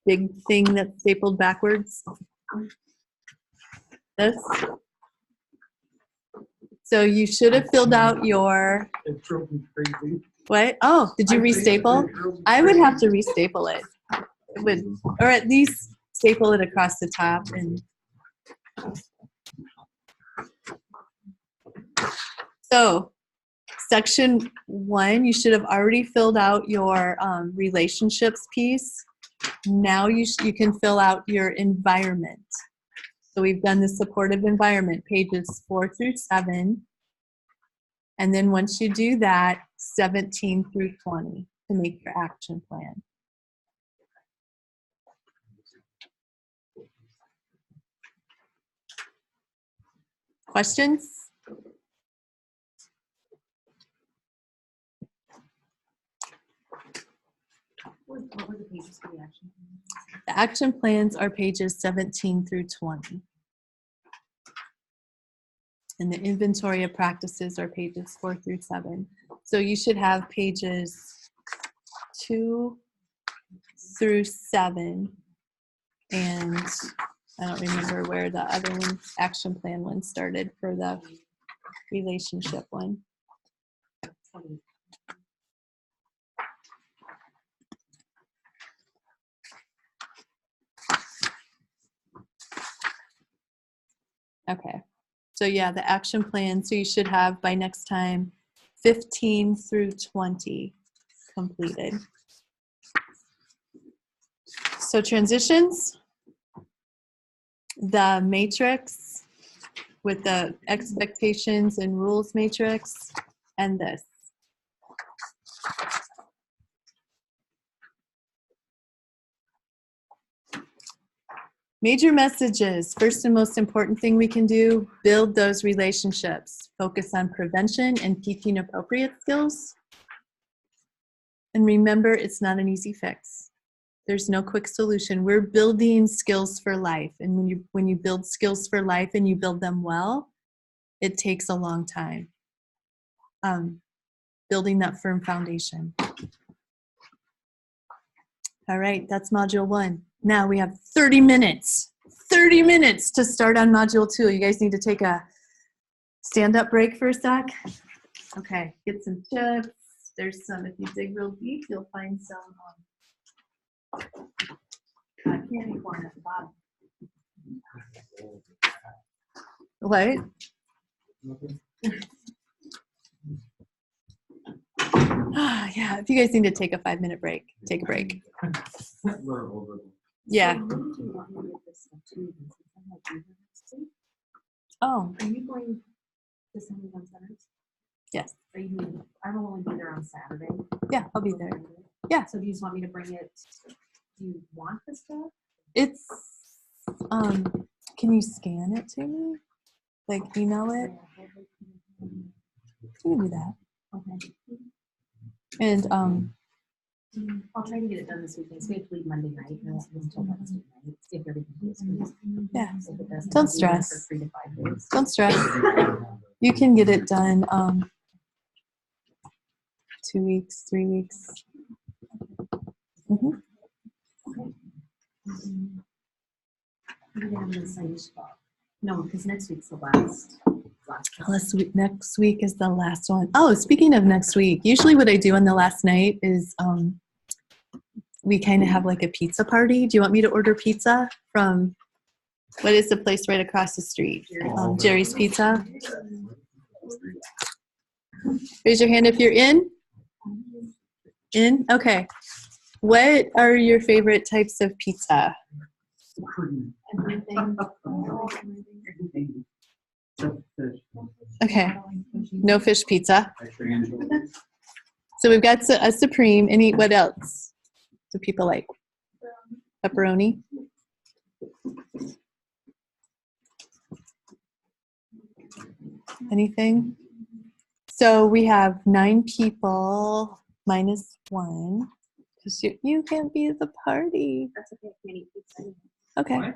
big thing that's stapled backwards. This. So you should have filled out your, It drove me crazy. what? Oh, did you restaple? I would have to restaple it. It would, or at least staple it across the top. And so section 1, you should have already filled out your relationships piece. Now you can fill out your environment. So we've done the supportive environment, pages 4 through 7. And then once you do that, 17 through 20 to make your action plan. Questions? What were the pages for the action plan? The action plans are pages 17 through 20. And the inventory of practices are pages 4 through 7. So you should have pages 2 through 7. And I don't remember where the other one, action plan one, started for the relationship one. Okay. So yeah, the action plan, so you should have by next time 15 through 20 completed. So transitions, the matrix with the expectations and rules matrix, and this. Major messages. First and most important thing we can do, build those relationships. Focus on prevention and teaching appropriate skills. And remember, it's not an easy fix. There's no quick solution. We're building skills for life. And when you build skills for life and you build them well, it takes a long time. Building that firm foundation. All right, that's module 1. Now we have 30 minutes. 30 minutes to start on module 2. You guys need to take a stand-up break for a sec. Okay, get some chips. There's some, if you dig real deep, you'll find some candy corn at the bottom. What? Yeah, if you guys need to take a 5-minute break, take a break. Yeah. Oh. Are you going to San Juan Centers? Yes. Are you? I will only be there on Saturday. Yeah, I'll be there. Yeah. So do you just want me to bring it? Do you want the stuff? It's can you scan it to me? Like email it? You can do that. Okay. And I'll try to get it done this weekend. So we have to leave Monday night. And I'll until Wednesday night. If everything goes good. yeah, If it doesn't, don't I'll be there stress. for 3 to 5 days. Don't stress. You can get it done 2 weeks, 3 weeks. Mm-hmm. No, because next week's the last. Next week is the last one. Oh, speaking of next week, usually what I do on the last night is we kind of have like a pizza party. Do you want me to order pizza from, what is the place right across the street? Jerry's Pizza. Raise your hand if you're in. In? Okay. What are your favorite types of pizza? Everything. Okay. No fish pizza. So we've got a supreme. Any, what else do people like? Pepperoni? Anything? So we have 9 people minus 1 because you can't be at the party. That's okay. I can't eat pizza. Okay. I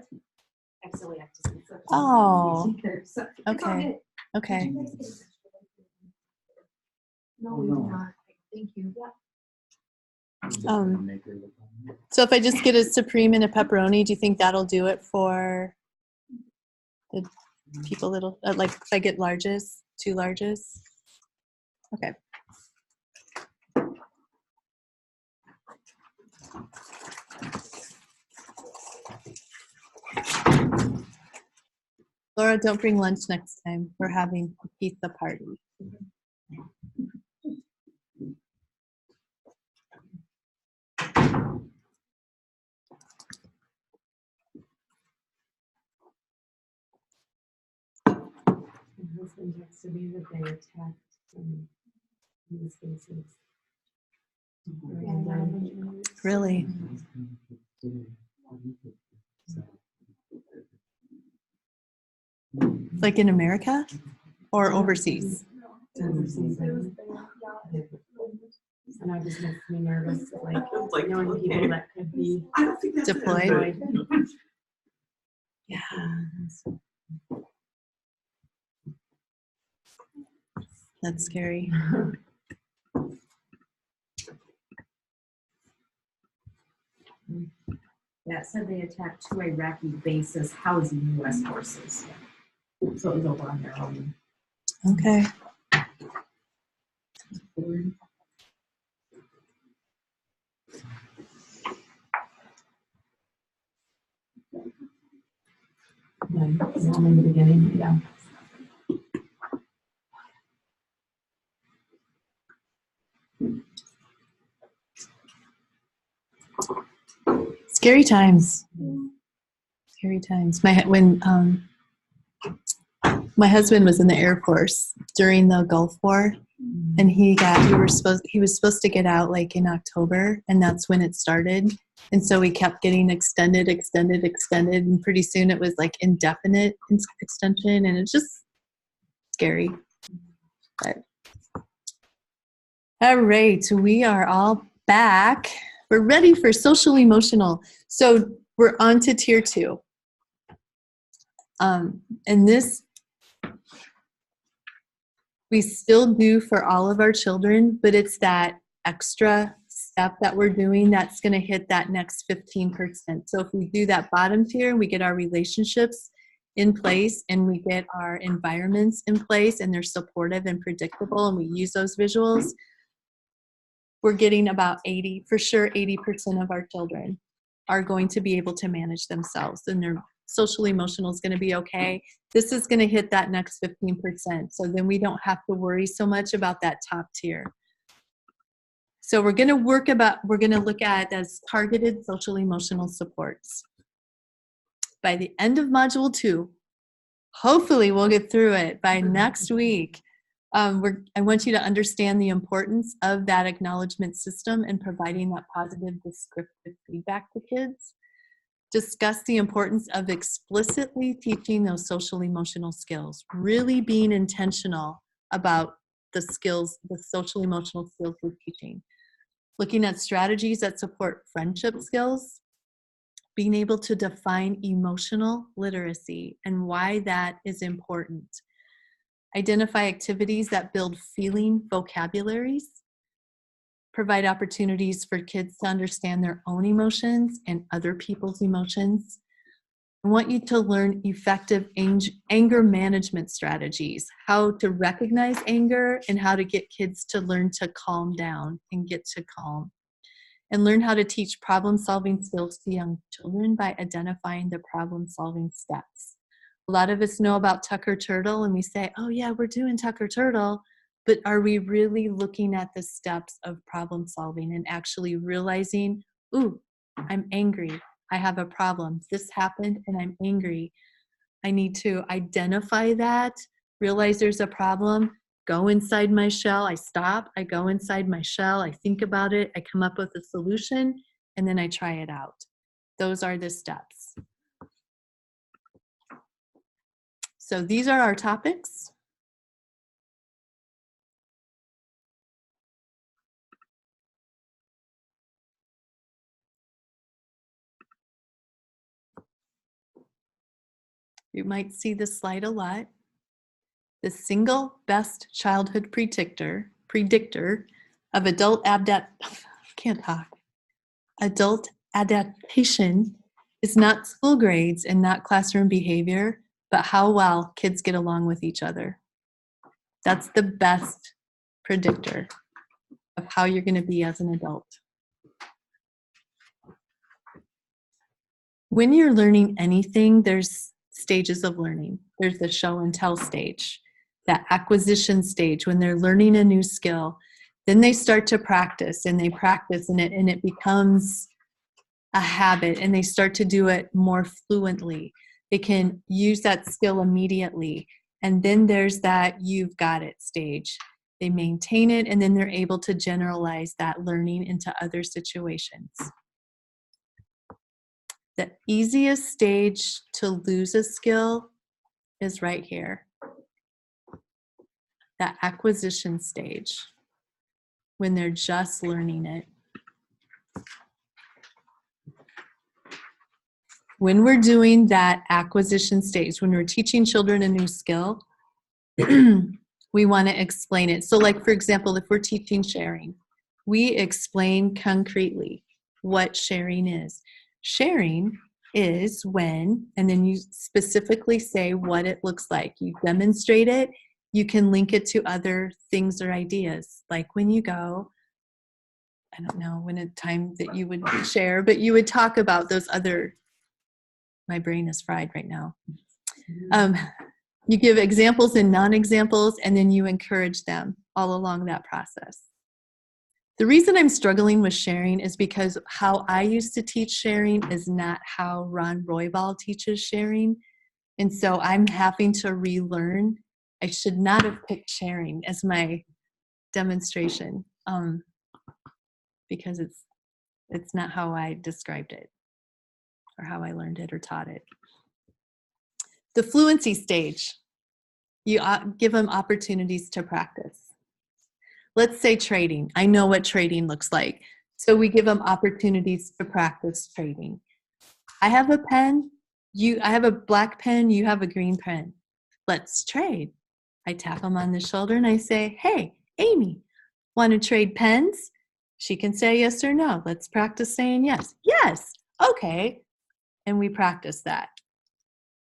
have celiac disease. Oh. So it's all Okay. good. Okay. No, we do not. Thank you. So if I just get a supreme and a pepperoni, do you think that'll do it for the people that'll like if I get larges, 2 larges? Okay. Laura, don't bring lunch next time. We're having a pizza party. My husband texted me that they attacked some in the spaces. Really? Like in America or overseas? And I just makes me nervous, like knowing people that could be Deployed? Yeah. That's scary. Yeah, it said they attacked 2 Iraqi bases housing U.S. forces. So it was over on their own. Okay. In the beginning, yeah. Scary times. Scary times. When my husband was in the Air Force during the Gulf War, and he was supposed to get out like in October, and that's when it started. And so we kept getting extended, and pretty soon it was like indefinite extension, and it's just scary. But all right, we are all back. We're ready for social emotional. So we're on to tier 2. And this we still do for all of our children, but it's that extra step that we're doing that's going to hit that next 15%. So if we do that bottom tier, we get our relationships in place and we get our environments in place and they're supportive and predictable and we use those visuals, we're getting about 80% of our children are going to be able to manage themselves and their social emotional is going to be okay. This is going to hit that next 15%. So then we don't have to worry so much about that top tier. So we're going to look at as targeted social emotional supports. By the end of module 2, hopefully we'll get through it by next week. I want you to understand the importance of that acknowledgement system and providing that positive descriptive feedback to kids. Discuss the importance of explicitly teaching those social emotional skills, really being intentional about the skills, the social emotional skills we're teaching. Looking at strategies that support friendship skills, being able to define emotional literacy and why that is important. Identify activities that build feeling vocabularies. Provide opportunities for kids to understand their own emotions and other people's emotions. I want you to learn effective anger management strategies, how to recognize anger and how to get kids to learn to calm down and get to calm. And learn how to teach problem-solving skills to young children by identifying the problem-solving steps. A lot of us know about Tucker Turtle and we say, oh yeah, we're doing Tucker Turtle. But are we really looking at the steps of problem solving and actually realizing, ooh, I'm angry. I have a problem. This happened and I'm angry. I need to identify that, realize there's a problem, go inside my shell. I stop, I go inside my shell, I think about it, I come up with a solution, and then I try it out. Those are the steps. So these are our topics. You might see this slide a lot. The single best childhood predictor of adult adaptation is not school grades and not classroom behavior, but how well kids get along with each other. That's the best predictor of how you're going to be as an adult. When you're learning anything, there's stages of learning. There's the show and tell stage, that acquisition stage when they're learning a new skill. Then they start to practice and they practice and it becomes a habit and they start to do it more fluently. They can use that skill immediately. And then there's that you've got it stage. They maintain it and then they're able to generalize that learning into other situations. The easiest stage to lose a skill is right here. That acquisition stage, when they're just learning it. When we're doing that acquisition stage, when we're teaching children a new skill, We want to explain it. So like, for example, if we're teaching sharing, we explain concretely what sharing is. Sharing is when, and then you specifically say what it looks like. You demonstrate it. You can link it to other things or ideas. Like when you go, I don't know when a time that you would share, but you would talk about those other, my brain is fried right now. You give examples and non-examples, and then you encourage them all along that process. The reason I'm struggling with sharing is because how I used to teach sharing is not how Ron Roybal teaches sharing. And so I'm having to relearn. I should not have picked sharing as my demonstration because it's not how I described it or how I learned it or taught it. The fluency stage, you give them opportunities to practice. Let's say trading. I know what trading looks like. So we give them opportunities to practice trading. I have a pen, I have a black pen, you have a green pen. Let's trade. I tap them on the shoulder and I say, hey, Amy, want to trade pens? She can say yes or no. Let's practice saying yes. Yes, okay. And we practice that.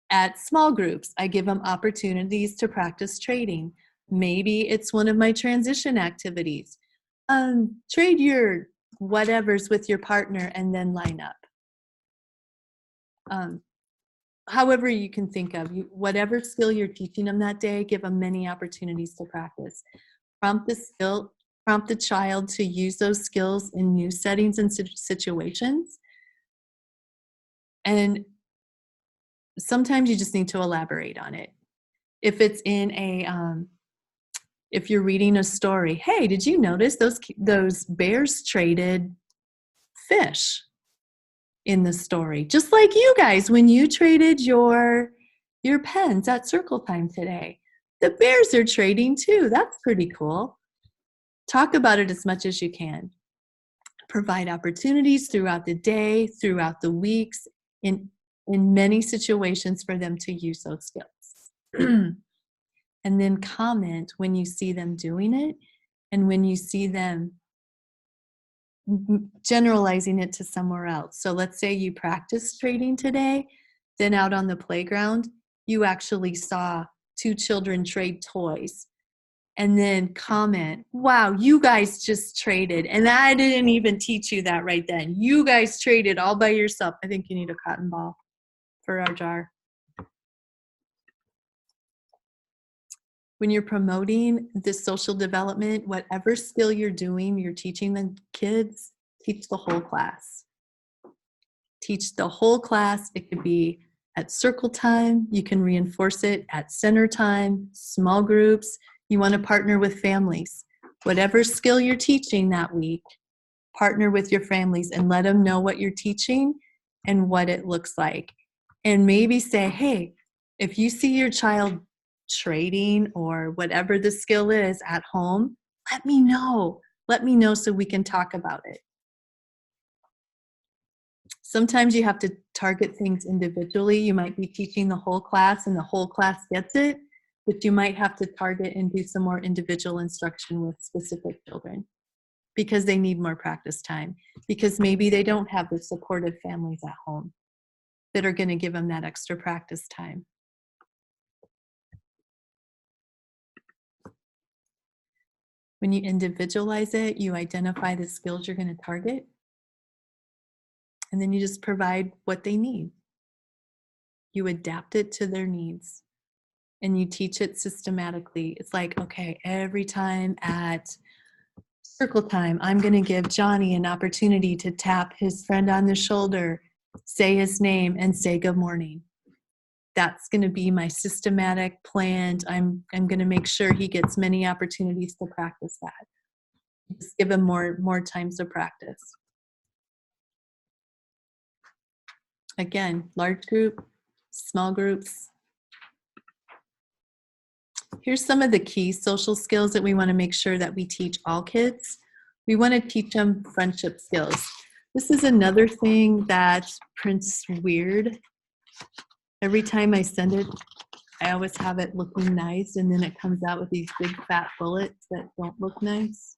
At small groups, I give them opportunities to practice trading. Maybe it's one of my transition activities. Trade your whatevers with your partner and then line up. However you can think of, whatever skill you're teaching them that day, give them many opportunities to practice. Prompt the child to use those skills in new settings and situations. And sometimes you just need to elaborate on it. If it's in if you're reading a story, hey, did you notice those bears traded fish in the story? Just like you guys, when you traded your pens at circle time today, the bears are trading too. That's pretty cool. Talk about it as much as you can. Provide opportunities throughout the day, throughout the weeks, in many situations for them to use those skills. And then comment when you see them doing it and when you see them generalizing it to somewhere else. So let's say you practiced trading today, then out on the playground, you actually saw 2 children trade toys. And then comment, wow, you guys just traded. And I didn't even teach you that right then. You guys traded all by yourself. I think you need a cotton ball for our jar. When you're promoting this social development, whatever skill you're doing, you're teaching the kids, teach the whole class. Teach the whole class. It could be at circle time. You can reinforce it at center time, small groups. You want to partner with families. Whatever skill you're teaching that week, partner with your families and let them know what you're teaching and what it looks like. And maybe say, hey, if you see your child trading or whatever the skill is at home, let me know. Let me know so we can talk about it. Sometimes you have to target things individually. You might be teaching the whole class and the whole class gets it, but you might have to target and do some more individual instruction with specific children because they need more practice time, because maybe they don't have the supportive families at home that are going to give them that extra practice time. When you individualize it, you identify the skills you're going to target, and then you just provide what they need. You adapt it to their needs, and you teach it systematically. It's like, okay, every time at circle time, I'm going to give Johnny an opportunity to tap his friend on the shoulder, say his name, and say good morning. That's going to be my systematic plan. I'm going to make sure he gets many opportunities to practice that. Just give him more times to practice. Again, large group, small groups. Here's some of the key social skills that we want to make sure that we teach all kids. We want to teach them friendship skills. This is another thing that prints weird. Every time I send it, I always have it looking nice, and then it comes out with these big fat bullets that don't look nice.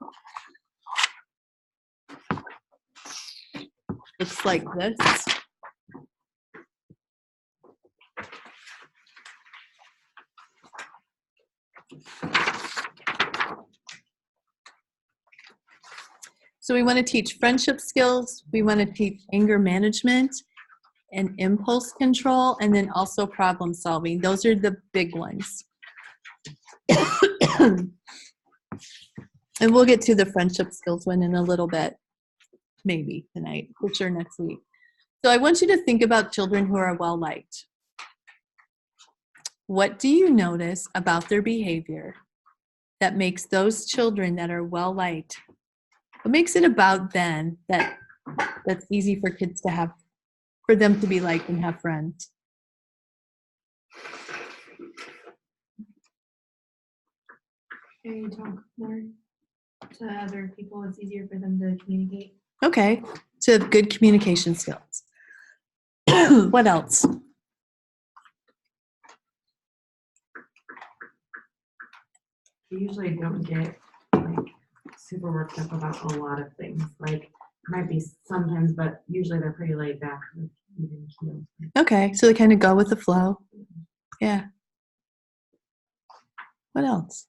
Looks like this. So we want to teach friendship skills, we want to teach anger management and impulse control, and then also problem solving. Those are the big ones. And we'll get to the friendship skills one in a little bit, maybe tonight, for sure next week. So I want you to think about children who are well-liked. What do you notice about their behavior that makes those children that are well-liked, what makes it about them that's easy for kids to have, for them to be liked and have friends? They talk more to other people. It's easier for them to communicate. Okay, so have good communication skills. What else? They usually don't get like super worked up about a lot of things. Like might be sometimes, but usually they're pretty laid back. Like, even keeled. Okay, so they kind of go with the flow. Yeah. What else?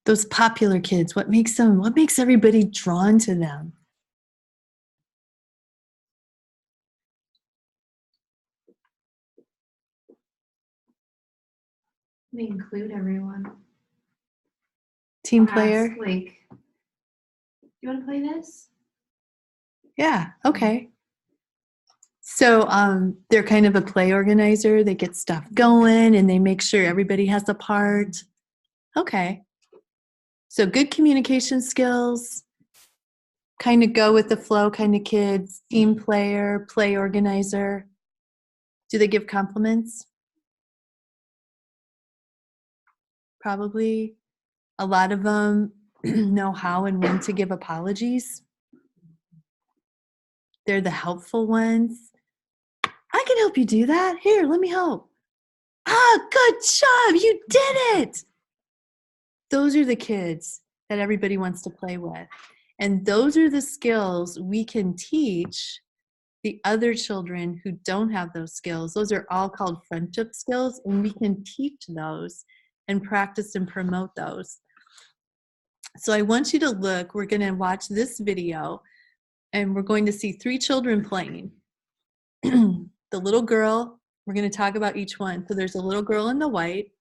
Those popular kids, what makes everybody drawn to them? They include everyone. Team Ask, player? like, you want to play this? Yeah, okay. So they're kind of a play organizer. They get stuff going and they make sure everybody has a part. Okay. So good communication skills, kind of go with the flow kind of kids, team player, play organizer. Do they give compliments? Probably. A lot of them know how and when to give apologies. They're the helpful ones. I can help you do that. Here, let me help. Ah, good job. You did it. Those are the kids that everybody wants to play with. And those are the skills we can teach the other children who don't have those skills. Those are all called friendship skills, and we can teach those and practice and promote those. So I want you to look, we're going to watch this video, and we're going to see 3 children playing. The little girl, we're going to talk about each one. So there's a little girl in the white,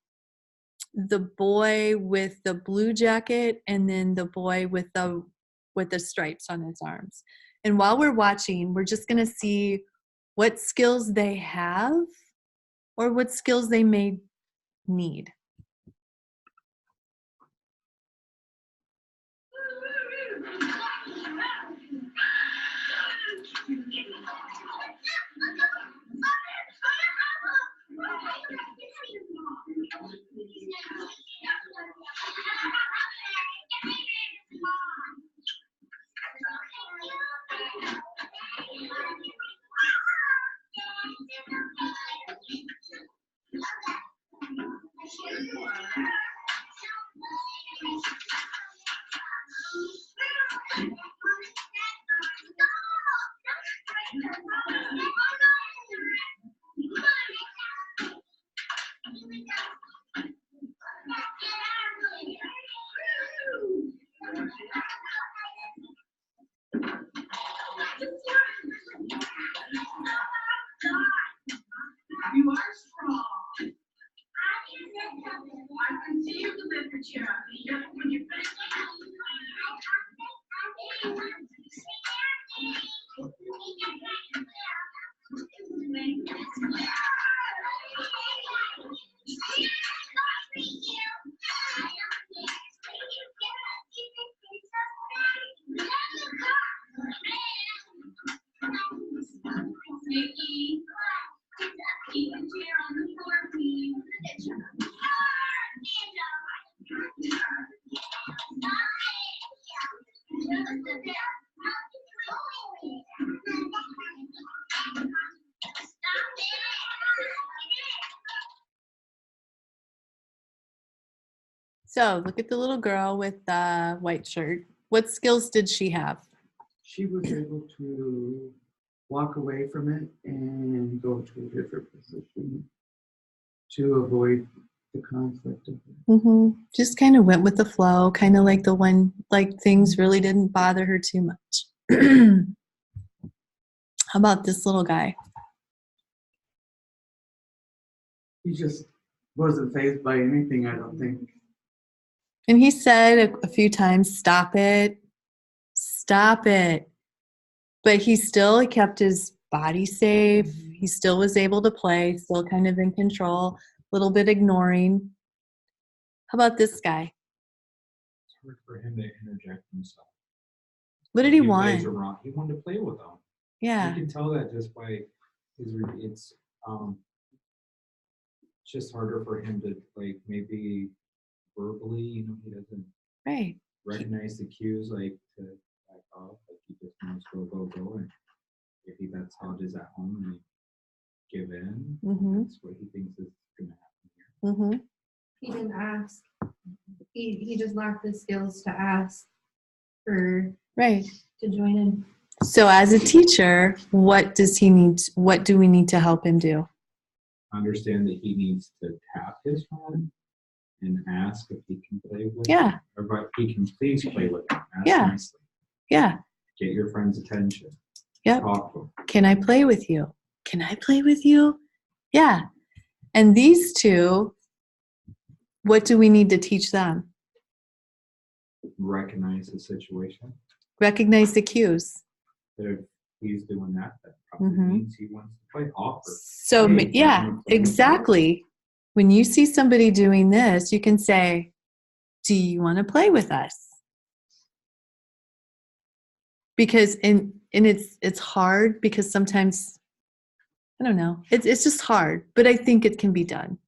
the boy with the blue jacket, and then the boy with the stripes on his arms. And while we're watching, we're just going to see what skills they have or what skills they may need. You are strong. I can see you live the chair. When you finish. Nikki, keep the chair on the floor, please. So look at the little girl with the white shirt. What skills did she have? She was able to walk away from it and go to a different position to avoid the conflict of it. Mm-hmm. Just kind of went with the flow, kind of like the one, like things really didn't bother her too much. How about this little guy? He just wasn't fazed by anything, I don't think. And he said a few times, stop it, stop it. But he still kept his body safe. He still was able to play, still kind of in control, a little bit ignoring. How about this guy? It's hard for him to interject himself. What did he plays want? around. He wanted to play with them. Yeah. You can tell that just by it's just harder for him to like maybe verbally, he doesn't Right. recognize the cues like to back off, like he just wants to go, and maybe that's how it is at home, and they give in. Mm-hmm. That's what he thinks is gonna happen here. Mm-hmm. He didn't ask. He just lacked the skills to ask for Right. to join in. So as a teacher, what does he need? What do we need to help him do? Understand that he needs to tap his friend and ask if he can play with Yeah. him. Or if he can please play with him. Ask Yeah. nicely. Yeah. Get your friend's attention. Yep. Talk to him. Can I play with you? Can I play with you? Yeah. And these two, what do we need to teach them? Recognize the situation. Recognize the cues. That if he's doing that, that probably Mhm. means he wants to play. Offer. So, Hey, do you yeah, wanna play with me? exactly. When you see somebody doing this, you can say, do you want to play with us? Because and it's hard because sometimes, I don't know, it's just hard, but I think it can be done.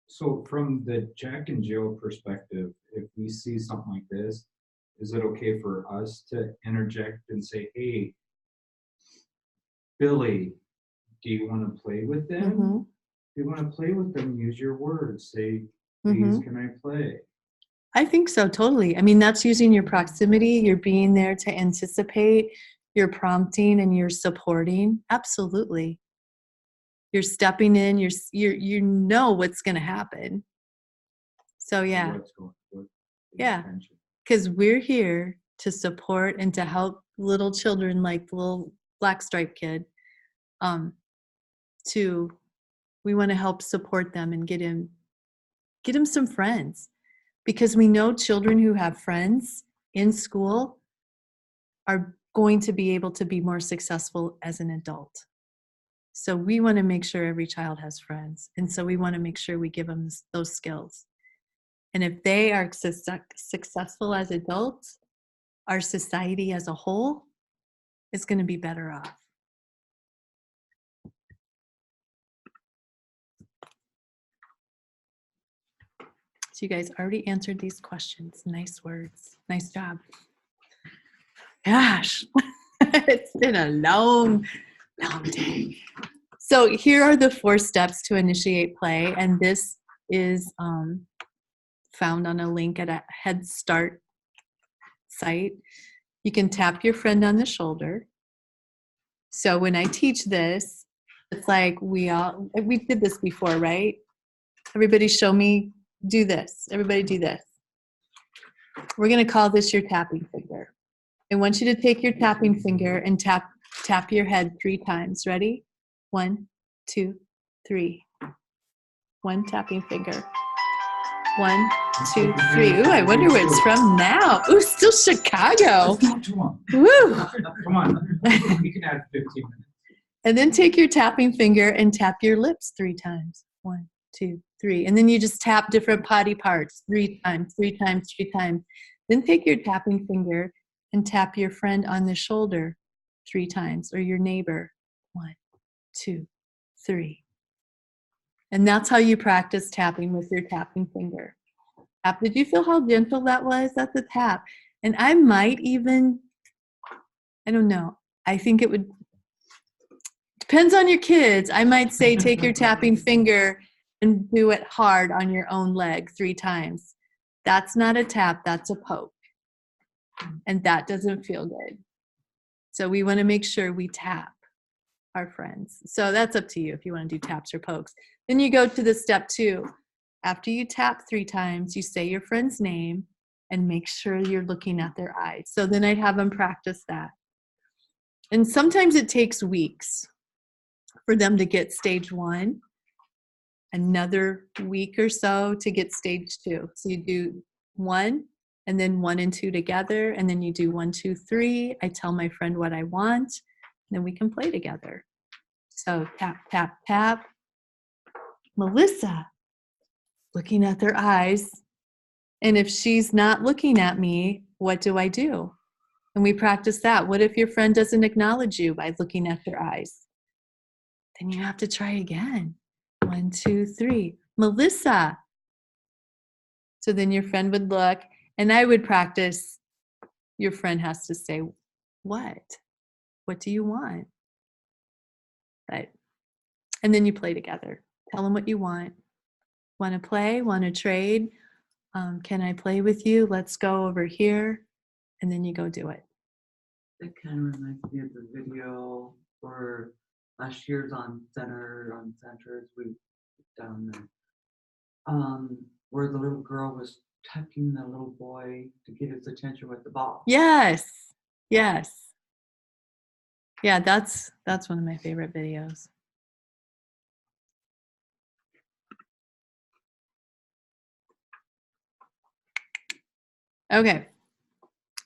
So from the Jack and Jill perspective, if we see something like this, is it okay for us to interject and say, hey, Billy, do you want to play with them? Mm-hmm. If you want to play with them, use your words. Say, please, Mm-hmm. can I play? I think so, totally. I mean, that's using your proximity, you're being there to anticipate, you're prompting and you're supporting. Absolutely. You're stepping in, you know what's going to happen. So yeah. What's Yeah. intention? Because we're here to support and to help little children like the little black stripe kid. We want to help support them and get him some friends. Because we know children who have friends in school are going to be able to be more successful as an adult. So we want to make sure every child has friends. And so we want to make sure we give them those skills. And if they are successful as adults, our society as a whole is going to be better off. So you guys already answered these questions. Nice words. Nice job. Gosh, it's been a long day. So here are the 4 steps to initiate play. And this is found on a link at a Head Start site. You can tap your friend on the shoulder. So when I teach this, it's like we did this before, right? Everybody show me, do this. Everybody do this. We're going to call this your tapping finger. I want you to take your tapping finger and tap your head 3 times. Ready? 1, 2, 3. 1 tapping finger. 1, 2, 3. Ooh, I wonder where it's from now. Ooh, still Chicago. Woo! Come on. You can add 15 minutes. And then take your tapping finger and tap your lips 3 times. 1, 2, 3. And then you just tap different body parts 3 times, 3 times, 3 times. Then take your tapping finger and tap your friend on the shoulder 3 times, or your neighbor. 1, 2, 3. And that's how you practice tapping with your tapping finger. Tap. Did you feel how gentle that was? That's a tap. And I might even, I don't know, I think it would, depends on your kids. I might say take your tapping finger and do it hard on your own leg 3 times. That's not a tap, that's a poke. And that doesn't feel good. So we want to make sure we tap our friends. So that's up to you if you want to do taps or pokes. Then you go to the step 2. After you tap 3 times, you say your friend's name and make sure you're looking at their eyes. So then I'd have them practice that. And sometimes it takes weeks for them to get stage 1, another week or so to get stage 2. So you do 1, and then 1 and 2 together, and then you do 1, 2, 3. I tell my friend what I want, and then we can play together. So tap, tap, tap. Melissa, looking at their eyes. And if she's not looking at me, what do I do? And we practice that. What if your friend doesn't acknowledge you by looking at their eyes? Then you have to try again. 1, 2, 3. Melissa. So then your friend would look, and I would practice. Your friend has to say, what? What do you want? Right. And then you play together. Tell them what you want. Want to play? Want to trade? Can I play with you? Let's go over here. And then you go do it. That kind of reminds me of the video for last year's on Centers we've done where the little girl was tucking the little boy to get his attention with the ball. Yes. Yes. Yeah, that's one of my favorite videos. Okay.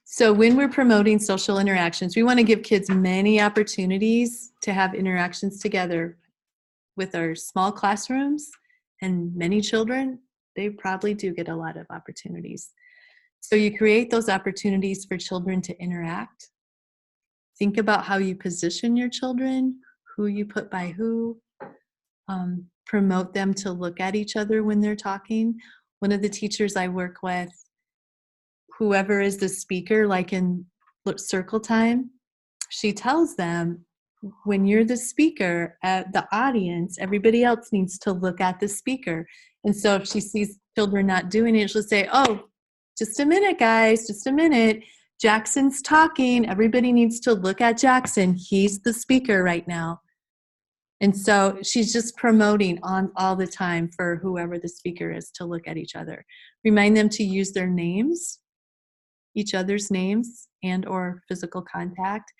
So when we're promoting social interactions, we want to give kids many opportunities to have interactions together with our small classrooms, and many children, they probably do get a lot of opportunities. So you create those opportunities for children to interact. Think about how you position your children, who you put by who. Promote them to look at each other when they're talking. One of the teachers I work with, whoever is the speaker, like in circle time, she tells them, when you're the speaker at the audience, everybody else needs to look at the speaker. And so if she sees children not doing it, she'll say, oh, just a minute, guys, just a minute. Jackson's talking. Everybody needs to look at Jackson. He's the speaker right now. And so she's just promoting on all the time for whoever the speaker is to look at each other. Remind them to use their names, each other's names, and or physical contact.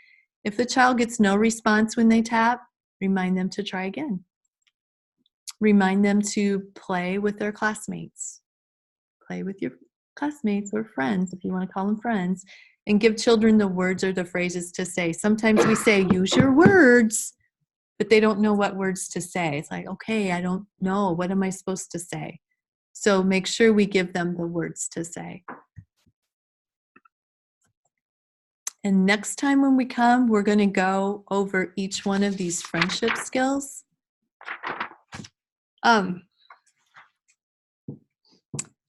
If the child gets no response when they tap, remind them to try again. Remind them to play with their classmates. Play with your classmates or friends, if you want to call them friends, and give children the words or the phrases to say. Sometimes we say, use your words, but they don't know what words to say. It's like, okay, I don't know. What am I supposed to say? So make sure we give them the words to say. And next time when we come, we're going to go over each one of these friendship skills. I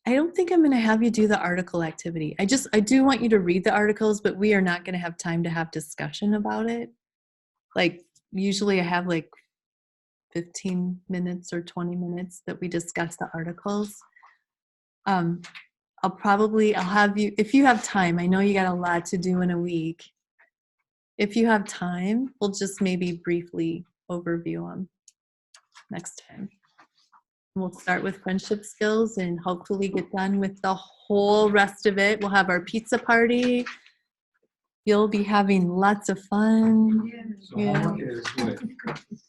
don't think I'm going to have you do the article activity. I do want you to read the articles, but we are not going to have time to have discussion about it. Like usually I have like 15 minutes or 20 minutes that we discuss the articles. I'll have you, if you have time, I know you got a lot to do in a week. If you have time, we'll just maybe briefly overview them next time. We'll start with friendship skills and hopefully get done with the whole rest of it. We'll have our pizza party. You'll be having lots of fun. So homework is what?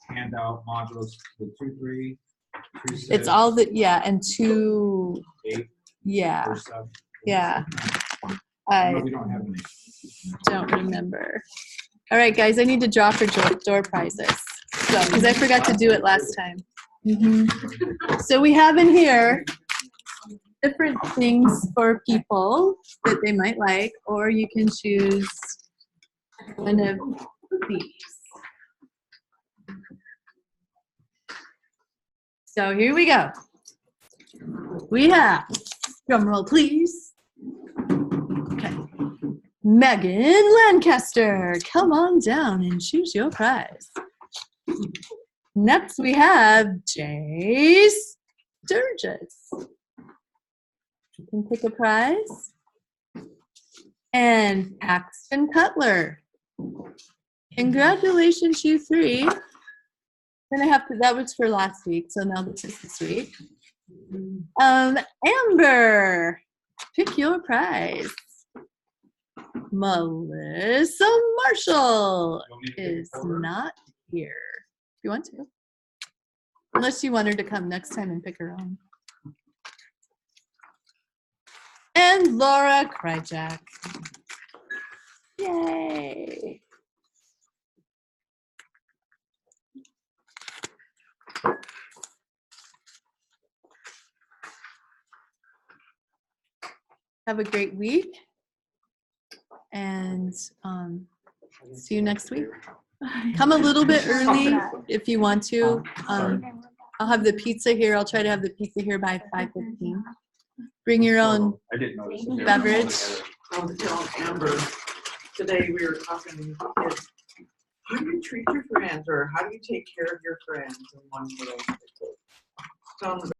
Handout modules, the 2, 3, 6. It's all the, yeah, and 2, 8. yeah, Or 7. yeah. No, we don't have any. Don't remember. All right, guys, I need to draw for door prizes. So, because I forgot to do it last time. So we have in here different things for people that they might like, or you can choose one of these. So here we go. We have, drum roll please. Okay. Megan Lancaster, come on down and choose your prize. Next we have Jace Sturgis. You can pick a prize. And Paxton Cutler. Congratulations, you three. Then I have to, that was for last week, so now this is this week. Amber, pick your prize. Melissa Marshall is not here. If you want to. Unless you want her to come next time and pick her own. And Laura Kryjak. Yay. Have a great week. And see you next week. Come a little bit early if you want to. I'll have the pizza here. I'll try to have the pizza here by 5:15. Bring your own beverage. I was telling Amber today, we were talking to the kids, how do you treat your friends or how do you take care of your friends? And one little telling them